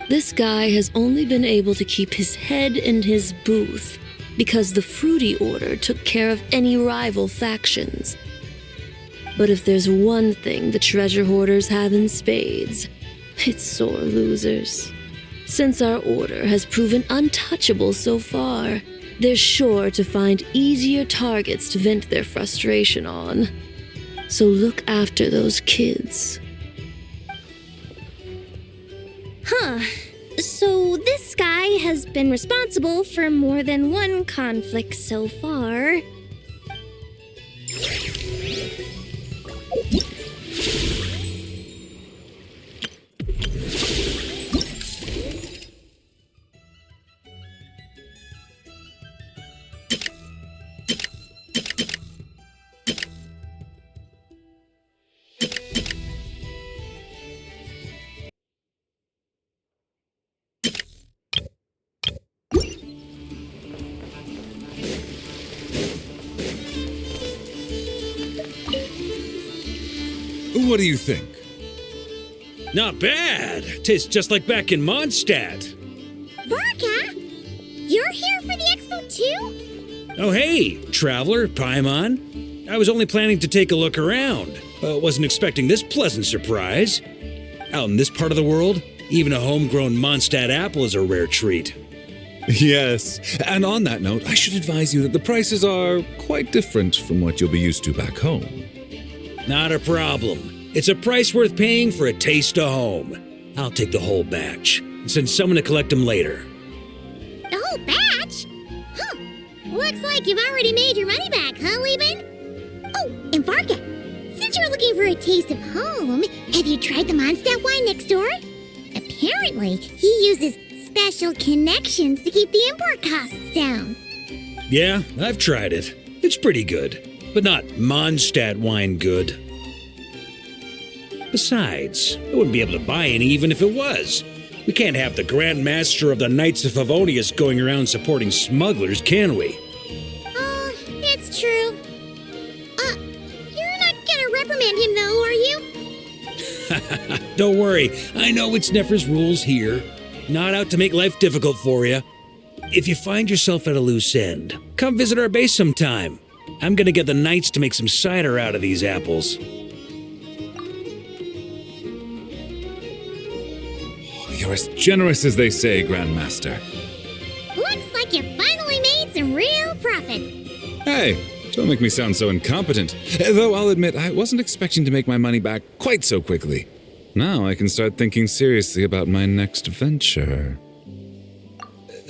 This guy has only been able to keep his head in his booth because the Fruity Order took care of any rival factions. But if there's one thing the treasure hoarders have in spades, it's sore losers. Since our order has proven untouchable so far, they're sure to find easier targets to vent their frustration on. So look after those kids. Huh. So this guy has been responsible for more than one conflict so far. What do you think? Not bad. Tastes just like back in Mondstadt. Varka, you're here for the expo too? Oh, hey, traveler, Paimon. I was only planning to take a look around. Wasn't expecting this pleasant surprise. Out in this part of the world, even a homegrown Mondstadt apple is a rare treat. Yes, and on that note, I should advise you that the prices are quite different from what you'll be used to back home. Not a problem. It's a price worth paying for a taste of home. I'll take the whole batch and send someone to collect them later. The whole batch? Huh. Looks like you've already made your money back, huh, Laban? Oh, and Varka, since you're looking for a taste of home, have you tried the Mondstadt wine next door? Apparently, he uses special connections to keep the import costs down. Yeah, I've tried it. It's pretty good, but not Mondstadt wine good. Besides, I wouldn't be able to buy any even if it was. We can't have the Grand Master of the Knights of Favonius going around supporting smugglers, can we? Oh, it's true. You're not gonna reprimand him though, are you? Don't worry, I know it's Nefer's rules here. Not out to make life difficult for you. If you find yourself at a loose end, come visit our base sometime. I'm gonna get the Knights to make some cider out of these apples. You're as generous as they say, Grandmaster. Looks like you finally made some real profit. Hey, don't make me sound so incompetent. Though I'll admit, I wasn't expecting to make my money back quite so quickly. Now I can start thinking seriously about my next venture.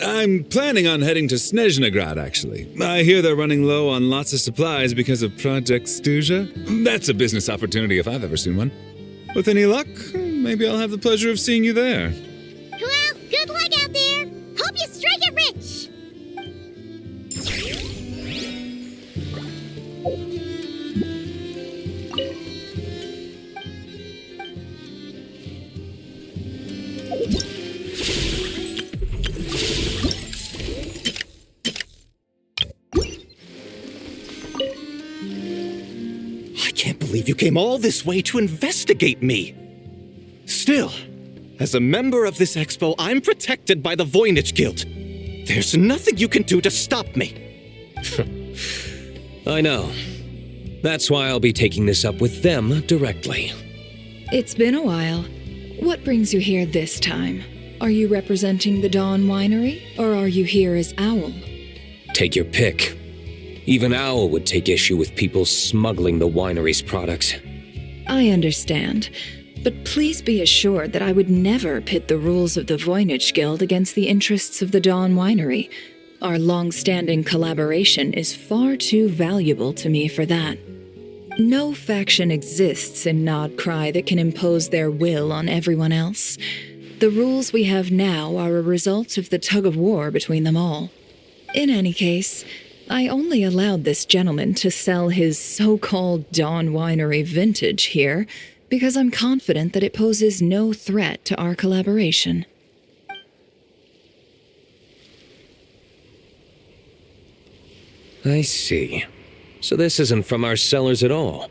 I'm planning on heading to Snezhnegrad, actually. I hear they're running low on lots of supplies because of Project Stuja. That's a business opportunity if I've ever seen one. With any luck, maybe I'll have the pleasure of seeing you there. Well, good luck out there. Hope you strike it rich. I can't believe you came all this way to investigate me. Still, as a member of this expo, I'm protected by the Voynich Guild. There's nothing you can do to stop me. I know. That's why I'll be taking this up with them directly. It's been a while. What brings you here this time? Are you representing the Dawn Winery, or are you here as Owl? Take your pick. Even Owl would take issue with people smuggling the winery's products. I understand, but please be assured that I would never pit the rules of the Voynich Guild against the interests of the Dawn Winery. Our long-standing collaboration is far too valuable to me for that. No faction exists in Nodcry that can impose their will on everyone else. The rules we have now are a result of the tug-of-war between them all. In any case, I only allowed this gentleman to sell his so-called Dawn Winery vintage here because I'm confident that it poses no threat to our collaboration. I see. So this isn't from our cellars at all.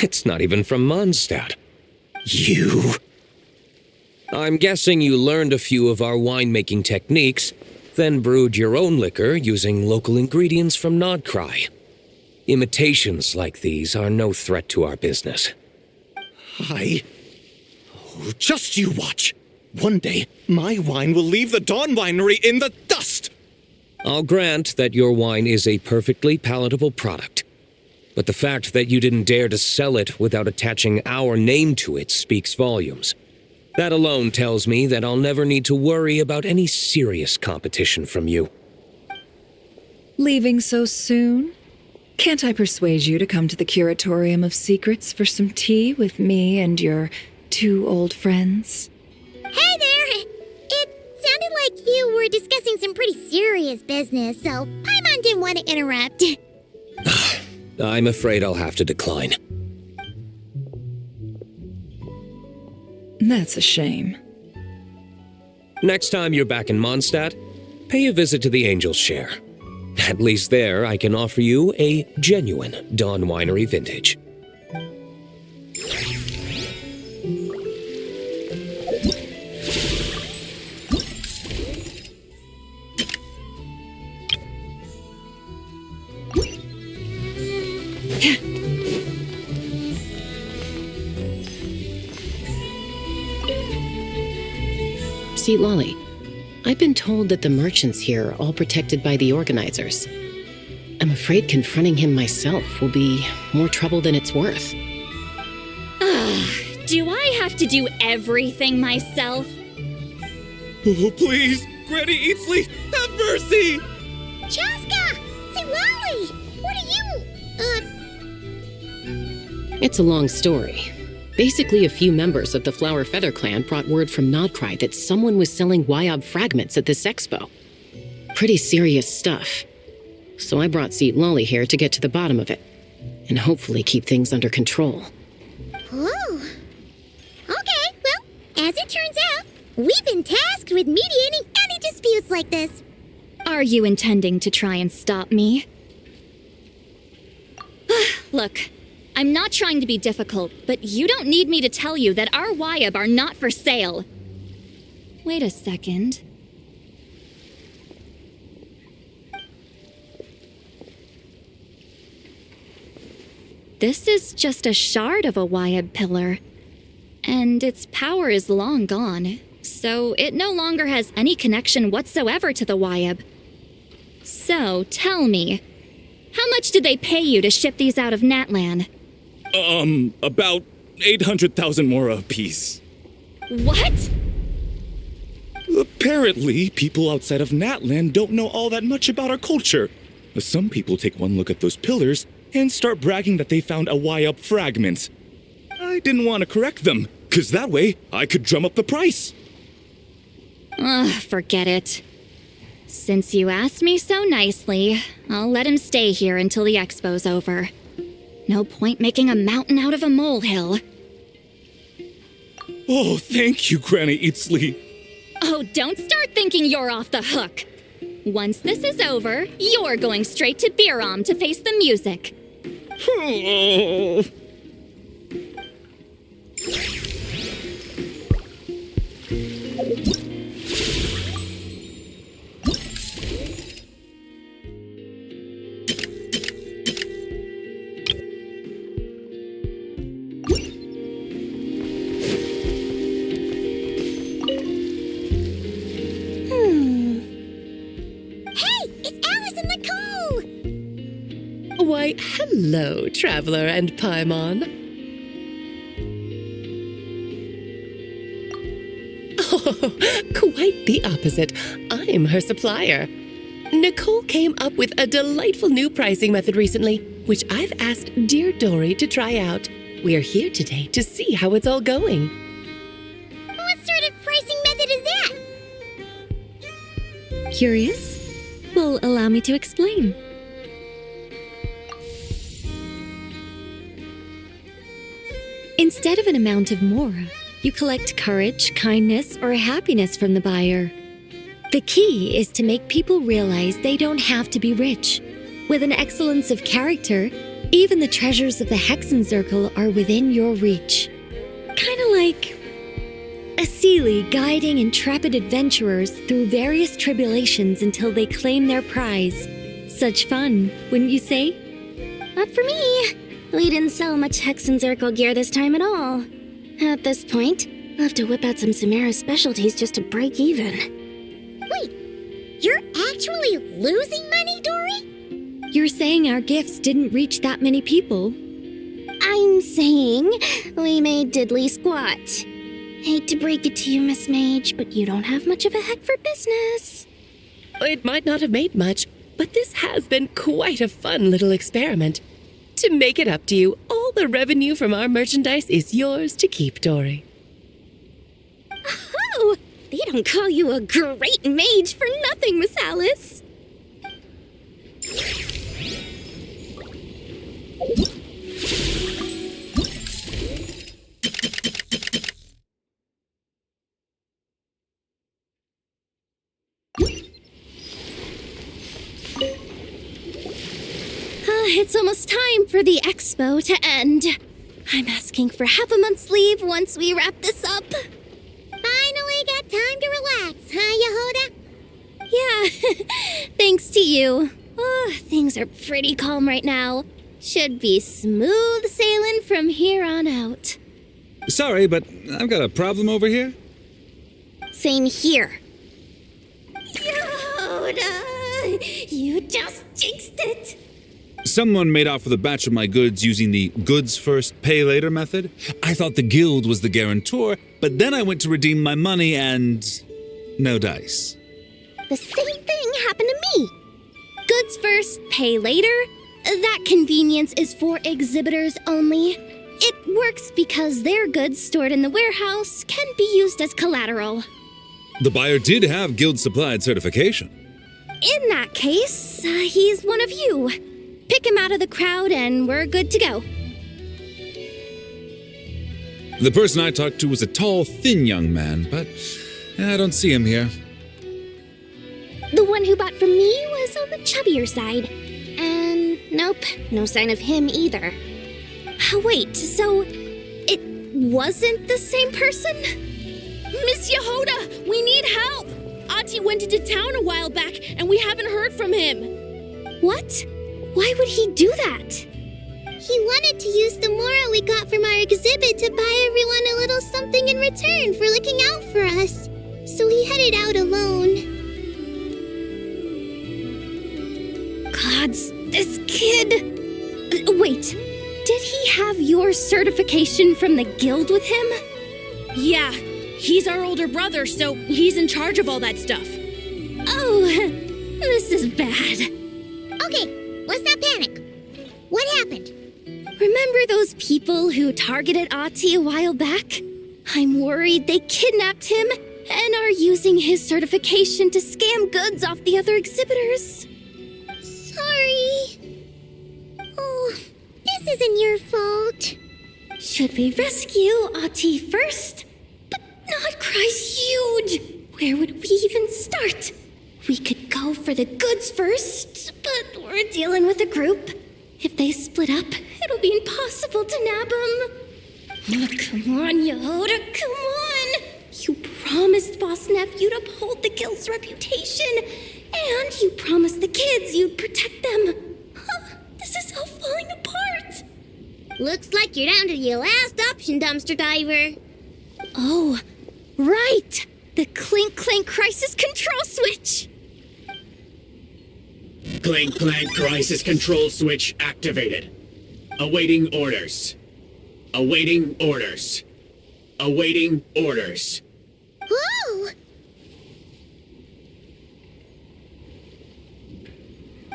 It's not even from Mondstadt. You... I'm guessing you learned a few of our winemaking techniques, then brewed your own liquor using local ingredients from Nodcry. Imitations like these are no threat to our business. Just you watch. One day, my wine will leave the Dawn Winery in the dust! I'll grant that your wine is a perfectly palatable product, but the fact that you didn't dare to sell it without attaching our name to it speaks volumes. That alone tells me that I'll never need to worry about any serious competition from you. Leaving so soon? Can't I persuade you to come to the Curatorium of Secrets for some tea with me and your two old friends? Hey there! It sounded like you were discussing some pretty serious business, so Paimon didn't want to interrupt. I'm afraid I'll have to decline. That's a shame. Next time you're back in Mondstadt, pay a visit to the Angel's Share. At least there, I can offer you a genuine Dawn Winery vintage. See, Lolly, I've been told that the merchants here are all protected by the organizers. I'm afraid confronting him myself will be more trouble than it's worth. Do I have to do everything myself? Oh, please, Granny Eatsley, have mercy! Chaska! Say, Lolly! What are you... It's a long story. Basically, a few members of the Flower Feather clan brought word from Nodcry that someone was selling Wyob fragments at this expo. Pretty serious stuff. So I brought Seat Lolly here to get to the bottom of it, and hopefully keep things under control. Oh. Okay, well, as it turns out, we've been tasked with mediating any disputes like this. Are you intending to try and stop me? Look, I'm not trying to be difficult, but you don't need me to tell you that our Wyob are not for sale. Wait a second. This is just a shard of a Wyob pillar, and its power is long gone, so it no longer has any connection whatsoever to the Wyob. So, tell me, how much did they pay you to ship these out of Natlan? About 800,000 more apiece. What? Apparently, people outside of Natlan don't know all that much about our culture. Some people take one look at those pillars and start bragging that they found a Wyob fragment. I didn't want to correct them, because that way I could drum up the price. Forget it. Since you asked me so nicely, I'll let him stay here until the expo's over. No point making a mountain out of a molehill. Oh, thank you, Granny Eatsley. Oh, don't start thinking you're off the hook. Once this is over, you're going straight to Biram to face the music. Why, hello, Traveler and Paimon. Oh, quite the opposite. I'm her supplier. Nicole came up with a delightful new pricing method recently, which I've asked dear Dory to try out. We're here today to see how it's all going. What sort of pricing method is that? Curious? Well, allow me to explain. Instead of an amount of mora, you collect courage, kindness, or happiness from the buyer. The key is to make people realize they don't have to be rich. With an excellence of character, even the treasures of the Hexen Circle are within your reach. Kinda like a Seelie guiding intrepid adventurers through various tribulations until they claim their prize. Such fun, wouldn't you say? Not for me. We didn't sell much Hexen Circle gear this time at all. At this point, I'll have to whip out some Samara specialties just to break even. Wait, you're actually losing money, Dory? You're saying our gifts didn't reach that many people? I'm saying we made diddly squat. Hate to break it to you, Miss Mage, but you don't have much of a heck for business. It might not have made much, but this has been quite a fun little experiment. To make it up to you, all the revenue from our merchandise is yours to keep, Dory. Oh, they don't call you a great mage for nothing, Miss Alice. It's almost time for the expo to end. I'm asking for half a month's leave once we wrap this up. Finally got time to relax, huh, Yehoda? Yeah, thanks to you. Oh, things are pretty calm right now. Should be smooth sailing from here on out. Sorry, but I've got a problem over here. Same here. Yoda! You just jinxed it! Someone made off with a batch of my goods using the goods first, pay later method. I thought the guild was the guarantor, but then I went to redeem my money and no dice. The same thing happened to me. Goods first, pay later? That convenience is for exhibitors only. It works because their goods stored in the warehouse can be used as collateral. The buyer did have guild supplied certification. In that case, he's one of you. Pick him out of the crowd and we're good to go. The person I talked to was a tall, thin young man, but I don't see him here. The one who bought from me was on the chubbier side. And nope, no sign of him either. Wait, so it wasn't the same person? Miss Yehoda, we need help! Ati went into town a while back and we haven't heard from him. What? Why would he do that? He wanted to use the moral we got from our exhibit to buy everyone a little something in return for looking out for us. So he headed out alone. Gods, this kid... Wait, did he have your certification from the guild with him? Yeah, he's our older brother, so he's in charge of all that stuff. Oh, this is bad. Okay, let's not panic. What happened? Remember those people who targeted Ati a while back? I'm worried they kidnapped him and are using his certification to scam goods off the other exhibitors. Sorry. Oh, this isn't your fault. Should we rescue Ati first? But Nodcry's huge. Where would we even start? We could go for the goods first, but we're dealing with a group. If they split up, it'll be impossible to nab them. Oh, come on, Yehoda, come on! You promised Boss Nephew to uphold the guild's reputation, and you promised the kids you'd protect them. This is all falling apart. Looks like you're down to your last option, dumpster diver. Oh, right! The Clink Clank Crisis Control Switch! Clank Clank Crisis Control Switch activated. Awaiting orders. Awaiting orders. Awaiting orders. Whoa!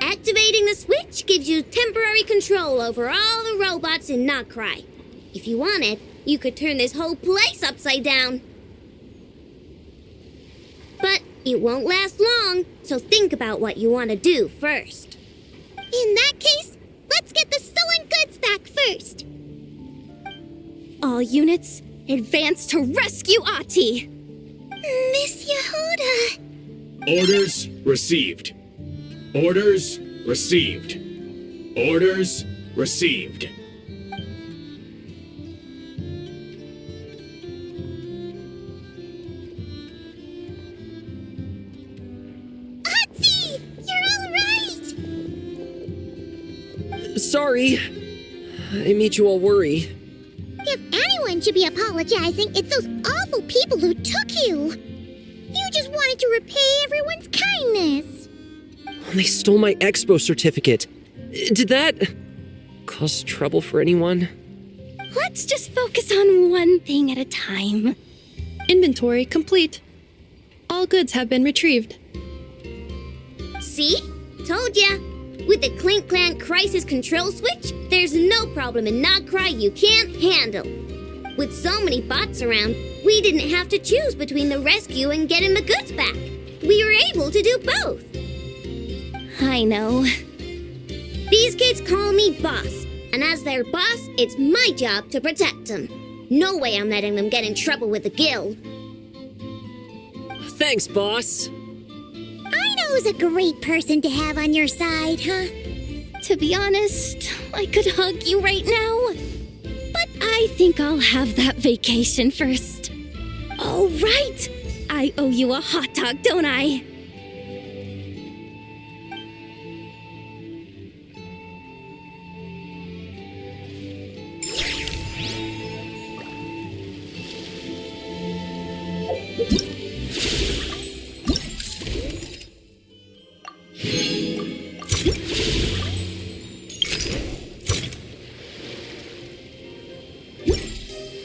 Activating the switch gives you temporary control over all the robots in Nodcry. If you wanted, you could turn this whole place upside down. But it won't last long, so think about what you want to do first. In that case, let's get the stolen goods back first. All units, advance to rescue Ati! Miss Yehoda! Orders received. Orders received. Orders received. Ati! You're all right! Sorry. I made you all worry. If anyone should be apologizing, it's those awful people who took you. You just wanted to repay everyone's kindness. They stole my expo certificate. Did that cause trouble for anyone? Let's just focus on one thing at a time. Inventory complete. All goods have been retrieved. See? Told ya. With the Clink Clank Crisis Control Switch, there's no problem in Nodcry you can't handle. With so many bots around, we didn't have to choose between the rescue and getting the goods back. We were able to do both. I know. These kids call me boss, and as their boss, it's my job to protect them. No way I'm letting them get in trouble with the guild. Thanks, boss. I know who's a great person to have on your side, huh? To be honest, I could hug you right now. But I think I'll have that vacation first. Oh, right! I owe you a hot dog, don't I?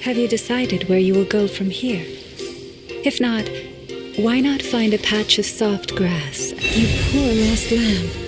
Have you decided where you will go from here? If not, why not find a patch of soft grass? You poor lost lamb.